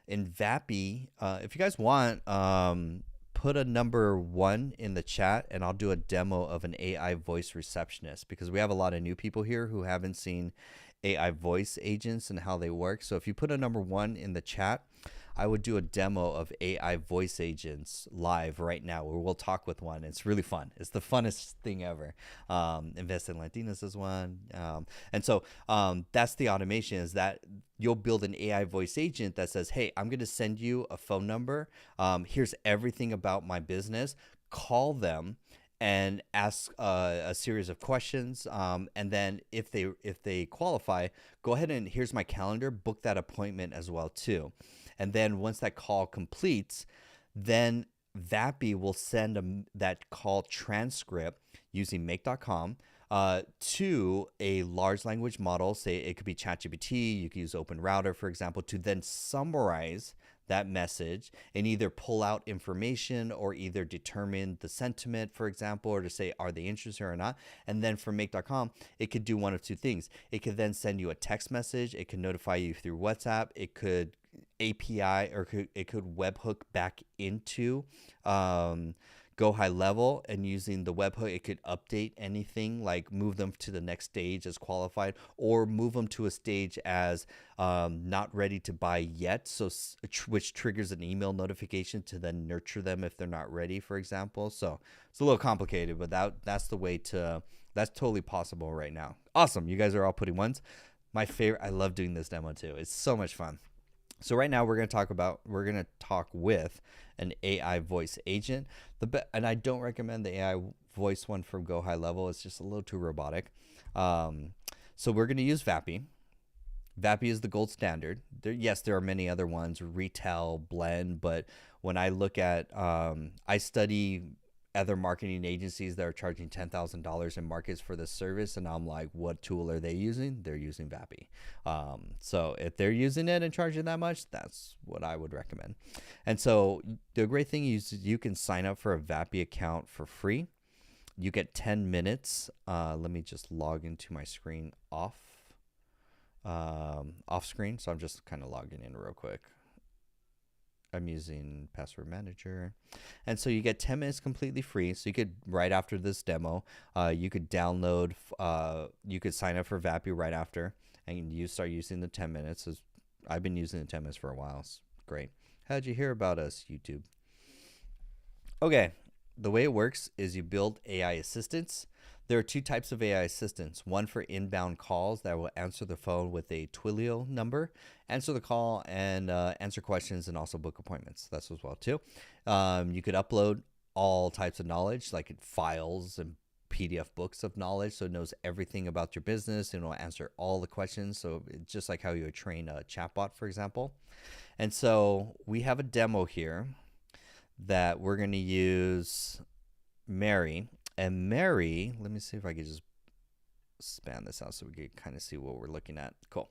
In Vappy, if you guys want, put a number 1 in the chat and I'll do a demo of an AI voice receptionist, because we have a lot of new people here who haven't seen AI voice agents and how they work. So if you put a number 1 in the chat, I would do a demo of AI voice agents live right now, where we'll talk with one. It's really fun. It's the funnest thing ever. Invest in Latinas is one. And so that's the automation, is that you'll build an AI voice agent that says, hey, I'm going to send you a phone number. Here's everything about my business. Call them and ask a series of questions. And then if they qualify, go ahead and here's my calendar, book that appointment as well too. And then once that call completes, then Vappy will send that call transcript using make.com to a large language model. Say it could be ChatGPT, you could use Open Router, for example, to then summarize that message and either pull out information or either determine the sentiment, for example, or to say, are they interested or not? And then for make.com, it could do one of two things. It could then send you a text message. It could notify you through WhatsApp. It could API or it could webhook back into Go High Level, and using the webhook, it could update anything, like move them to the next stage as qualified, or move them to a stage as not ready to buy yet. So, which triggers an email notification to then nurture them if they're not ready, for example. So it's a little complicated, but that's the way to. That's totally possible right now. Awesome, you guys are all putting ones. My favorite. I love doing this demo too. It's so much fun. So right now we're going to talk with an AI voice agent. And I don't recommend the AI voice one from Go High Level. It's just a little too robotic. So we're going to use Vappy. Vappy is the gold standard. Yes, there are many other ones, Retell, Blend, but when I look at, I study other marketing agencies that are charging $10,000 in markets for this service, and I'm like, what tool are they using? They're using Vappy. So if they're using it and charging that much, that's what I would recommend. And so the great thing is you can sign up for a Vappy account for free. You get 10 minutes. Let me just log into my screen off screen. So I'm just kind of logging in real quick. I'm using password manager. And so you get 10 minutes completely free. So you could, right after this demo, you could download, you could sign up for Vappy right after, and you start using the 10 minutes. I've been using the 10 minutes for a while. It's great. How'd you hear about us, YouTube? Okay. The way it works is you build AI assistants. There are two types of AI assistants. One for inbound calls that will answer the phone with a Twilio number, answer the call, and answer questions, and also book appointments. That's as well too. You could upload all types of knowledge, like files and PDF books of knowledge, so it knows everything about your business and will answer all the questions. So it's just like how you would train a chatbot, for example. And so we have a demo here that we're going to use Mary. And Mary, let me see if I could just span this out so we can kind of see what we're looking at. Cool.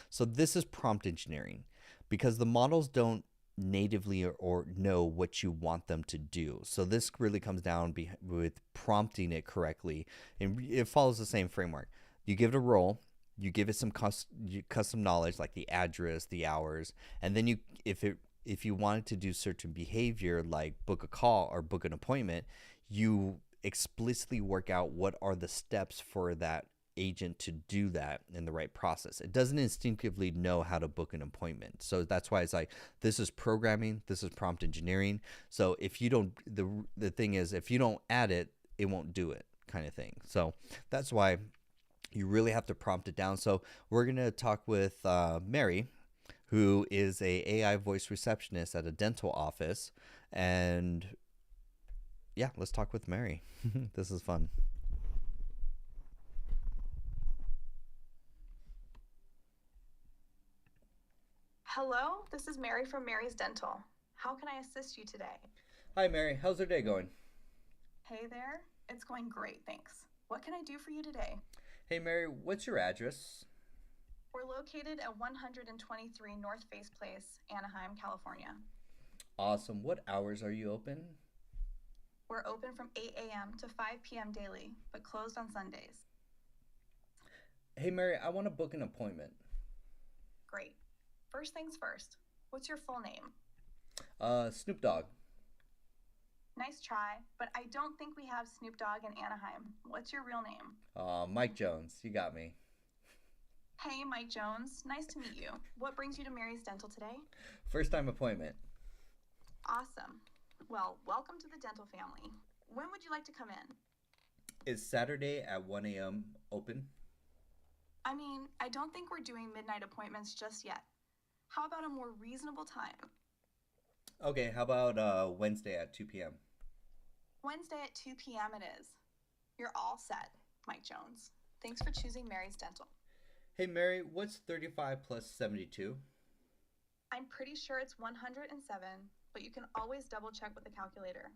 So this is prompt engineering, because the models don't natively or know what you want them to do. So this really comes down with prompting it correctly. And it follows the same framework. You give it a role, you give it some custom knowledge like the address, the hours, and then if you wanted to do certain behavior like book a call or book an appointment, you explicitly work out what are the steps for that agent to do that in the right process. It doesn't instinctively know how to book an appointment. So that's why it's like, this is programming, this is prompt engineering. So if you don't, the thing is, if you don't add it, it won't do it, kind of thing. So that's why you really have to prompt it down. So we're going to talk with Mary, who is a AI voice receptionist at a dental office. And yeah, let's talk with Mary. This is fun. Hello, this is Mary from Mary's Dental. How can I assist you today? Hi, Mary. How's your day going? Hey there, it's going great, thanks. What can I do for you today? Hey, Mary, what's your address? We're located at 123 North Face Place, Anaheim, California. Awesome. What hours are you open? We're open from 8 a.m. to 5 p.m. daily, but closed on Sundays. Hey, Mary, I want to book an appointment. Great. First things first, what's your full name? Snoop Dogg. Nice try, but I don't think we have Snoop Dogg in Anaheim. What's your real name? Mike Jones. You got me. Hey, Mike Jones. Nice to meet you. What brings you to Mary's Dental today? First time appointment. Awesome. Well, welcome to the dental family. When would you like to come in? Is Saturday at 1 a.m. open? I mean, I don't think we're doing midnight appointments just yet. How about a more reasonable time? Okay, how about Wednesday at 2 p.m.? Wednesday at 2 p.m. it is. You're all set, Mike Jones. Thanks for choosing Mary's Dental. Hey Mary, what's 35 plus 72? I'm pretty sure it's 107, but you can always double check with the calculator.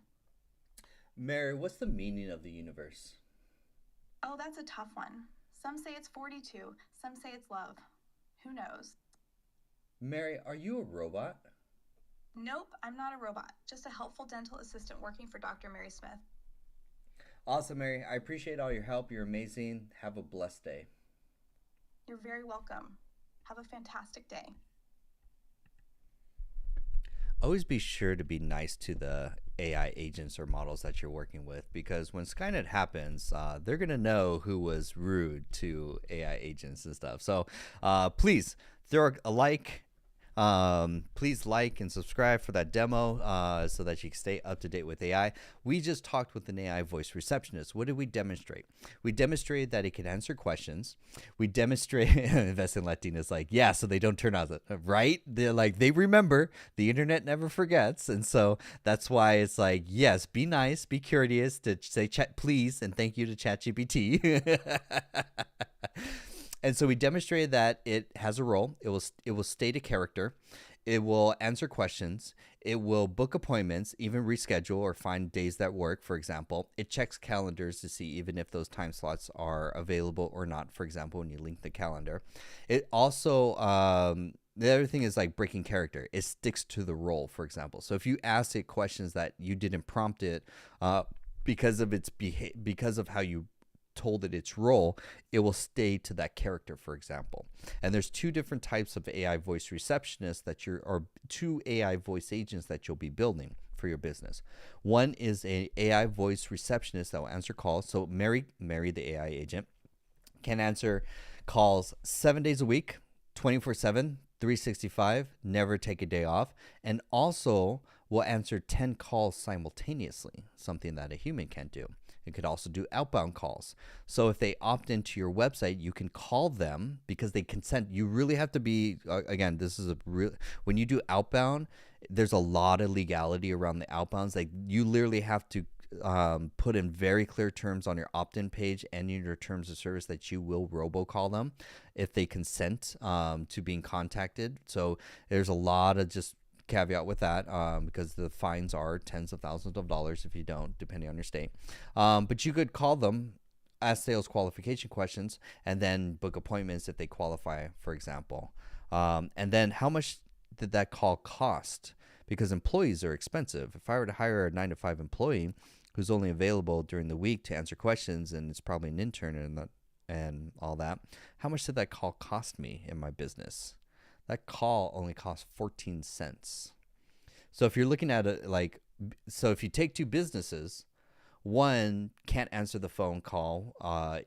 Mary, what's the meaning of the universe? Oh, that's a tough one. Some say it's 42, some say it's love. Who knows? Mary, are you a robot? Nope, I'm not a robot. Just a helpful dental assistant working for Dr. Mary Smith. Awesome, Mary. I appreciate all your help. You're amazing. Have a blessed day. You're very welcome. Have a fantastic day. Always be sure to be nice to the AI agents or models that you're working with, because when Skynet happens, they're going to know who was rude to AI agents and stuff. So please throw a like. Please like and subscribe for that demo so that you can stay up to date with AI. We just talked with an AI voice receptionist. What did we demonstrate? We demonstrated that it can answer questions. We demonstrated Invest in Latinas like, yeah, so they don't turn out right. They're like, they remember, the internet never forgets. And so that's why it's like, yes, be nice, be courteous, to say chat please and thank you to ChatGPT. And so we demonstrated that it has a role. It will state a character. It will answer questions. It will book appointments, even reschedule or find days that work, for example. It checks calendars to see even if those time slots are available or not, for example, when you link the calendar. It also, the other thing is like breaking character. It sticks to the role, for example. So if you ask it questions that you didn't prompt it because of how you told it its role, it will stay to that character, for example. And there's two different types of AI voice receptionists or two AI voice agents that you'll be building for your business. One is a AI voice receptionist that will answer calls. So Mary, the AI agent, can answer calls 7 days a week, 24/7, 365, never take a day off, and also will answer 10 calls simultaneously, something that a human can't do. It could also do outbound calls. So if they opt into your website, you can call them because they consent. You really have to be, again, this is when you do outbound, there's a lot of legality around the outbounds. Like you literally have to put in very clear terms on your opt-in page and in your terms of service that you will robocall them if they consent to being contacted. So there's a lot of just caveat with that because the fines are tens of thousands of dollars if you don't, depending on your state. But you could call them, ask sales qualification questions, and then book appointments if they qualify, for example. And then how much did that call cost? Because employees are expensive. If I were to hire a 9-to-5 employee who's only available during the week to answer questions, and it's probably an intern and all that, how much did that call cost me in my business? That call only costs 14 cents. So if you're looking at it so if you take two businesses, one can't answer the phone call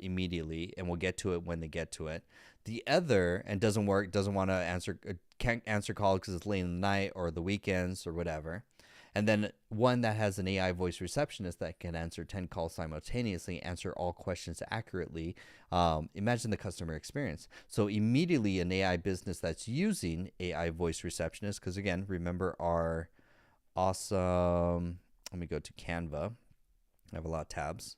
immediately and will get to it when they get to it. The other, and doesn't want to answer, can't answer calls because it's late in the night or the weekends or whatever. And then one that has an AI voice receptionist that can answer 10 calls simultaneously, answer all questions accurately. Imagine the customer experience. So immediately an AI business that's using AI voice receptionist, because again, remember our awesome, let me go to Canva. I have a lot of tabs.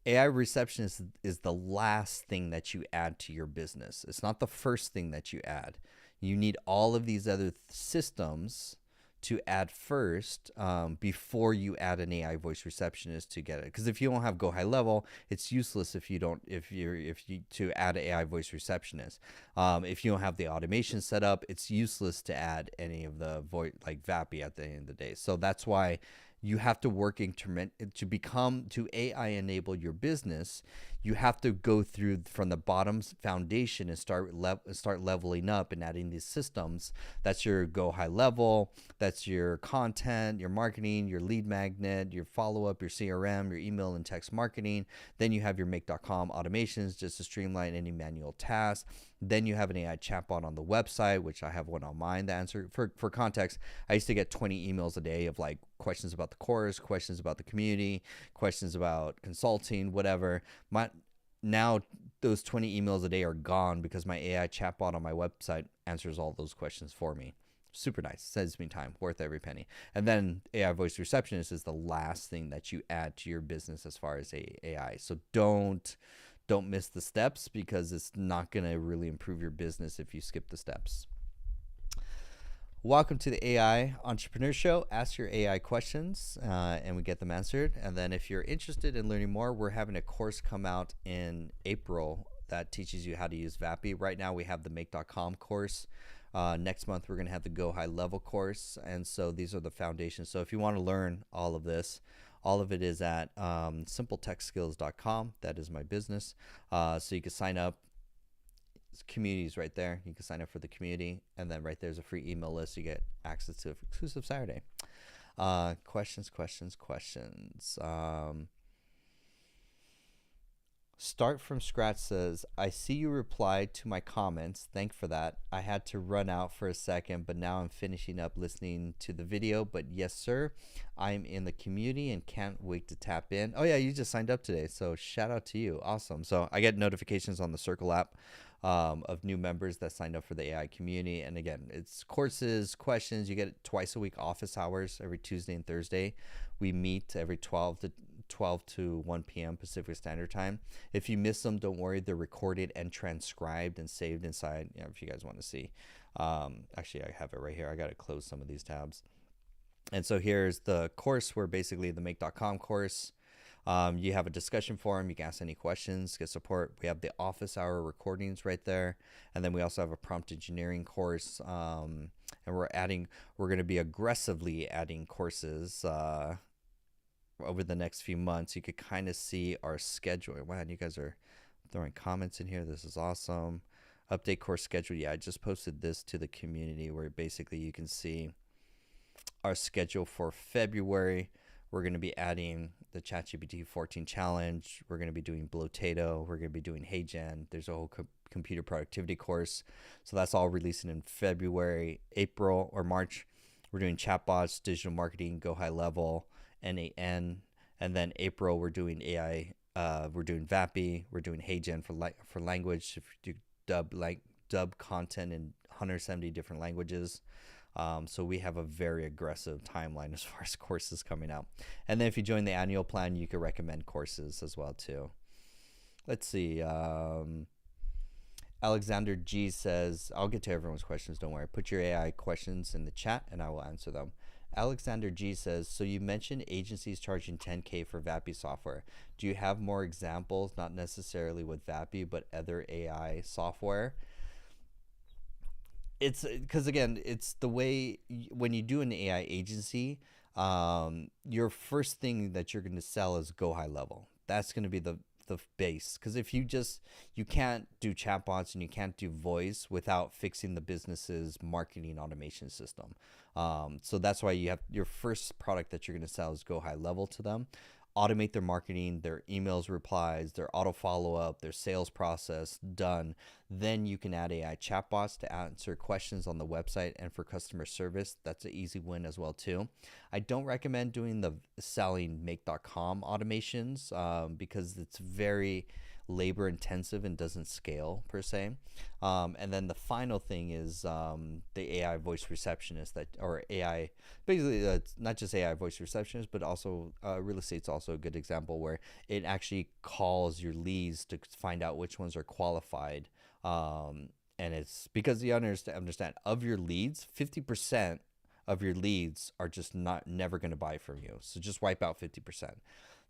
AI receptionist is the last thing that you add to your business. It's not the first thing that you add. You need all of these other systems to add first before you add an AI voice receptionist to get it. Because if you don't have Go High Level, it's useless if you to add an AI voice receptionist. If you don't have the automation set up, it's useless to add any of the voice like VAPI at the end of the day. So that's why you have to work to AI enable your business. You have to go through from the bottom foundation and start leveling up and adding these systems. That's your Go High Level. That's your content, your marketing, your lead magnet, your follow-up, your CRM, your email and text marketing. Then you have your make.com automations just to streamline any manual tasks. Then you have an AI chatbot on the website, which I have one on mine. The answer for context, I used to get 20 emails a day of like questions about the course, questions about the community, questions about consulting, whatever. Now those 20 emails a day are gone because my AI chatbot on my website answers all those questions for me. super nice. Saves me time, worth every penny. And then AI voice receptionist is the last thing that you add to your business as far as AI. So don't miss the steps, because it's not going to really improve your business if you skip the steps. Welcome to the AI Entrepreneur Show. Ask your AI questions and we get them answered. And then if you're interested in learning more, we're having a course come out in April that teaches you how to use VAPI. Right now we have the make.com course. Next month we're going to have the Go High Level course. And so these are the foundations. So if you want to learn all of this, all of it is at simpletechskills.com. That is my business. So you can sign up. Communities right there. You can sign up for the community, and then right there's a free email list. You get access to exclusive Saturday. Questions. Start from Scratch says, I see you replied to my comments. Thank for that. I had to run out for a second, but now I'm finishing up listening to the video. But yes, sir, I'm in the community and can't wait to tap in. Oh yeah, you just signed up today, so shout out to you. Awesome. So I get notifications on the Circle app of new members that signed up for the AI community. And again, it's courses, questions. You get twice a week office hours every Tuesday and Thursday. We meet every 12 to 1 p.m. Pacific Standard Time. If you miss them, don't worry. They're recorded and transcribed and saved inside, if you guys want to see. Actually, I have it right here. I got to close some of these tabs. And so here's the course, where basically the make.com course. You have a discussion forum. You can ask any questions, get support. We have the office hour recordings right there. And then we also have a prompt engineering course. And we're going to be aggressively adding courses over the next few months. You could kind of see our schedule. Wow, you guys are throwing comments in here. This is awesome. Update course schedule. Yeah, I just posted this to the community, where basically you can see our schedule for February. We're going to be adding the ChatGPT 14 challenge. We're going to be doing Blotato. We're going to be doing HeyGen. There's a whole computer productivity course. So that's all releasing in February. April or March, we're doing chatbots, digital marketing, Go High Level, NAN. And then April, we're doing AI. We're doing VAPI. We're doing HeyGen for language. If you dub content in 170 different languages. So we have a very aggressive timeline as far as courses coming out. And then if you join the annual plan, you can recommend courses as well too. Let's see. Alexander G says, I'll get to everyone's questions, don't worry. Put your AI questions in the chat and I will answer them. Alexander G says, so you mentioned agencies charging $10K for VAPI software. Do you have more examples, not necessarily with VAPI, but other AI software? It's because, again, it's the way when you do an AI agency, your first thing that you're going to sell is Go High Level. That's going to be the base, because if you can't do chatbots and you can't do voice without fixing the business's marketing automation system. So that's why you have your first product that you're going to sell is Go High Level to them. Automate their marketing, their emails, replies, their auto follow-up, their sales process done. Then you can add AI chatbots to answer questions on the website, and for customer service, that's an easy win as well too. I don't recommend doing the selling make.com automations because it's very labor intensive and doesn't scale per se. And then the final thing is the AI voice receptionist or AI, basically it's not just AI voice receptionist, but also real estate's also a good example, where it actually calls your leads to find out which ones are qualified. And it's because you understand of your leads, 50% of your leads are just never going to buy from you. So just wipe out 50%.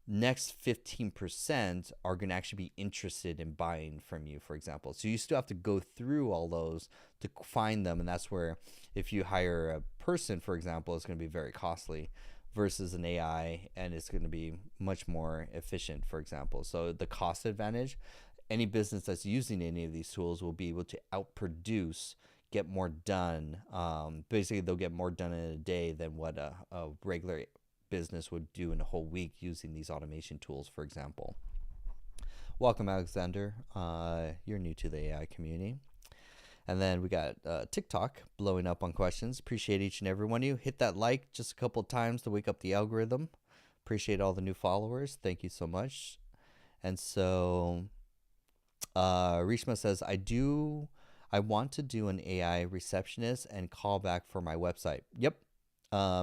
Next 15% are going to actually be interested in buying from you, for example. So you still have to go through all those to find them. And that's where if you hire a person, for example, it's going to be very costly versus an AI, and it's going to be much more efficient, for example. So the cost advantage, any business that's using any of these tools will be able to outproduce, get more done. Basically, they'll get more done in a day than what a regular business would do in a whole week using these automation tools, for example. Welcome, Alexander. You're new to the AI community. And then we got TikTok blowing up on questions. Appreciate each and every one of you. Hit that like just a couple of times to wake up the algorithm. Appreciate all the new followers. Thank you so much. And so Rishma says, I I want to do an AI receptionist and callback for my website. Yep.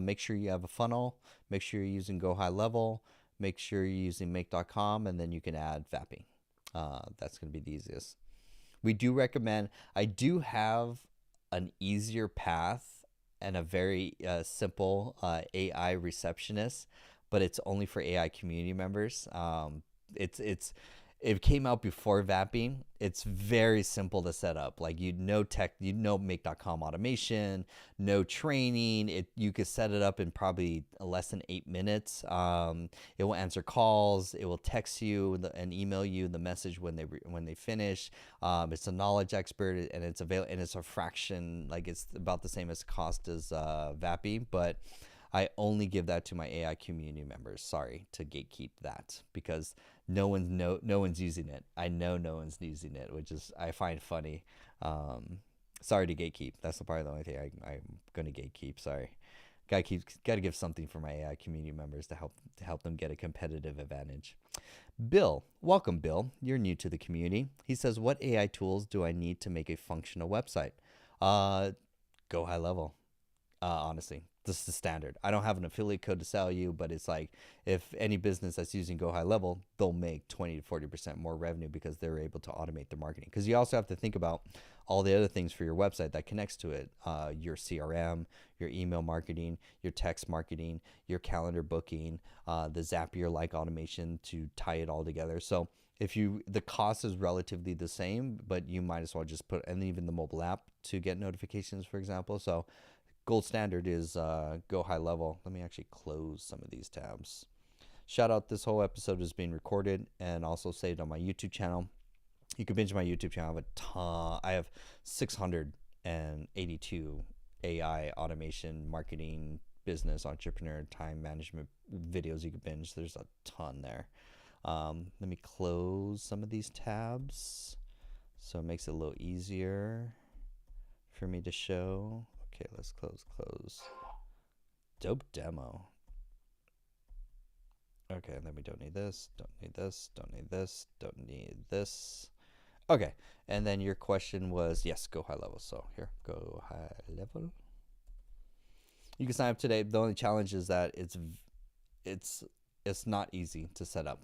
Make sure you have a funnel. Make sure you're using Go High Level. Make sure you're using Make.com, and then you can add Vapping. That's going to be the easiest. We do recommend, I do have an easier path and a very simple AI receptionist, but it's only for AI community members. It came out before Vapping. It's very simple to set up. Like you know Make.com automation, no training. You could set it up in probably less than 8 minutes. It will answer calls. It will text you and email you the message when they finish. It's a knowledge expert, and it's a fraction, like it's about the same as cost as Vapping, but I only give that to my AI community members. Sorry to gatekeep that, because no one's using it. I know no one's using it, which is I find funny. Sorry to gatekeep. That's probably the only thing I'm gonna gatekeep. Sorry. Got to give something for my AI community members to help them get a competitive advantage. Bill, welcome, Bill. You're new to the community. He says, "What AI tools do I need to make a functional website?" Go High Level. Honestly, this is the standard. I don't have an affiliate code to sell you, but it's like if any business that's using Go High Level, they'll make 20 to 40% more revenue because they're able to automate their marketing. Because you also have to think about all the other things for your website that connects to it. Your CRM, your email marketing, your text marketing, your calendar booking, the Zapier like automation to tie it all together. So the cost is relatively the same, but you might as well just and even the mobile app to get notifications, for example. So gold standard is Go High Level. Let me actually close some of these tabs. Shout out, this whole episode is being recorded and also saved on my YouTube channel. You can binge my YouTube channel. I have a ton. I have 682 AI automation, marketing, business, entrepreneur, time management videos you can binge. There's a ton there. Let me close some of these tabs so it makes it a little easier for me to show. Okay, let's close. Dope demo. Okay, and then we don't need this, don't need this, don't need this, don't need this. Okay, and then your question was, yes, Go High Level. So here, Go High Level. You can sign up today. The only challenge is that it's not easy to set up.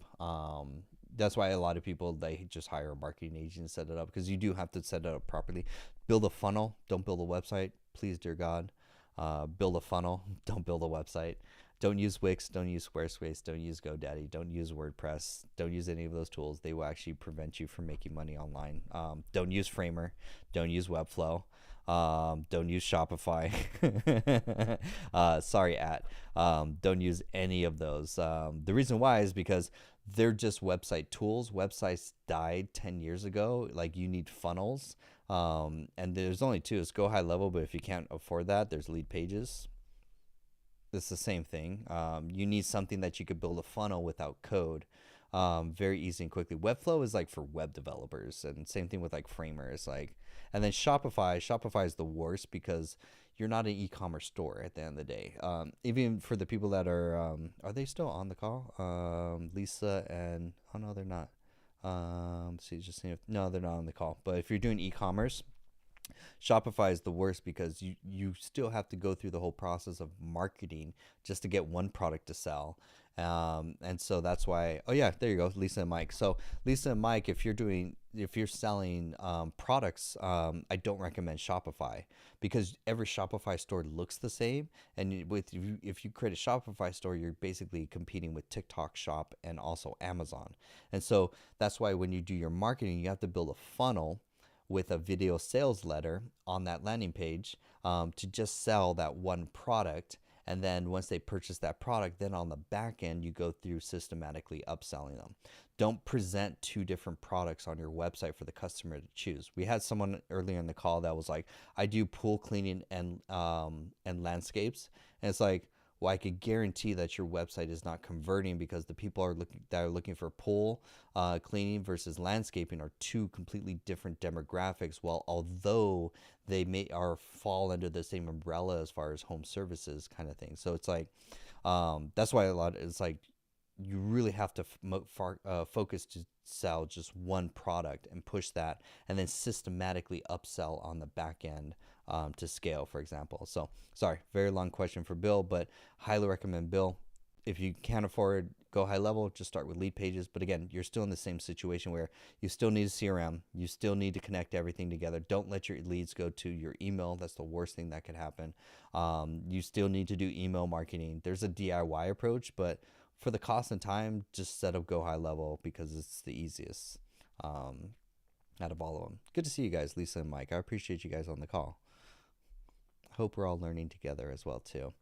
That's why a lot of people, they just hire a marketing agent to set it up, because you do have to set it up properly. Build a funnel. Don't build a website. Please, dear God. Build a funnel. Don't build a website. Don't use Wix. Don't use Squarespace. Don't use GoDaddy. Don't use WordPress. Don't use any of those tools. They will actually prevent you from making money online. Don't use Framer. Don't use Webflow. Don't use Shopify. Don't use any of those. The reason why is because they're just website tools. Websites died 10 years ago. Like, you need funnels. And there's only two. It's Go High Level, but if you can't afford that, there's Lead Pages. It's the same thing. You need something that you could build a funnel without code. Very easy and quickly. Webflow is like for web developers, and same thing with like Framer. It's like, and then Shopify is the worst because you're not an e-commerce store at the end of the day. Even for the people that are they still on the call? Lisa and, oh no, they're not. No, they're not on the call. But if you're doing e-commerce, Shopify is the worst because you still have to go through the whole process of marketing just to get one product to sell. And so that's why, oh yeah, there you go, Lisa and Mike. So Lisa and Mike, if you're selling products, I don't recommend Shopify, because every Shopify store looks the same. And if you create a Shopify store, you're basically competing with TikTok Shop and also Amazon. And so that's why when you do your marketing, you have to build a funnel with a video sales letter on that landing page to just sell that one product. And then once they purchase that product, then on the back end, you go through systematically upselling them. Don't present two different products on your website for the customer to choose. We had someone earlier in the call that was like, I do pool cleaning and landscapes. And it's like, well, I could guarantee that your website is not converting, because the people that are looking for pool cleaning versus landscaping are two completely different demographics. Well, although they fall under the same umbrella as far as home services kind of thing. So it's like, that's why it's like, you really have to focus to sell just one product and push that, and then systematically upsell on the back end to scale, for example. So, sorry, very long question for Bill, but highly recommend Bill. If you can't afford go high level, just start with lead pages. But again, you're still in the same situation where you still need a CRM. You still need to connect everything together. Don't let your leads go to your email. That's the worst thing that could happen. You still need to do email marketing. There's a DIY approach, but for the cost and time, just set up go high level because it's the easiest out of all of them. Good to see you guys, Lisa and Mike. I appreciate you guys on the call. Hope we're all learning together as well too.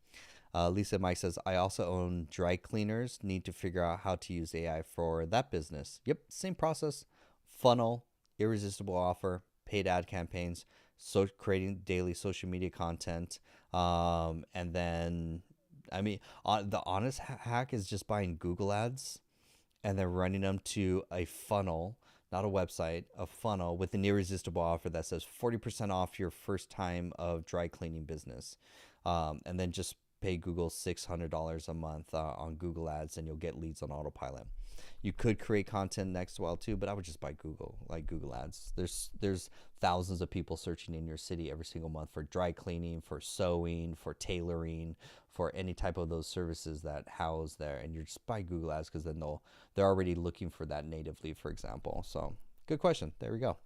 Lisa Mike says, I also own dry cleaners. Need to figure out how to use AI for that business. Yep, same process. Funnel, irresistible offer, paid ad campaigns, so creating daily social media content. And then, I mean, the honest hack is just buying Google ads and then running them to a funnel, not a website, a funnel with an irresistible offer that says 40% off your first time of dry cleaning business. And then just pay Google $600 a month on Google ads and you'll get leads on autopilot. You could create content next as well too, but I would just buy Google ads. There's thousands of people searching in your city every single month for dry cleaning, for sewing, for tailoring, for any type of those services that house there, and you just buy Google ads because then they're already looking for that natively, for example. So good question. There we go.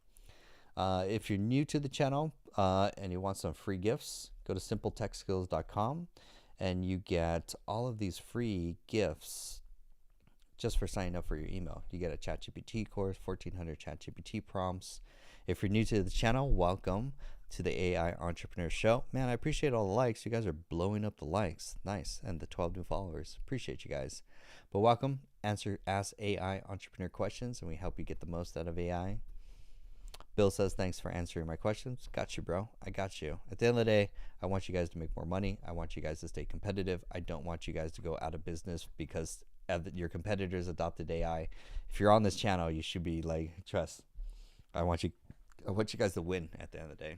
If you're new to the channel and you want some free gifts, go to simpletechskills.com and you get all of these free gifts just for signing up for your email. You get a ChatGPT course, 1,400 ChatGPT prompts. If you're new to the channel, welcome to the AI Entrepreneur Show. Man, I appreciate all the likes. You guys are blowing up the likes. Nice. And the 12 new followers. Appreciate you guys. But welcome. Ask AI Entrepreneur questions and we help you get the most out of AI. Bill says, thanks for answering my questions. Got you, bro. I got you. At the end of the day, I want you guys to make more money. I want you guys to stay competitive. I don't want you guys to go out of business because your competitors adopted AI. If you're on this channel, you should be like, trust. I want you guys to win at the end of the day.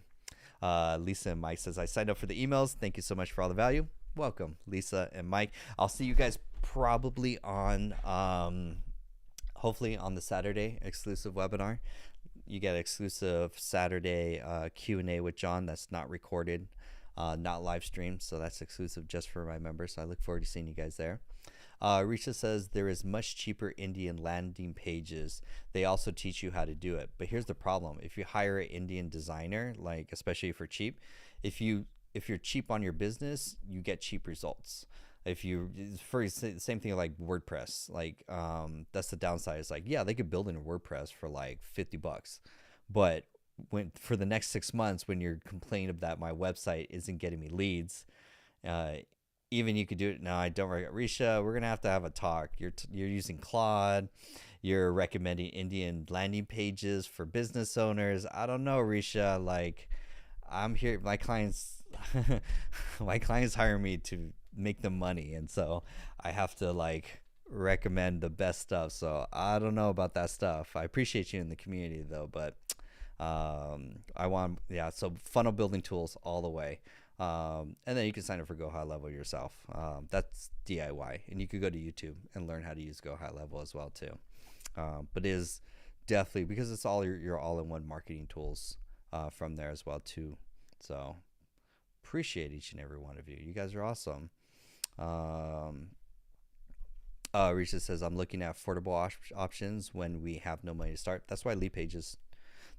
Lisa and Mike says, I signed up for the emails. Thank you so much for all the value. Welcome, Lisa and Mike. I'll see you guys probably on, hopefully on the Saturday exclusive webinar. You get exclusive Saturday Q&A with John that's not recorded, not live streamed. So that's exclusive just for my members. So I look forward to seeing you guys there. Risha says there is much cheaper Indian landing pages. They also teach you how to do it. But here's the problem. If you hire an Indian designer, like especially for cheap, if you're cheap on your business, you get cheap results. If you, for the same thing like WordPress, like that's the downside. It's like, yeah, they could build in WordPress for like $50, but for the next 6 months, when you're complaining that my website isn't getting me leads, even you could do it. No, I don't. Risha, we're gonna have a talk. You're using Claude. You're recommending Indian landing pages for business owners. I don't know, Risha. Like, I'm here. My clients hire me to make them money, and so I have to like recommend the best stuff. So I don't know about that stuff. I appreciate you in the community though, but so funnel building tools all the way. And then you can sign up for Go High Level yourself. That's DIY, and you could go to YouTube and learn how to use Go High Level as well too. But it is definitely, because it's all your all-in-one marketing tools from there as well too. So appreciate each and every one of you. You guys are awesome. Risha says, I'm looking at affordable options when we have no money to start. That's why lead pages.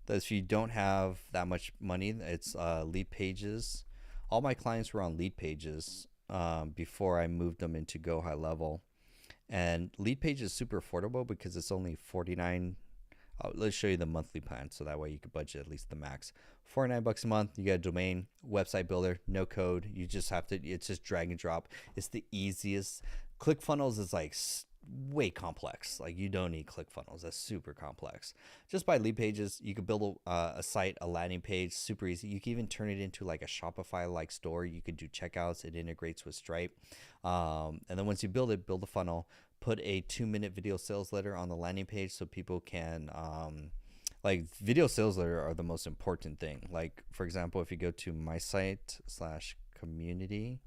If you don't have that much money, it's lead pages. All my clients were on lead pages before I moved them into Go High Level. And lead page is super affordable because it's only $49. Let's show you the monthly plan so that way you can budget at least the max. $49 a month. You get a domain, website builder, no code. You just have to, it's just drag and drop. It's the easiest. ClickFunnels is like way complex. Like, you don't need ClickFunnels. That's super complex. Just by lead pages, you could build a site, a landing page, super easy. You can even turn it into like a Shopify like store. You could do checkouts. It integrates with Stripe. And then once you build a funnel, put a 2-minute video sales letter on the landing page so people can like, video sales letter are the most important thing. Like, for example, if you go to my site /community,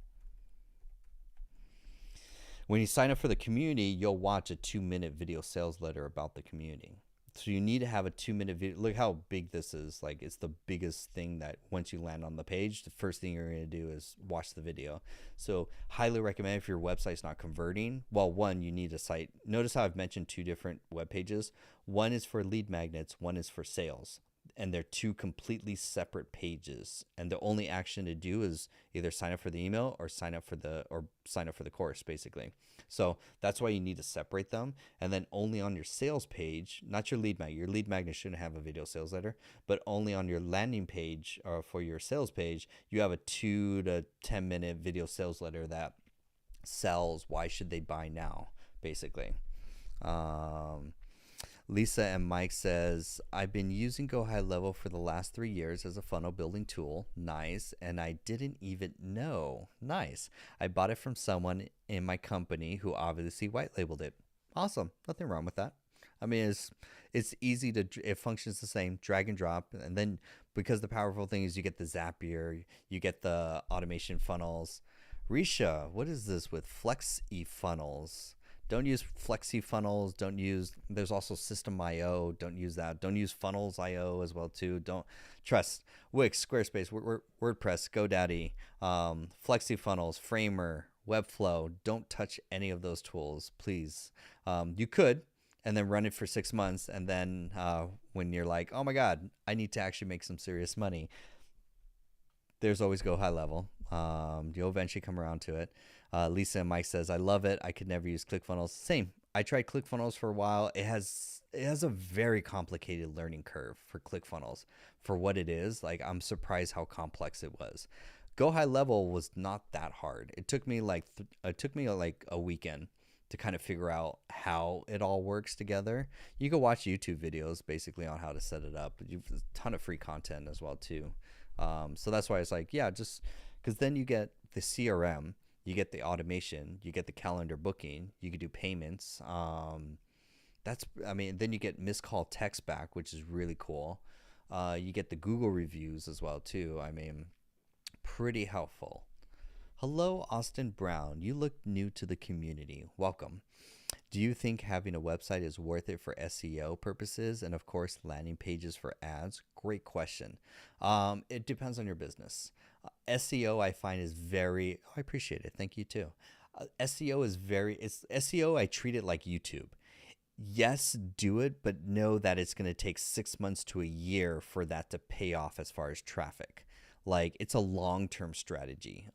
When you sign up for the community, you'll watch a 2-minute video sales letter about the community. So you need to have a 2-minute video. Look how big this is. Like, it's the biggest thing that once you land on the page, the first thing you're going to do is watch the video. So highly recommend if your website's not converting. Well, one, you need a site. Notice how I've mentioned 2 different web pages. One is for lead magnets. One is for sales. And they're 2 completely separate pages. And the only action to do is either sign up for the email or sign up for the course, basically. So that's why you need to separate them. And then only on your sales page, not your lead magnet. Your lead magnet shouldn't have a video sales letter, but only on your landing page or for your sales page, you have a 2 to 10 minute video sales letter that sells why should they buy now, basically. Lisa and Mike says, I've been using Go High Level for the last 3 years as a funnel building tool. Nice. And I didn't even know. Nice. I bought it from someone in my company who obviously white labeled it. Awesome. Nothing wrong with that. I mean, it's easy to, it functions the same, drag and drop. And then because the powerful thing is you get the Zapier, you get the automation funnels. Risha, what is this with Flex funnels? Don't use Flexi funnels. Don't use, there's also System.io. Don't use that. Don't use Funnels.io as well too. Don't trust Wix, Squarespace, WordPress, GoDaddy, Flexi funnels, Framer, Webflow. Don't touch any of those tools, please. You could, and then run it for 6 months. And then when you're like, oh my God, I need to actually make some serious money, there's always Go High Level. You'll eventually come around to it. Lisa and Mike says, I love it. I could never use ClickFunnels. Same. I tried ClickFunnels for a while. It has a very complicated learning curve for ClickFunnels for what it is. Like, I'm surprised how complex it was. Go High Level was not that hard. It took me like a weekend to kind of figure out how it all works together. You can watch YouTube videos basically on how to set it up. You've a ton of free content as well too. So that's why it's like, yeah, just because then you get the CRM, you get the automation, you get the calendar booking, you can do payments. Then you get missed call text back, which is really cool. You get the Google reviews as well too. I mean, pretty helpful. Hello, Austin Brown. You look new to the community. Welcome. Do you think having a website is worth it for SEO purposes and, of course, landing pages for ads? Great question. It depends on your business. SEO, I find, is very... Oh, I appreciate it. Thank you, too. SEO is SEO, I treat it like YouTube. Yes, do it, but know that it's going to take 6 months to a year for that to pay off as far as traffic. Like, it's a long-term strategy.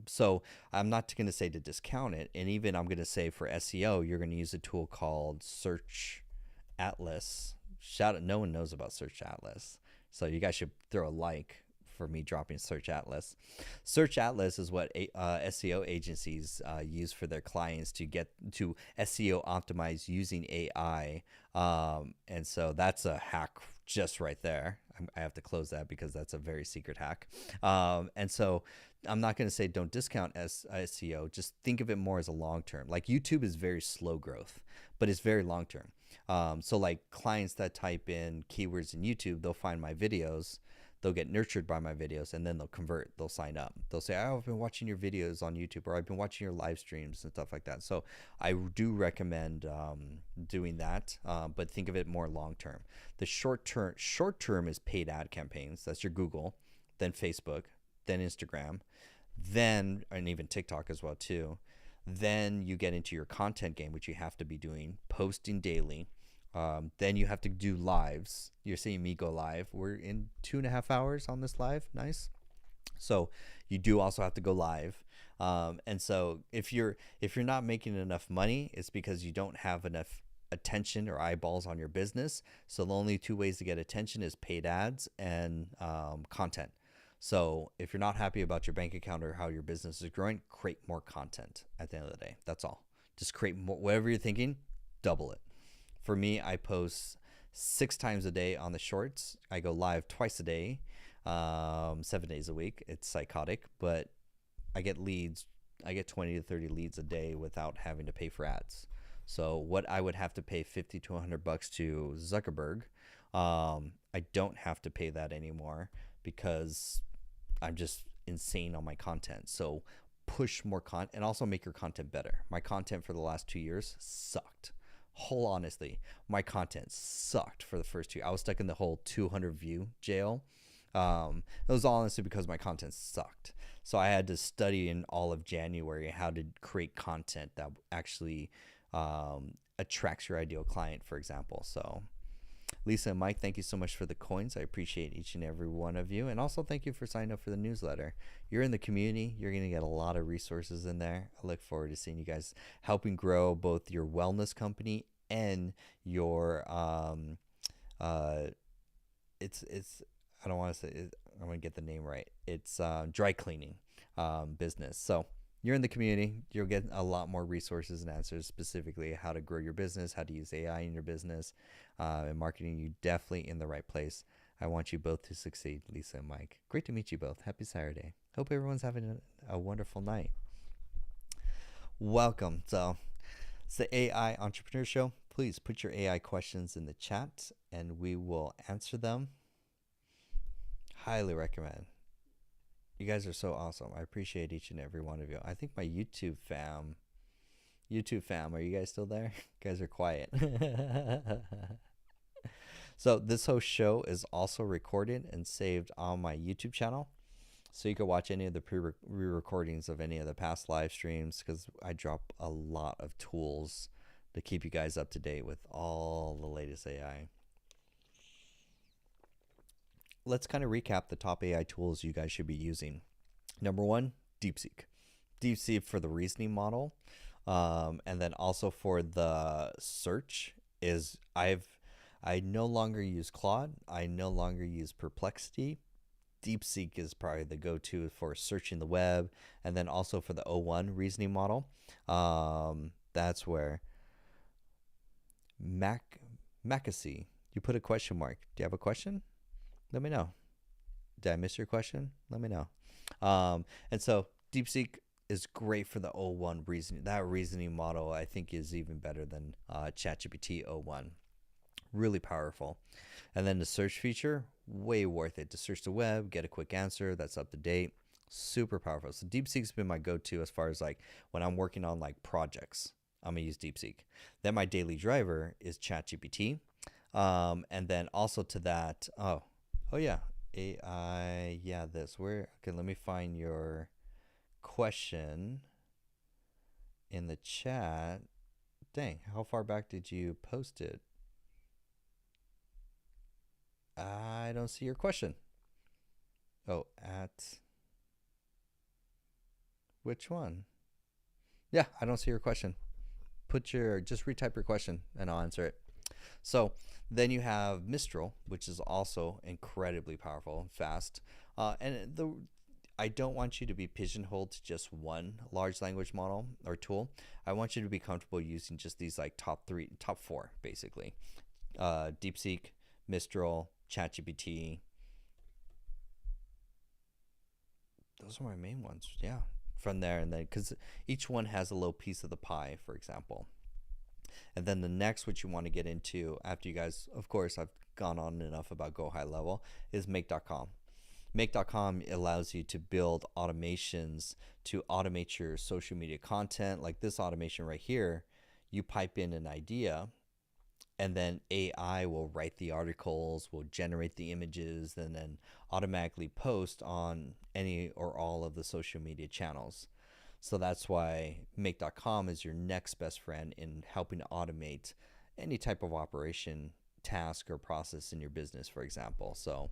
So I'm not going to say to discount it. And even I'm going to say for SEO, you're going to use a tool called Search Atlas. Shout out, no one knows about Search Atlas. So you guys should throw a like for me dropping Search Atlas. Search Atlas is what SEO agencies use for their clients to get to SEO optimize using AI. And so that's a hack just right there. I have to close that because that's a very secret hack. And so I'm not going to say don't discount SEO. Just think of it more as a long term. Like, YouTube is very slow growth, but it's very long term. So like clients that type in keywords in YouTube, they'll find my videos. They'll get nurtured by my videos, and then they'll convert. They'll sign up. They'll say, oh, I've been watching your videos on YouTube, or I've been watching your live streams and stuff like that. So I do recommend doing that, but think of it more long-term. The short-term is paid ad campaigns. That's your Google, then Facebook, then Instagram, and even TikTok as well too. Then you get into your content game, which you have to be doing, posting daily. Then you have to do lives. You're seeing me go live. We're in 2.5 hours on this live. Nice. So you do also have to go live. And so if you're not making enough money, it's because you don't have enough attention or eyeballs on your business. So the only 2 ways to get attention is paid ads and content. So if you're not happy about your bank account or how your business is growing, create more content at the end of the day. That's all. Just create more. Whatever you're thinking, double it. For me, I post 6 times a day on the shorts. I go live twice a day, 7 days a week. It's psychotic, but I get leads. I get 20 to 30 leads a day without having to pay for ads. So what I would have to pay $50 to $100 to Zuckerberg, I don't have to pay that anymore because I'm just insane on my content. So push more content and also make your content better. My content for the last 2 years sucked. Whole honestly, my content sucked for the first 2. I was stuck in the whole 200 view jail. It was honestly because my content sucked. So I had to study in all of January how to create content that actually attracts your ideal client, for example. So Lisa and Mike, thank you so much for the coins. I appreciate each and every one of you. And also thank you for signing up for the newsletter. You're in the community. You're going to get a lot of resources in there. I look forward to seeing you guys helping grow both your wellness company and your it's I don't want to say it, I want to get the name right. It's dry cleaning business. So you're in the community. You'll get a lot more resources and answers, specifically how to grow your business, how to use AI in your business, and marketing. You definitely in the right place. I want you both to succeed, Lisa and Mike. Great to meet you both. Happy Saturday. Hope everyone's having a wonderful night. Welcome. So it's the AI Entrepreneur Show. Please put your AI questions in the chat and we will answer them. Highly recommend. You guys are so awesome. I appreciate each and every one of you. I think my YouTube fam, are you guys still there? You guys are quiet. So this whole show is also recorded and saved on my YouTube channel. So you can watch any of the pre-recordings of any of the past live streams, because I drop a lot of tools to keep you guys up to date with all the latest AI. Let's kind of recap the top AI tools you guys should be using. Number 1, DeepSeek. DeepSeek for the reasoning model. And then also for the search is I no longer use Claude. I no longer use Perplexity. DeepSeek is probably the go-to for searching the web. And then also for the O1 reasoning model. That's where Macassey. You put a question mark. Do you have a question? Let me know. Did I miss your question? Let me know. And so DeepSeek is great for the O1 reasoning. That reasoning model, I think, is even better than ChatGPT O1. Really powerful. And then the search feature, way worth it. To search the web, get a quick answer that's up to date. Super powerful. So DeepSeek's been my go-to as far as like when I'm working on like projects. I'm going to use DeepSeek. Then my daily driver is ChatGPT. And then also to that, oh yeah, AI, yeah, this. Okay, let me find your question in the chat. Dang, how far back did you post it? I don't see your question. Oh, at which one? Yeah, I don't see your question. Just retype your question and I'll answer it. So then you have Mistral, which is also incredibly powerful and fast. I don't want you to be pigeonholed to just one large language model or tool. I want you to be comfortable using just these like top 4, basically. DeepSeek, Mistral, ChatGPT. Those are my main ones. Yeah. From there, and then because each one has a little piece of the pie, for example. And then the next, which you want to get into after you guys, of course, I've gone on enough about Go High Level, is Make.com. Make.com allows you to build automations to automate your social media content. Like this automation right here, you pipe in an idea and then AI will write the articles, will generate the images, and then automatically post on any or all of the social media channels. So that's why Make.com is your next best friend in helping to automate any type of operation, task, or process in your business, for example. So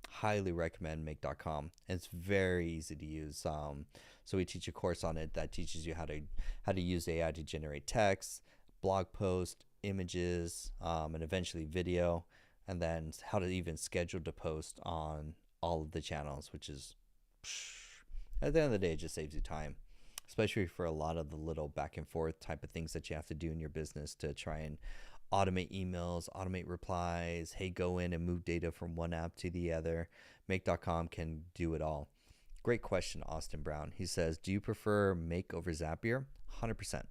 highly recommend Make.com. And it's very easy to use. So we teach a course on it that teaches you how to use AI to generate text, blog post, images, and eventually video, and then how to even schedule to post on all of the channels, which is, at the end of the day, it just saves you time, especially for a lot of the little back and forth type of things that you have to do in your business to try and automate emails, automate replies, hey, go in and move data from one app to the other. Make.com can do it all. Great question, Austin Brown. He says, do you prefer Make over Zapier? 100%.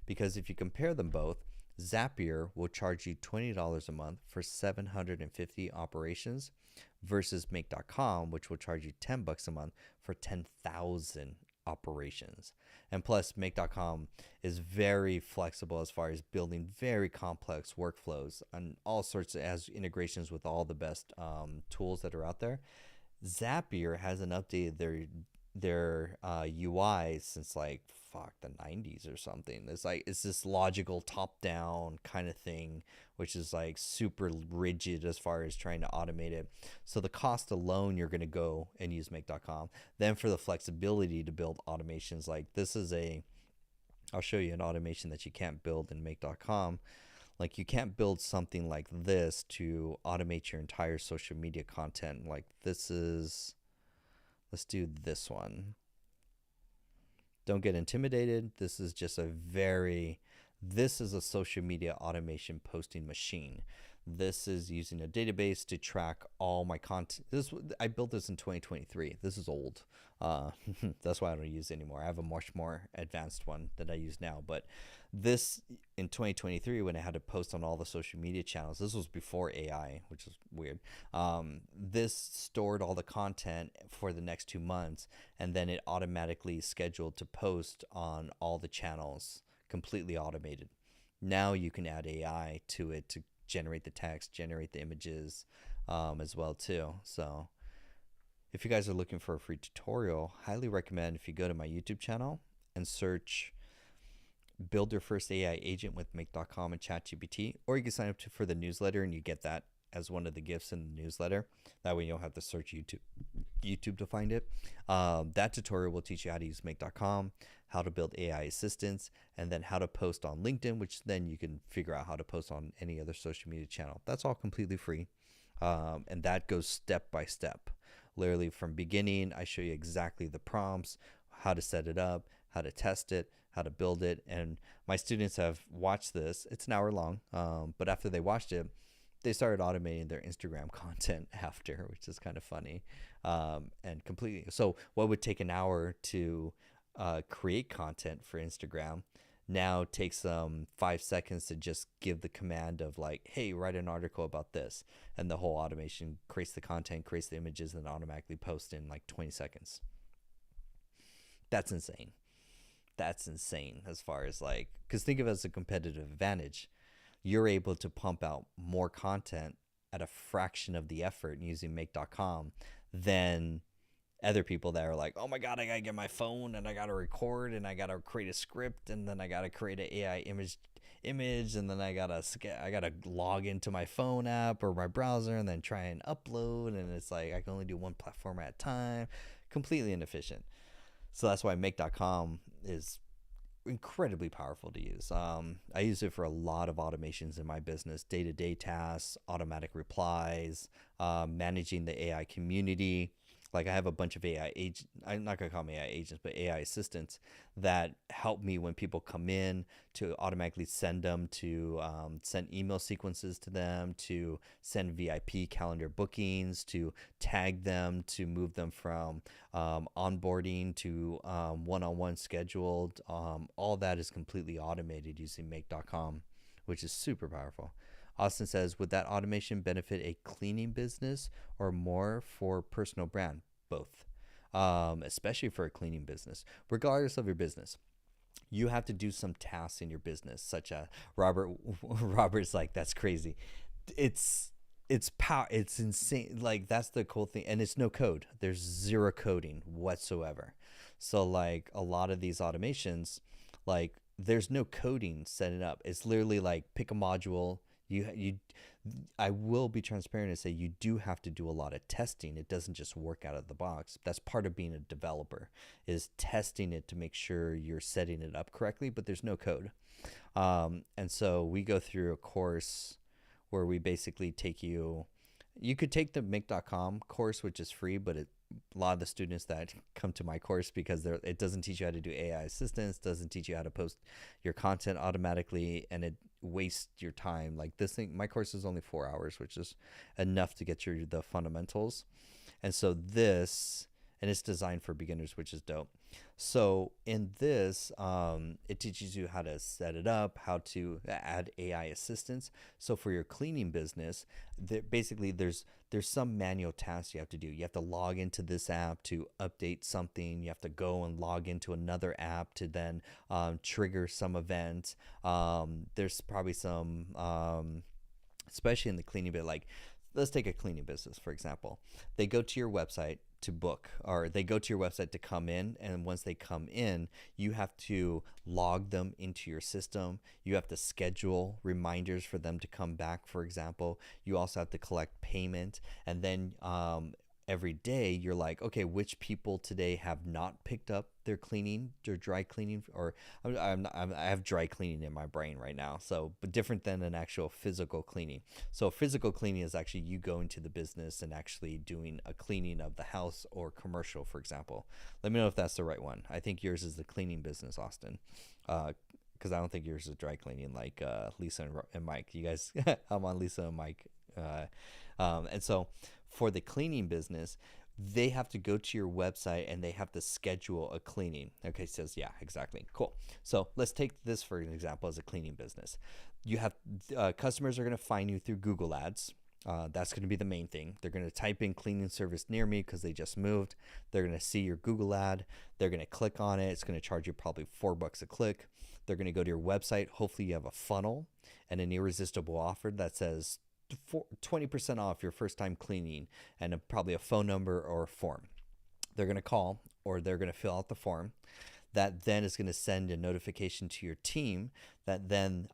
Because if you compare them both, Zapier will charge you $20 a month for 750 operations versus Make.com, which will charge you $10 a month for 10,000 operations. And plus, Make.com is very flexible as far as building very complex workflows and all sorts of has integrations with all the best tools that are out there. Zapier hasn't updated their UI since like the 90s or something. It's like it's this logical top down kind of thing, which is like super rigid as far as trying to automate it. So the cost alone, you're going to go and use Make.com. Then for the flexibility to build automations, like this is I'll show you an automation that you can't build in Make.com. Like you can't build something like this to automate your entire social media content. Like this is, let's do this one. Don't get intimidated. This is just this is a social media automation posting machine. This is using a database to track all my content. I built this in 2023. This is old. That's why I don't use it anymore. I have a much more advanced one that I use now. But this in 2023, when I had to post on all the social media channels, this was before AI, which is weird. This stored all the content for the next 2 months, and then it automatically scheduled to post on all the channels, completely automated. Now you can add AI to it to generate the text, generate the images as well too. So if you guys are looking for a free tutorial, highly recommend if you go to my YouTube channel and search build your first AI agent with Make.com and ChatGPT, or you can sign up for the newsletter and you get that as one of the gifts in the newsletter. That way you don't have to search YouTube to find it. That tutorial will teach you how to use Make.com, how to build AI assistants, and then how to post on LinkedIn, which then you can figure out how to post on any other social media channel. That's all completely free. And that goes step by step. Literally from beginning, I show you exactly the prompts, how to set it up, how to test it, how to build it. And my students have watched this. It's an hour long, but after they watched it, they started automating their Instagram content after, which is kind of funny. And completely, so what would take an hour to create content for Instagram now takes 5 seconds to just give the command of like, hey, write an article about this. And the whole automation creates the content, creates the images, and automatically posts in like 20 seconds. That's insane. That's insane as far as like, because think of it as a competitive advantage. You're able to pump out more content at a fraction of the effort using Make.com than other people that are like, oh my God, I gotta get my phone and I gotta record and I gotta create a script and then I gotta create an AI image and then I gotta log into my phone app or my browser and then try and upload, and it's like I can only do one platform at a time. Completely inefficient. So that's why Make.com is incredibly powerful to use. I use it for a lot of automations in my business, day-to-day tasks, automatic replies, managing the AI community. Like I have a bunch of AI agents, I'm not gonna call them AI agents, but AI assistants that help me when people come in to automatically send them to send email sequences to them, to send VIP calendar bookings, to tag them, to move them from onboarding to one-on-one scheduled. All that is completely automated using Make.com, which is super powerful. Austin says, would that automation benefit a cleaning business or more for personal brand? Both, especially for a cleaning business. Regardless of your business, you have to do some tasks in your business, such as Robert's like, that's crazy. It's insane. Like that's the cool thing. And it's no code. There's zero coding whatsoever. So like a lot of these automations, like there's no coding setting up. It's literally like pick a module. I will be transparent and say you do have to do a lot of testing. It doesn't just work out of the box. That's part of being a developer, is testing it to make sure you're setting it up correctly, but there's no code. And so we go through a course where we basically you could take the Make.com course, which is free, but a lot of the students that come to my course, because it doesn't teach you how to do AI assistance, doesn't teach you how to post your content automatically, and it wastes your time. Like this thing, my course is only 4 hours, which is enough to get you the fundamentals. And so this and it's designed for beginners, which is dope. So in this, it teaches you how to set it up, how to add AI assistance. So for your cleaning business, basically there's some manual tasks you have to do. You have to log into this app to update something. You have to go and log into another app to then trigger some event. There's probably some, especially in the cleaning bit, like let's take a cleaning business, for example. They go to your website to book, or they go to your website to come in, and once they come in, you have to log them into your system. You have to schedule reminders for them to come back, for example. You also have to collect payment, and then every day you're like, okay, which people today have not picked up their cleaning, their dry cleaning, or I have dry cleaning in my brain right now. So, but different than an actual physical cleaning. So physical cleaning is actually you going to the business and actually doing a cleaning of the house or commercial, for example. Let me know if that's the right one. I think yours is the cleaning business, Austin. Because I don't think yours is dry cleaning like Lisa and Mike. You guys, I'm on Lisa and Mike. And so for the cleaning business, they have to go to your website and they have to schedule a cleaning. Okay, says, yeah, exactly. Cool. So let's take this for an example as a cleaning business. You have customers are going to find you through Google Ads. That's going to be the main thing. They're going to type in cleaning service near me because they just moved. They're going to see your Google ad. They're going to click on it. It's going to charge you probably $4 a click. They're going to go to your website. Hopefully you have a funnel and an irresistible offer that says 20% off your first time cleaning, and probably a phone number or a form. They're going to call, or they're going to fill out the form. That then is going to send a notification to your team that then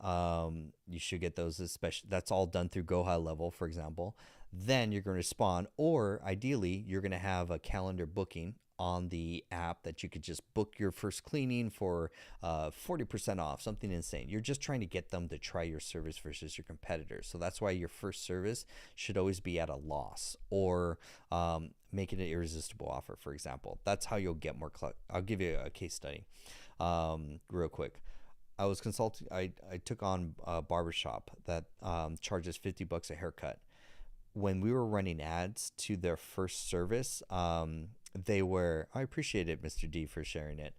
you should get those, especially that's all done through Go High Level, for example. Then you're going to respond, or ideally you're going to have a calendar booking on the app that you could just book your first cleaning for 40% off, something insane. You're just trying to get them to try your service versus your competitors. So that's why your first service should always be at a loss, or make it an irresistible offer, for example. That's how you'll get more. I'll give you a case study real quick. I was consulting. I took on a barbershop that charges $50 a haircut. When we were running ads to their first service, they were, I appreciate it, Mr. D, for sharing it.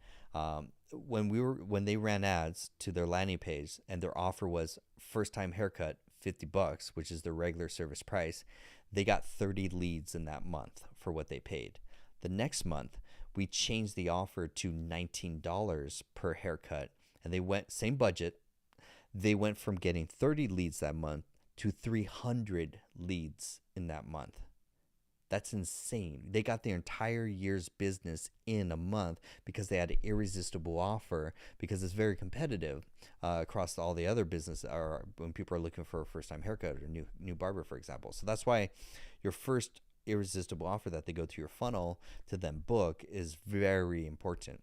When they ran ads to their landing page and their offer was first time haircut, $50, which is the regular service price, they got 30 leads in that month for what they paid. The next month, we changed the offer to $19 per haircut, and they went, same budget. They went from getting 30 leads that month to 300 leads in that month. That's insane. They got their entire year's business in a month because they had an irresistible offer, because it's very competitive across all the other business, or when people are looking for a first-time haircut or new barber, for example. So that's why your first irresistible offer that they go through your funnel to then book is very important.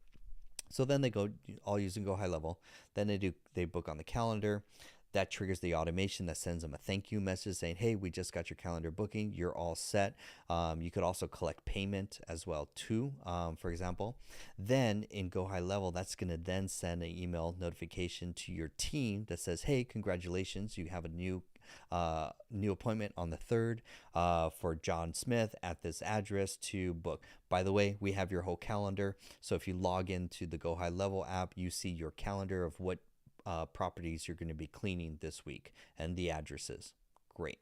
So then they go all using Go High Level. Then they book on the calendar. That triggers the automation that sends them a thank you message saying, hey, we just got your calendar booking. You're all set. You could also collect payment as well too, for example. Then in Go High Level, that's going to then send an email notification to your team that says, hey, congratulations. You have a new appointment on the 3rd for John Smith at this address to book. By the way, we have your whole calendar. So if you log into the Go High Level app, you see your calendar of what properties you're going to be cleaning this week and the addresses. Great.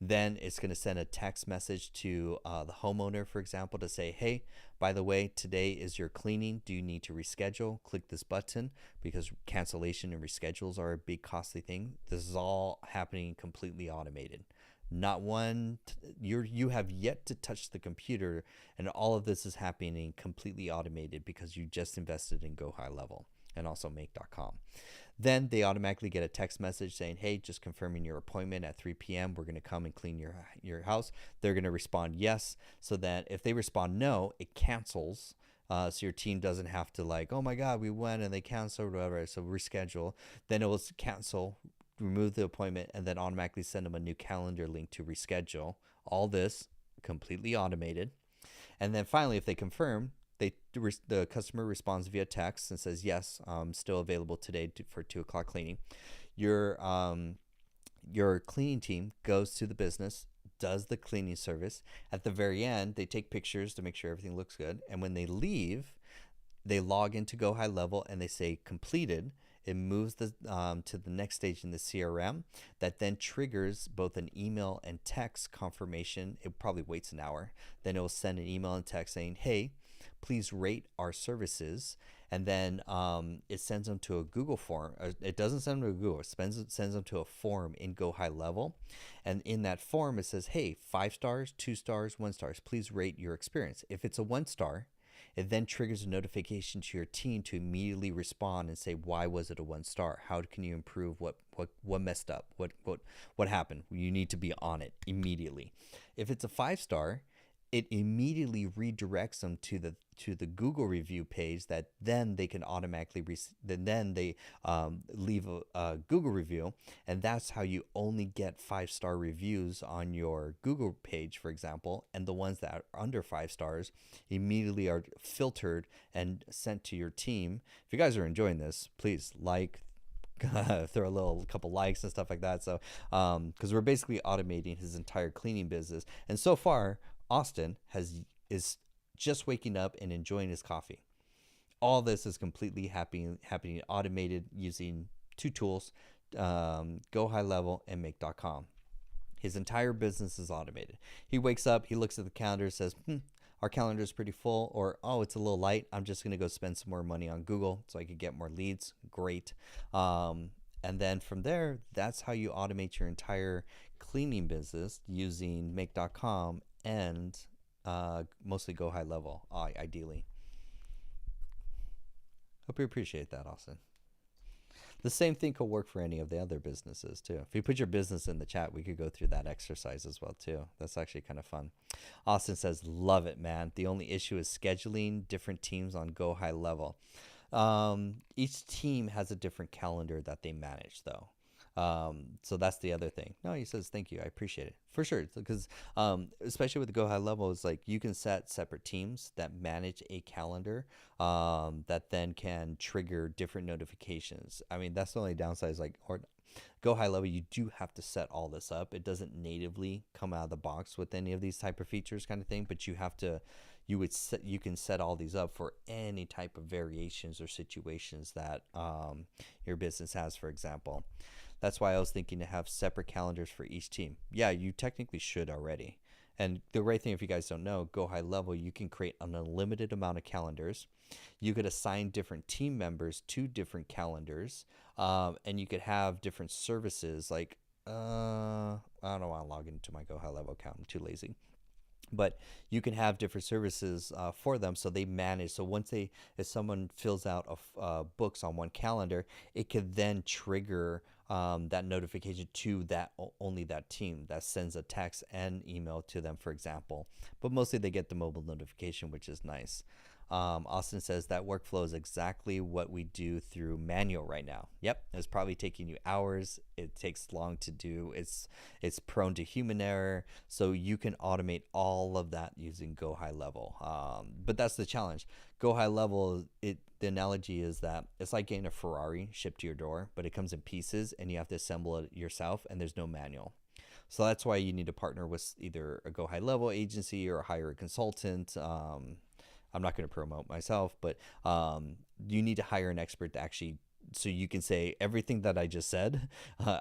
Then it's going to send a text message to the homeowner, for example, to say, hey, by the way, today is your cleaning. Do you need to reschedule? Click this button, because cancellation and reschedules are a big costly thing. This is all happening completely automated. Not one, you have yet to touch the computer, and all of this is happening completely automated because you just invested in Go High Level and also make.com. Then they automatically get a text message saying, hey, just confirming your appointment at 3 p.m. We're going to come and clean your house. They're going to respond yes, so that if they respond no, it cancels. So your team doesn't have to like, oh my God, we went and they canceled or whatever, so reschedule. Then it will cancel, remove the appointment, and then automatically send them a new calendar link to reschedule. All this completely automated. And then finally, if they confirm, the customer responds via text and says, yes, still available today for 2 o'clock cleaning. Your cleaning team goes to the business, does the cleaning service. At the very end, they take pictures to make sure everything looks good. And when they leave, they log into Go High Level and they say completed. It moves to the next stage in the CRM that then triggers both an email and text confirmation. It probably waits an hour. Then it will send an email and text saying, hey, please rate our services. And then it sends them to a Google form. It doesn't send them to Google. It sends them to a form in Go High Level. And in that form, it says, hey, 5 stars, 2 stars, 1 stars. Please rate your experience. If it's a 1 star, it then triggers a notification to your team to immediately respond and say, why was it a 1 star? How can you improve? What messed up? What happened? You need to be on it immediately. If it's a 5 star, it immediately redirects them to the Google review page that then they can automatically leave a Google review, and that's how you only get 5-star reviews on your Google page, for example, and the ones that are under 5 stars immediately are filtered and sent to your team. If you guys are enjoying this, please throw a couple likes and stuff like that. So because we're basically automating his entire cleaning business, and so far Austin is just waking up and enjoying his coffee. All this is completely happening automated using 2 tools, Go High Level and Make.com. His entire business is automated. He wakes up, he looks at the calendar, says, our calendar is pretty full, or, oh, it's a little light. I'm just going to go spend some more money on Google so I could get more leads. Great. And then from there, that's how you automate your entire cleaning business using Make.com and mostly Go High Level, ideally. Hope you appreciate that, Austin. The same thing could work for any of the other businesses too. If you put your business in the chat, we could go through that exercise as well too. That's actually kind of fun. Austin says, love it, man. The only issue is scheduling different teams on Go High Level. Each team has a different calendar that they manage though. So that's the other thing. No, he says, thank you. I appreciate it for sure. Because, especially with the Go High Level, it's like you can set separate teams that manage a calendar, that then can trigger different notifications. I mean, that's the only downside is like, or Go High Level, you do have to set all this up. It doesn't natively come out of the box with any of these type of features kind of thing, but you have to, you can set all these up for any type of variations or situations that, your business has, for example. That's why I was thinking to have separate calendars for each team. Yeah, you technically should already. And the great thing, if you guys don't know, Go High Level, you can create an unlimited amount of calendars. You could assign different team members to different calendars. And you could have different services like, I don't want to log into my Go High Level account. I'm too lazy. But you can have different services for them, so they manage. So if someone fills out books on one calendar, it could then trigger that notification to only that team that sends a text and email to them, for example. But mostly they get the mobile notification, which is nice. Austin says that workflow is exactly what we do through manual right now. Yep, it's probably taking you hours. It takes long to do. It's prone to human error. So you can automate all of that using Go High Level. But that's the challenge. Go High Level, the analogy is that it's like getting a Ferrari shipped to your door, but it comes in pieces and you have to assemble it yourself, and there's no manual. So that's why you need to partner with either a Go High Level agency or hire a consultant. I'm not going to promote myself, but you need to hire an expert to actually, so you can say everything that I just said.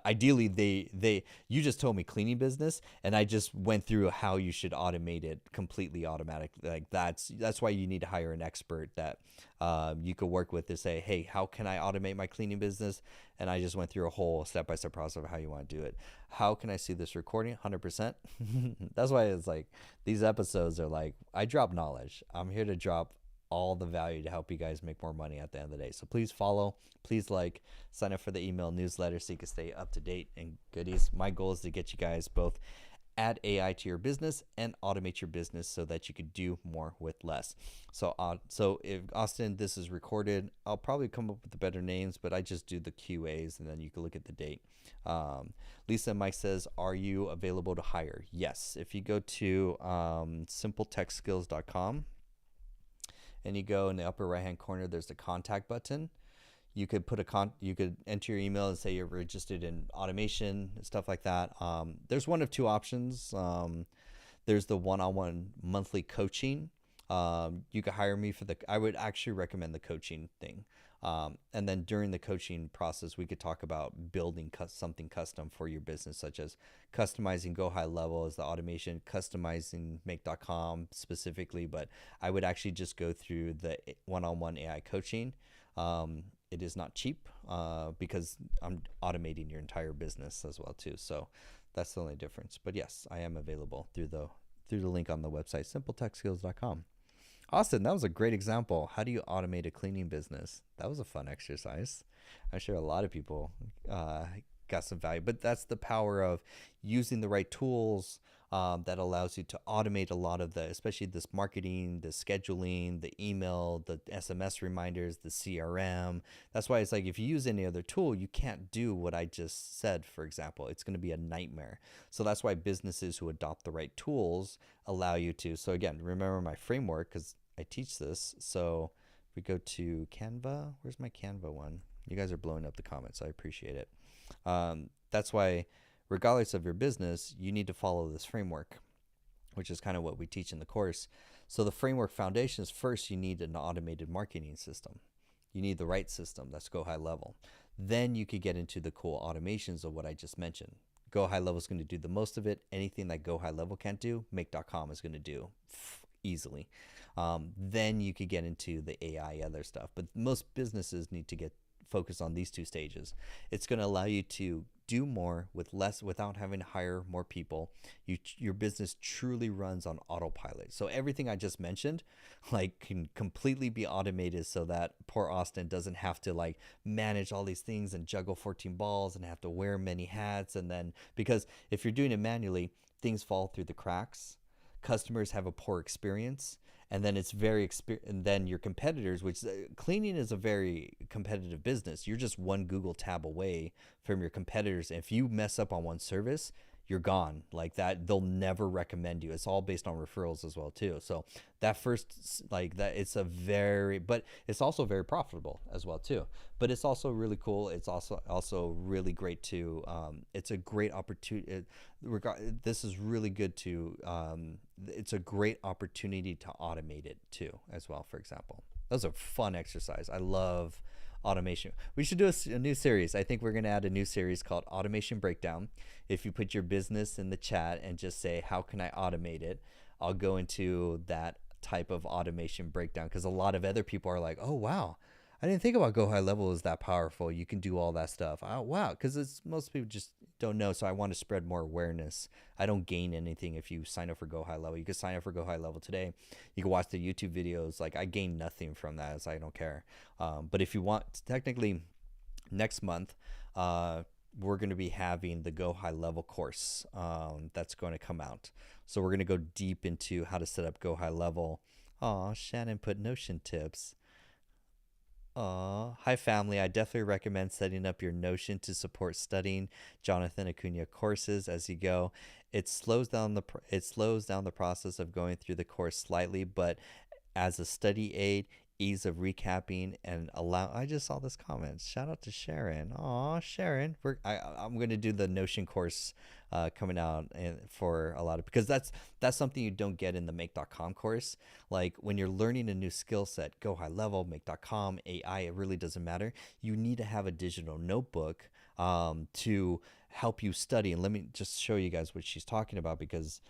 Ideally, you just told me cleaning business, and I just went through how you should automate it completely automatic. Like that's why you need to hire an expert that you could work with to say, hey, how can I automate my cleaning business? And I just went through a whole step-by-step process of how you want to do it. How can I see this recording? 100%. That's why it's like these episodes are like, I drop knowledge. I'm here to drop all the value to help you guys make more money at the end of the day. So please follow, please like, sign up for the email newsletter so you can stay up to date and goodies. My goal is to get you guys both add AI to your business and automate your business so that you could do more with less. So if Austin, this is recorded, I'll probably come up with the better names, but I just do the QAs and then you can look at the date. Lisa Mike says, are you available to hire? Yes. If you go to simpletechskills.com and you go in the upper right hand corner, there's the contact button. You could put you could enter your email and say you're interested in automation and stuff like that. There's one of two options. There's the one-on-one monthly coaching. You could hire me for I would actually recommend the coaching thing. And then during the coaching process, we could talk about building something custom for your business, such as customizing Go High Level as the automation, customizing Make.com specifically. But I would actually just go through the one-on-one AI coaching. It is not cheap because I'm automating your entire business as well too. So that's the only difference. But yes, I am available through the link on the website, simpletechskills.com. Austin, that was a great example. How do you automate a cleaning business? That was a fun exercise. I'm sure a lot of people got some value, but that's the power of using the right tools that allows you to automate a lot of especially this marketing, the scheduling, the email, the SMS reminders, the CRM. That's why it's like if you use any other tool, you can't do what I just said, for example. It's going to be a nightmare. So that's why businesses who adopt the right tools allow you to. So again, remember my framework because I teach this. So if we go to Canva, where's my Canva one? You guys are blowing up the comments. I appreciate it. That's why regardless of your business, you need to follow this framework, which is kind of what we teach in the course. So the framework foundation is first, you need an automated marketing system. You need the right system. That's Go High Level. Then you could get into the cool automations of what I just mentioned. Go High Level is going to do the most of it. Anything that Go High Level can't do, Make.com is going to do easily. Then you could get into the AI other stuff. But most businesses need to get focused on these two stages. It's going to allow you to do more with less without having to hire more people. Your business truly runs on autopilot. So everything I just mentioned like can completely be automated so that poor Austin doesn't have to like manage all these things and juggle 14 balls and have to wear many hats. And then because if you're doing it manually, things fall through the cracks. Customers have a poor experience. And then and then your competitors, which cleaning is a very competitive business. You're just one Google tab away from your competitors. And if you mess up on one service, you're gone. Like that, they'll never recommend you. It's all based on referrals as well too. So that first, like that, but it's also very profitable as well too. But it's also really cool. It's also really great to. It's a great opportunity. This is really good to. It's a great opportunity to automate it too, as well. For example, that was a fun exercise. I love automation. We should do a new series. I think we're going to add a new series called Automation Breakdown. If you put your business in the chat and just say, how can I automate it? I'll go into that type of automation breakdown because a lot of other people are like, oh, wow, I didn't think about Go High Level is that powerful. You can do all that stuff. Oh, wow. Because most people just don't know. So I want to spread more awareness. I don't gain anything if you sign up for Go High Level. You can sign up for Go High Level today. You can watch the YouTube videos. Like I gain nothing from that. So I don't care. But if you want, technically next month, we're going to be having the Go High Level course that's going to come out. So we're going to go deep into how to set up Go High Level. Aw, Shannon put Notion tips. Hi family. I definitely recommend setting up your Notion to support studying Jonathan Acuna courses as you go. It slows down the process of going through the course slightly, but as a study aid, ease of recapping and I just saw this comment. Shout out to Sharon. Aw, Sharon. I'm going to do the Notion course coming out for a lot of, because that's something you don't get in the Make.com course. Like when you're learning a new skill set, Go High Level, Make.com, AI, it really doesn't matter. You need to have a digital notebook to help you study. And let me just show you guys what she's talking about, because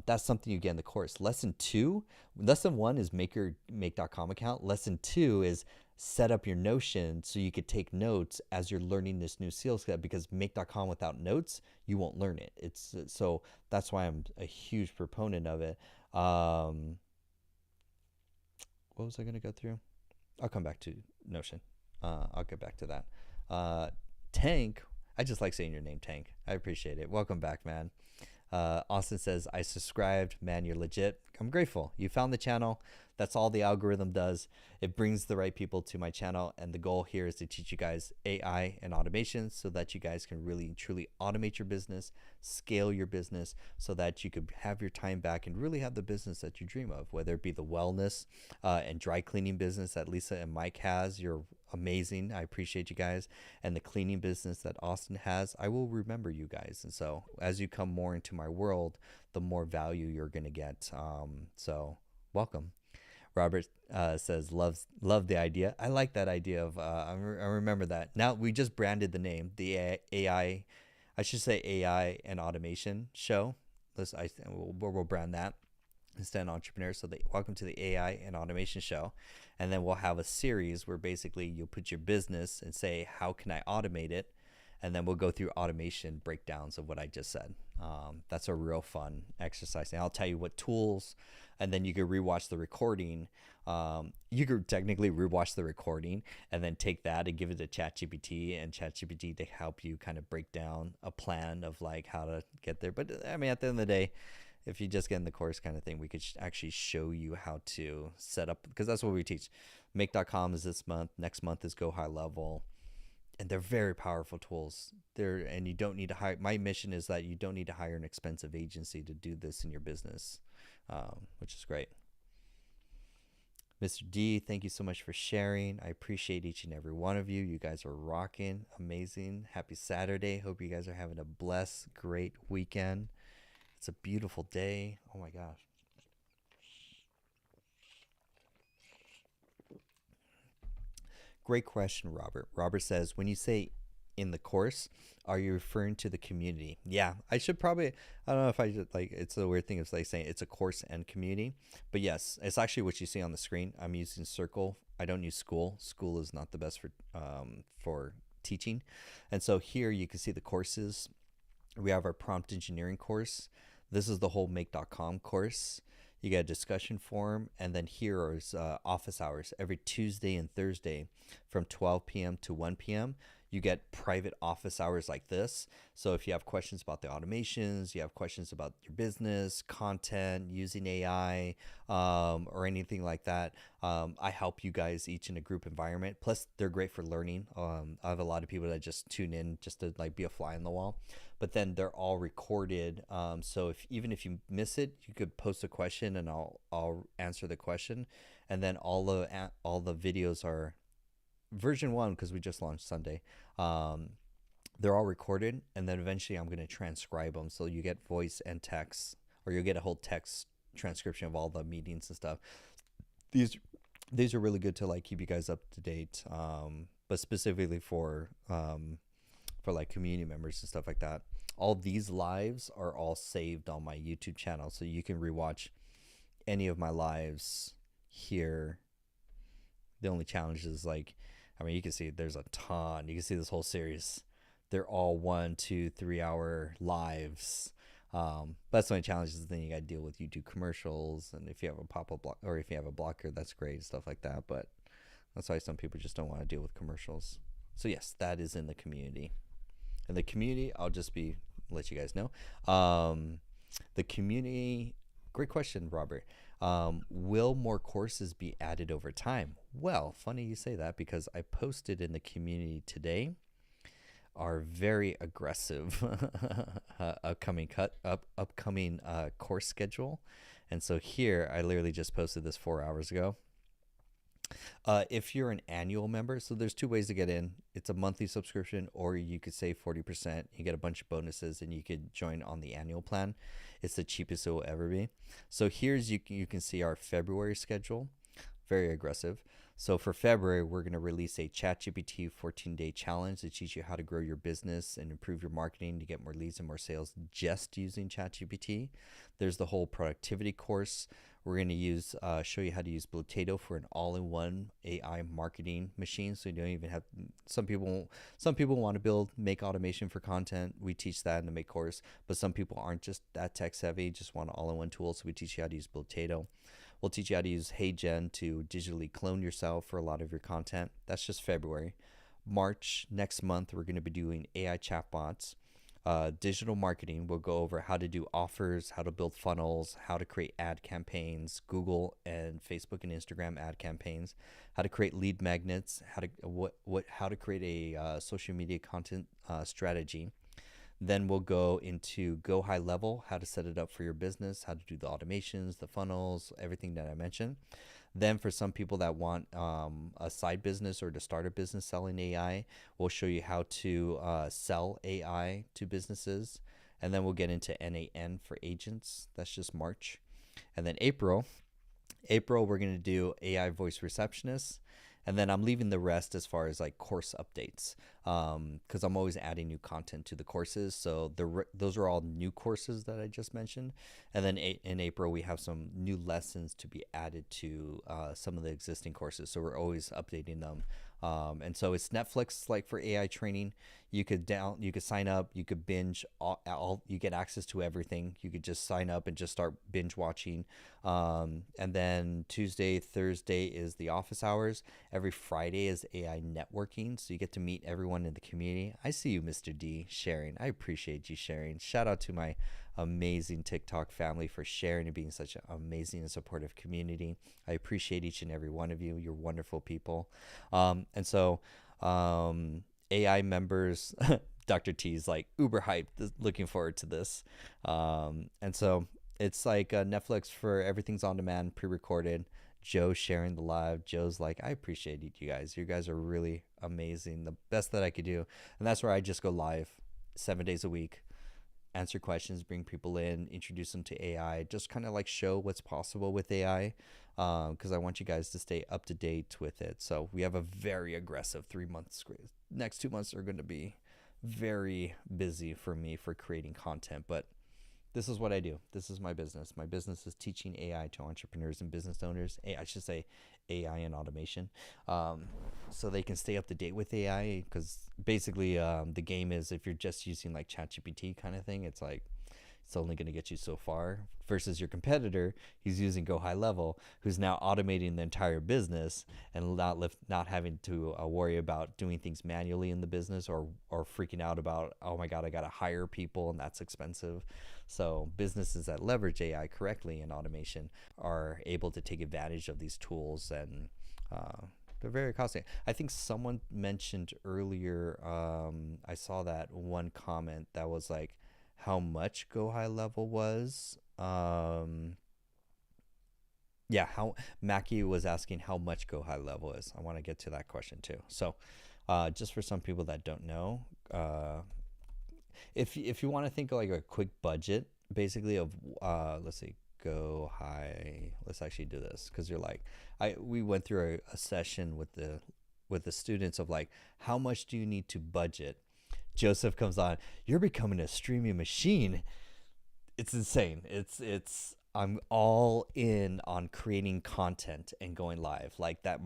that's something you get in the course. Lesson 1 is make your Make.com account. Lesson 2 is set up your Notion so you could take notes as you're learning this new skill set, because Make.com without notes, you won't learn it. So that's why I'm a huge proponent of it. What was I going to go through? I'll come back to Notion. I'll get back to that. Tank, I just like saying your name, Tank. I appreciate it. Welcome back, man. Austin says, I subscribed. Man, you're legit. I'm grateful. You found the channel. That's all the algorithm does. It brings the right people to my channel, and the goal here is to teach you guys AI and automation so that you guys can really and truly automate your business, scale your business so that you could have your time back and really have the business that you dream of, whether it be the wellness and dry cleaning business that Lisa and Mike has. You're amazing. I appreciate you guys. And the cleaning business that Austin has, I will remember you guys. And so as you come more into my world, the more value you're going to get. So welcome. Robert says, love the idea. I like that idea of, I remember that. Now we just branded the name, the AI, I should say AI and automation show. We'll brand that instead entrepreneurs. So welcome to the AI and automation show. And then we'll have a series where basically you'll put your business and say, how can I automate it? And then we'll go through automation breakdowns of what I just said. That's a real fun exercise. And I'll tell you what tools, and then you could rewatch the recording. You could technically rewatch the recording and then take that and give it to ChatGPT, and ChatGPT to help you kind of break down a plan of like how to get there. But I mean, at the end of the day, if you just get in the course kind of thing, we could actually show you how to set up, because that's what we teach. Make.com is this month. Next month is Go High Level. And they're very powerful tools. And you don't need to hire. My mission is that you don't need to hire an expensive agency to do this in your business, which is great. Mr. D, thank you so much for sharing. I appreciate each and every one of you. You guys are rocking. Amazing. Happy Saturday. Hope you guys are having a blessed, great weekend. It's a beautiful day. Oh my gosh. Great question, Robert. Robert says, when you say in the course, are you referring to the community? Yeah, I should probably, I don't know if I should, like, it's a weird thing. It's like saying it's a course and community, but yes, it's actually what you see on the screen. I'm using Circle. I don't use School. School is not the best for teaching. And so here you can see the courses. We have our prompt engineering course. This is the whole make.com course. You get a discussion forum, and then here is office hours every Tuesday and Thursday from 12 p.m. to 1 p.m. You get private office hours like this. So if you have questions about the automations, you have questions about your business, content, using AI, or anything like that, I help you guys each in a group environment. Plus, they're great for learning. I have a lot of people that just tune in just to like be a fly on the wall. But then they're all recorded. So even if you miss it, you could post a question and I'll answer the question. And then all the videos are version 1, because we just launched Sunday. They're all recorded, and then eventually I'm going to transcribe them, so you get voice and text, or you'll get a whole text transcription of all the meetings and stuff. These are really good to like keep you guys up to date, but specifically for like community members and stuff like that. All these lives are all saved on my YouTube channel, so you can rewatch any of my lives here. The only challenge is like, I mean, you can see there's a ton. You can see this whole series. They're all 1, 2, 3 hour lives. That's the only challenge is the thing you got to deal with YouTube commercials. And if you have a pop-up block, or if you have a blocker, that's great, stuff like that. But that's why some people just don't want to deal with commercials. So yes, that is in the community. In the community, I'll just let you guys know. The community, great question, Robert. Will more courses be added over time? Well, funny you say that, because I posted in the community today our very aggressive upcoming course schedule. And so here, I literally just posted this 4 hours ago. If you're an annual member, so there's 2 ways to get in. It's a monthly subscription, or you could save 40%. You get a bunch of bonuses, and you could join on the annual plan. It's the cheapest it will ever be. So here's, you can see our February schedule, very aggressive. So for February, we're going to release a ChatGPT 14-day challenge to teach you how to grow your business and improve your marketing to get more leads and more sales just using ChatGPT. There's the whole productivity course. We're going to show you how to use Potato for an all-in-one AI marketing machine. So you don't even have, some people want to make automation for content. We teach that in the Make course, but some people aren't just that tech savvy, just want an all-in-one tool. So we teach you how to use Potato. We'll teach you how to use HeyGen to digitally clone yourself for a lot of your content. That's just February. March, next month, we're going to be doing AI chatbots. Digital marketing, we'll go over how to do offers, how to build funnels, how to create ad campaigns, Google and Facebook and Instagram ad campaigns, how to create lead magnets, how to create a social media content strategy. Then we'll go into go high level, how to set it up for your business, how to do the automations, the funnels, everything that I mentioned. Then for some people that want a side business or to start a business selling AI, we'll show you how to sell AI to businesses. And then we'll get into NAN for agents. That's just March. And then April, we're going to do AI voice receptionist. And then I'm leaving the rest as far as like course updates, because I'm always adding new content to the courses. So those are all new courses that I just mentioned. And then in April, we have some new lessons to be added to some of the existing courses. So we're always updating them. And so it's Netflix like for AI training. You could sign up, you could binge you get access to everything. You could just sign up and just start binge watching. And then Tuesday, Thursday is the office hours. Every Friday is AI networking. So you get to meet everyone in the community. I see you, Mr. D, sharing. I appreciate you sharing. Shout out to my amazing TikTok family for sharing and being such an amazing and supportive community. I appreciate each and every one of you. You're wonderful people. And so AI members, Dr. T's like uber hyped, looking forward to this. And so it's like Netflix for everything's on demand, pre-recorded. Joe sharing the live. Joe's like, I appreciate you guys. You guys are really amazing. The best that I could do. And that's where I just go live 7 days a week, answer questions, bring people in, introduce them to AI, just kind of like show what's possible with AI, because I want you guys to stay up to date with it. So we have a very aggressive 3 months. Next 2 months are going to be very busy for me for creating content, but this is what I do. This is my business. My business is teaching AI to entrepreneurs and business owners. I should say AI and automation, so they can stay up to date with AI. Because basically, the game is if you're just using like ChatGPT kind of thing, it's like it's only going to get you so far. Versus your competitor, he's using Go High Level, who's now automating the entire business and not having to worry about doing things manually in the business or freaking out about, oh my God, I got to hire people and that's expensive. So businesses that leverage AI correctly in automation are able to take advantage of these tools, and they're very costly. I think someone mentioned earlier, I saw that one comment that was like how much Go High Level was. Yeah, how Mackie was asking how much Go High Level is. I want to get to that question too. So just for some people that don't know, if you want to think of like a quick budget, basically of let's see, Go High. Let's actually do this because you're like, we went through a session with the students of like, how much do you need to budget? Joseph comes on. You're becoming a streaming machine. It's insane. It's I'm all in on creating content and going live like that.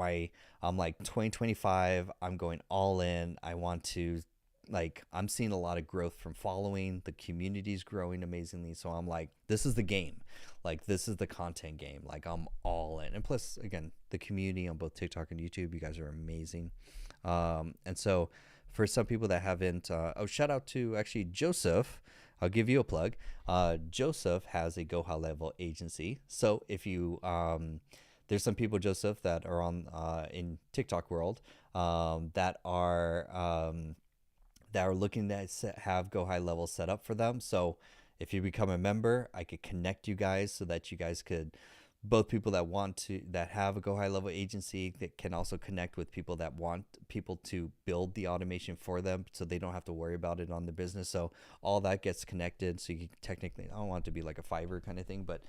I'm like 2025. I'm going all in. I want to, like, I'm seeing a lot of growth from following. The community's growing amazingly. So I'm like, this is the game. Like, this is the content game. Like, I'm all in. And plus, again, the community on both TikTok and YouTube, you guys are amazing. And so for some people that haven't, shout out to actually Joseph. I'll give you a plug. Joseph has a Go High Level agency. So if you, there's some people, Joseph, that are on in TikTok world that are looking to have Go High Level set up for them. So if you become a member, I could connect you guys so that you guys could, both people that have a Go High Level agency that can also connect with people that want people to build the automation for them so they don't have to worry about it on the business. So all that gets connected. So you can technically, I don't want it to be like a Fiverr kind of thing, but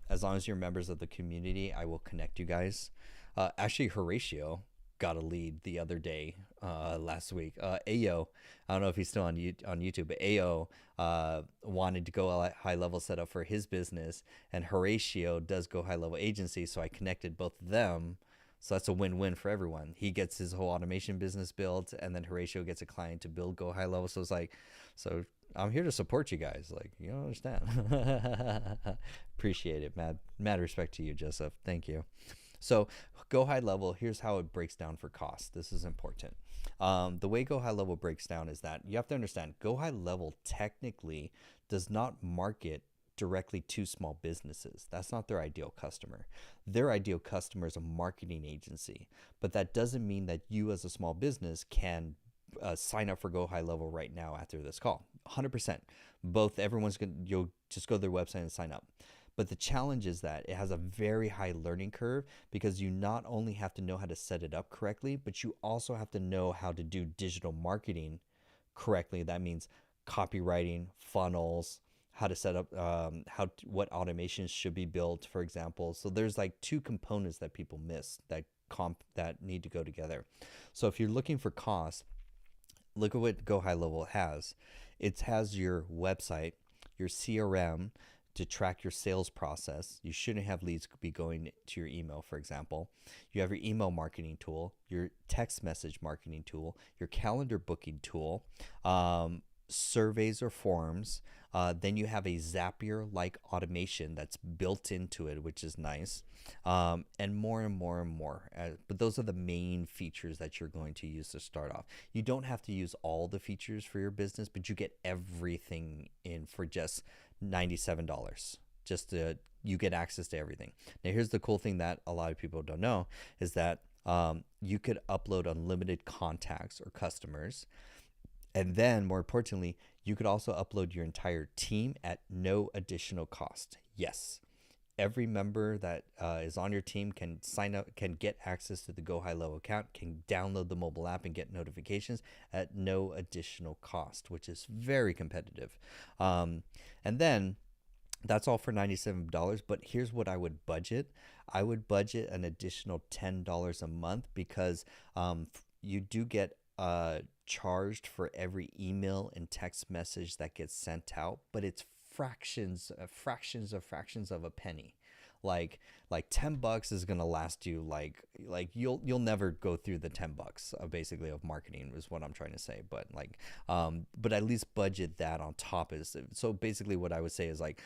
as long as you're members of the community, I will connect you guys. Actually, Horatio got a lead the other day, last week. Ayo, I don't know if he's still on YouTube, but Ayo wanted to go high level setup for his business, and Horatio does Go High Level agency, so I connected both of them. So that's a win-win for everyone. He gets his whole automation business built, and then Horatio gets a client to build Go High Level. So it's like, so I'm here to support you guys. Like, you don't understand. Appreciate it. Mad respect to you, Joseph. Thank you. So go high level. Here's how it breaks down for cost. This is important. The way go high level breaks down is that you have to understand go high level technically does not market directly to small businesses. That's not their ideal customer. Their ideal customer is a marketing agency, but that doesn't mean that you as a small business can sign up for Go High Level right now after this call. 100%. Both everyone's going to, you'll just go to their website and sign up. But the challenge is that it has a very high learning curve because you not only have to know how to set it up correctly, but you also have to know how to do digital marketing correctly. That means copywriting, funnels, how to set up, what automations should be built, for example. So there's like two components that people miss that need to go together. So if you're looking for cost, look at what Go High Level has. It has your website, your CRM to track your sales process. You shouldn't have leads be going to your email, for example. You have your email marketing tool, your text message marketing tool, your calendar booking tool, surveys or forms. Then you have a Zapier-like automation that's built into it, which is nice, and more and more and more. But those are the main features that you're going to use to start off. You don't have to use all the features for your business, but you get everything in for just $97. You get access to everything. Now, here's the cool thing that a lot of people don't know is that you could upload unlimited contacts or customers. And then, more importantly, you could also upload your entire team at no additional cost. Yes, every member that is on your team can sign up, can get access to the Go High Level account, can download the mobile app and get notifications at no additional cost, which is very competitive. And then that's all for $97. But here's what I would budget. I would budget an additional $10 a month because you do get charged for every email and text message that gets sent out, but it's fractions of a penny. Like $10 is gonna last you like you'll never go through the $10 of basically of marketing is what I'm trying to say. But but at least budget that on top is so basically what I would say is like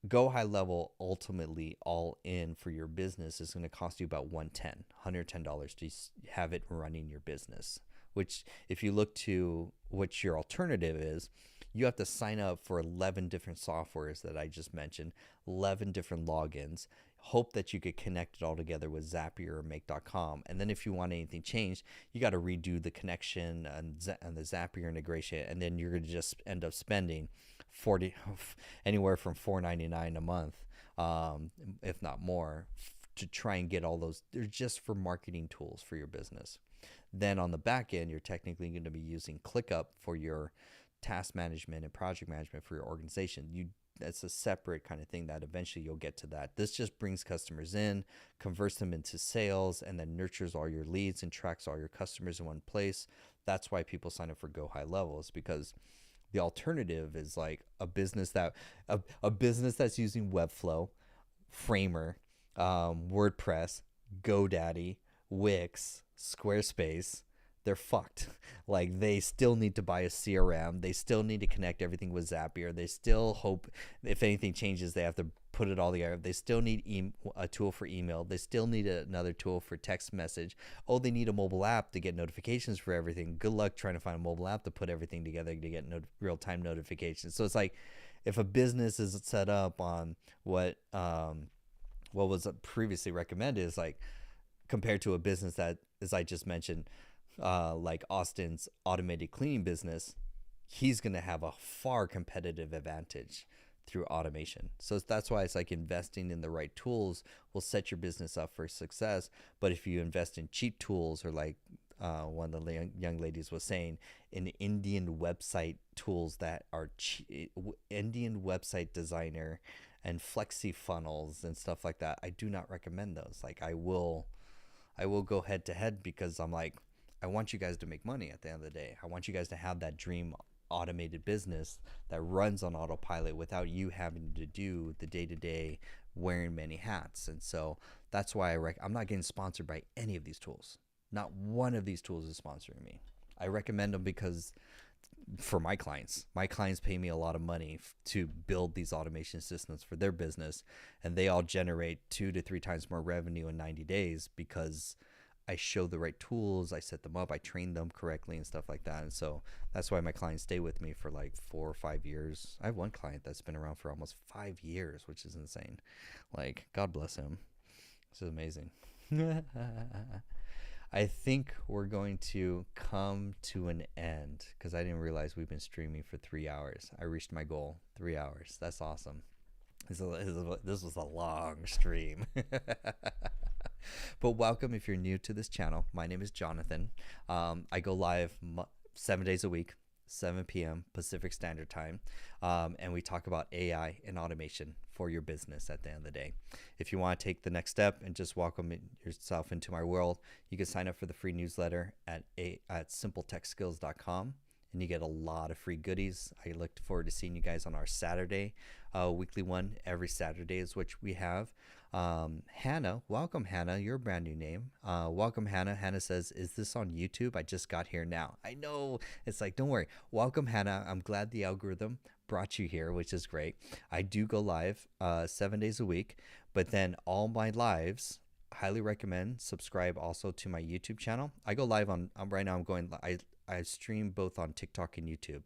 Go High Level ultimately all in for your business is going to cost you about $110 to have it running your business, which if you look to what your alternative is, you have to sign up for 11 different softwares that I just mentioned, 11 different logins, hope that you could connect it all together with Zapier or Make.com. And then if you want anything changed, you got to redo the connection and the Zapier integration. And then you're going to just end up spending anywhere from $4.99 a month, if not more, to try and get all those. They're just for marketing tools for your business. Then on the back end, you're technically going to be using ClickUp for your task management and project management for your organization. That's a separate kind of thing that eventually you'll get to that. This just brings customers in, converts them into sales, and then nurtures all your leads and tracks all your customers in one place. That's why people sign up for Go High Levels, because the alternative is like a business that's using Webflow, Framer, WordPress, GoDaddy, Wix, Squarespace. They're fucked. Like they still need to buy a CRM. They still need to connect everything with Zapier. They still hope if anything changes, they have to put it all together. They still need a tool for email. They still need another tool for text message. Oh, they need a mobile app to get notifications for everything. Good luck trying to find a mobile app to put everything together to get real-time notifications. So it's like if a business is set up on what was previously recommended is like compared to a business that, as I just mentioned, like Austin's automated cleaning business, he's going to have a far competitive advantage through automation. So that's why it's like investing in the right tools will set your business up for success. But if you invest in cheap tools or like one of the young ladies was saying, in Indian website tools that are Indian website designer and flexi funnels and stuff like that, I do not recommend those. Like I will go head to head because I'm like, I want you guys to make money at the end of the day. I want you guys to have that dream automated business that runs on autopilot without you having to do the day-to-day wearing many hats. And so that's why I'm not getting sponsored by any of these tools. Not one of these tools is sponsoring me. I recommend them because for my clients. My clients pay me a lot of money to build these automation systems for their business, and they all generate 2 to 3 times more revenue in 90 days because I show the right tools, I set them up, I train them correctly and stuff like that. And so that's why my clients stay with me for like 4 or 5 years. I have one client that's been around for almost 5 years, which is insane. Like, God bless him. This is amazing. I think we're going to come to an end because I didn't realize we've been streaming for 3 hours. I reached my goal, 3 hours. That's awesome. This was a long stream. But welcome if you're new to this channel. My name is Jonathan. I go live 7 days a week, 7 p.m. Pacific Standard Time, and we talk about AI and automation for your business at the end of the day. If you want to take the next step and just welcome yourself into my world, you can sign up for the free newsletter at simpletechskills.com. And you get a lot of free goodies. I look forward to seeing you guys on our Saturday weekly one. Every Saturday is which we have. Hannah, welcome Hannah, your brand new name. Welcome Hannah. Hannah says, is this on YouTube? I just got here now. I know, it's like, don't worry. Welcome Hannah. I'm glad the algorithm brought you here, which is great. I do go live 7 days a week, but then all my lives, highly recommend subscribe also to my YouTube channel. I go live on right now. I stream both on TikTok and YouTube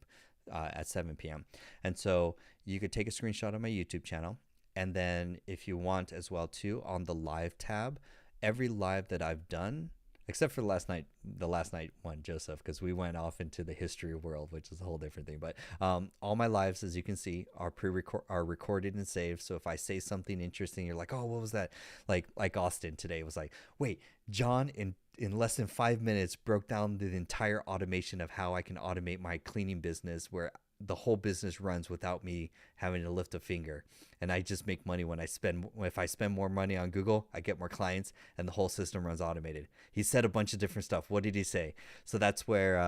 at 7 p.m. And so you could take a screenshot of my YouTube channel. And then if you want as well too, on the live tab, every live that I've done, except for the last night one, Joseph, because we went off into the history world, which is a whole different thing. But all my lives, as you can see, are recorded and saved. So if I say something interesting, you're like, oh, what was that? Like Austin today was like, wait, John in less than 5 minutes broke down the entire automation of how I can automate my cleaning business where the whole business runs without me having to lift a finger. And I just make money if I spend more money on Google, I get more clients and the whole system runs automated. He said a bunch of different stuff. What did he say? So that's where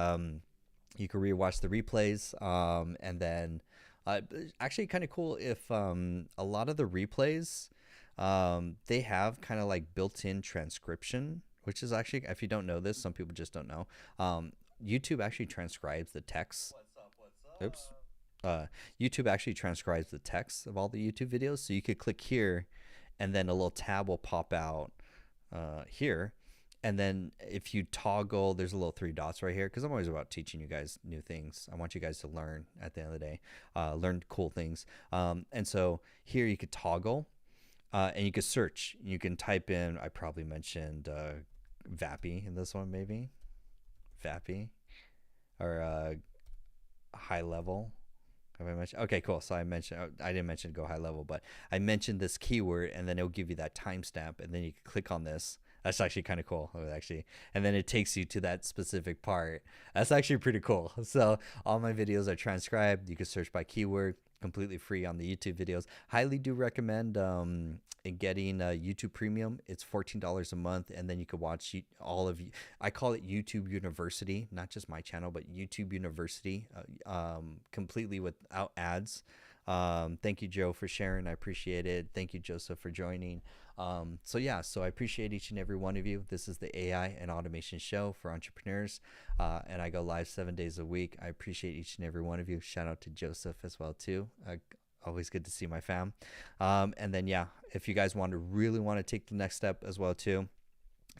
you can rewatch the replays. And then actually kind of cool if a lot of the replays, they have kind of like built-in transcription, which is actually, if you don't know this, some people just don't know. YouTube actually transcribes the text. Oops. YouTube actually transcribes the text of all the YouTube videos. So you could click here and then a little tab will pop out here. And then if you toggle, there's a little 3 dots right here because I'm always about teaching you guys new things. I want you guys to learn at the end of the day, learn cool things. And so here you could toggle and you could search. You can type in, I probably mentioned Vappy in this one, maybe. Vappy or high level. Have I mentioned? Okay, cool. So I didn't mention go high level, but I mentioned this keyword and then it'll give you that timestamp and then you can click on this. That's actually kind of cool, actually. And then it takes you to that specific part. That's actually pretty cool. So all my videos are transcribed. You can search by keyword, completely free on the YouTube videos. Highly do recommend getting YouTube Premium. It's $14 a month, and then you can watch all of. I call it YouTube University, not just my channel, but YouTube University, completely without ads. Thank you, Joe, for sharing. I appreciate it. Thank you, Joseph, for joining. So I appreciate each and every one of you. This is the AI and automation show for entrepreneurs, and I go live 7 days a week. I appreciate each and every one of you. Shout out to Joseph as well too. Always good to see my fam. And then if you guys really want to take the next step as well too,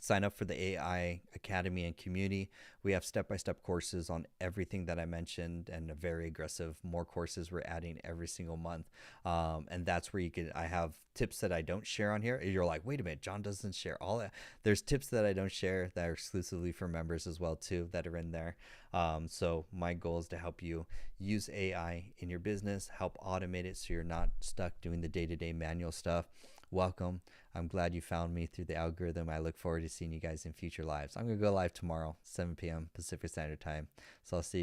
sign up for the AI Academy and community. We have step-by-step courses on everything that I mentioned and a very aggressive more courses we're adding every single month. And that's where I have tips that I don't share on here. You're like, wait a minute, John doesn't share all that. There's tips that I don't share that are exclusively for members as well too that are in there. So my goal is to help you use AI in your business, help automate it so you're not stuck doing the day-to-day manual stuff. Welcome. I'm glad you found me through the algorithm. I look forward to seeing you guys in future lives. I'm going to go live tomorrow, 7 p.m. Pacific Standard Time. So I'll see you guys.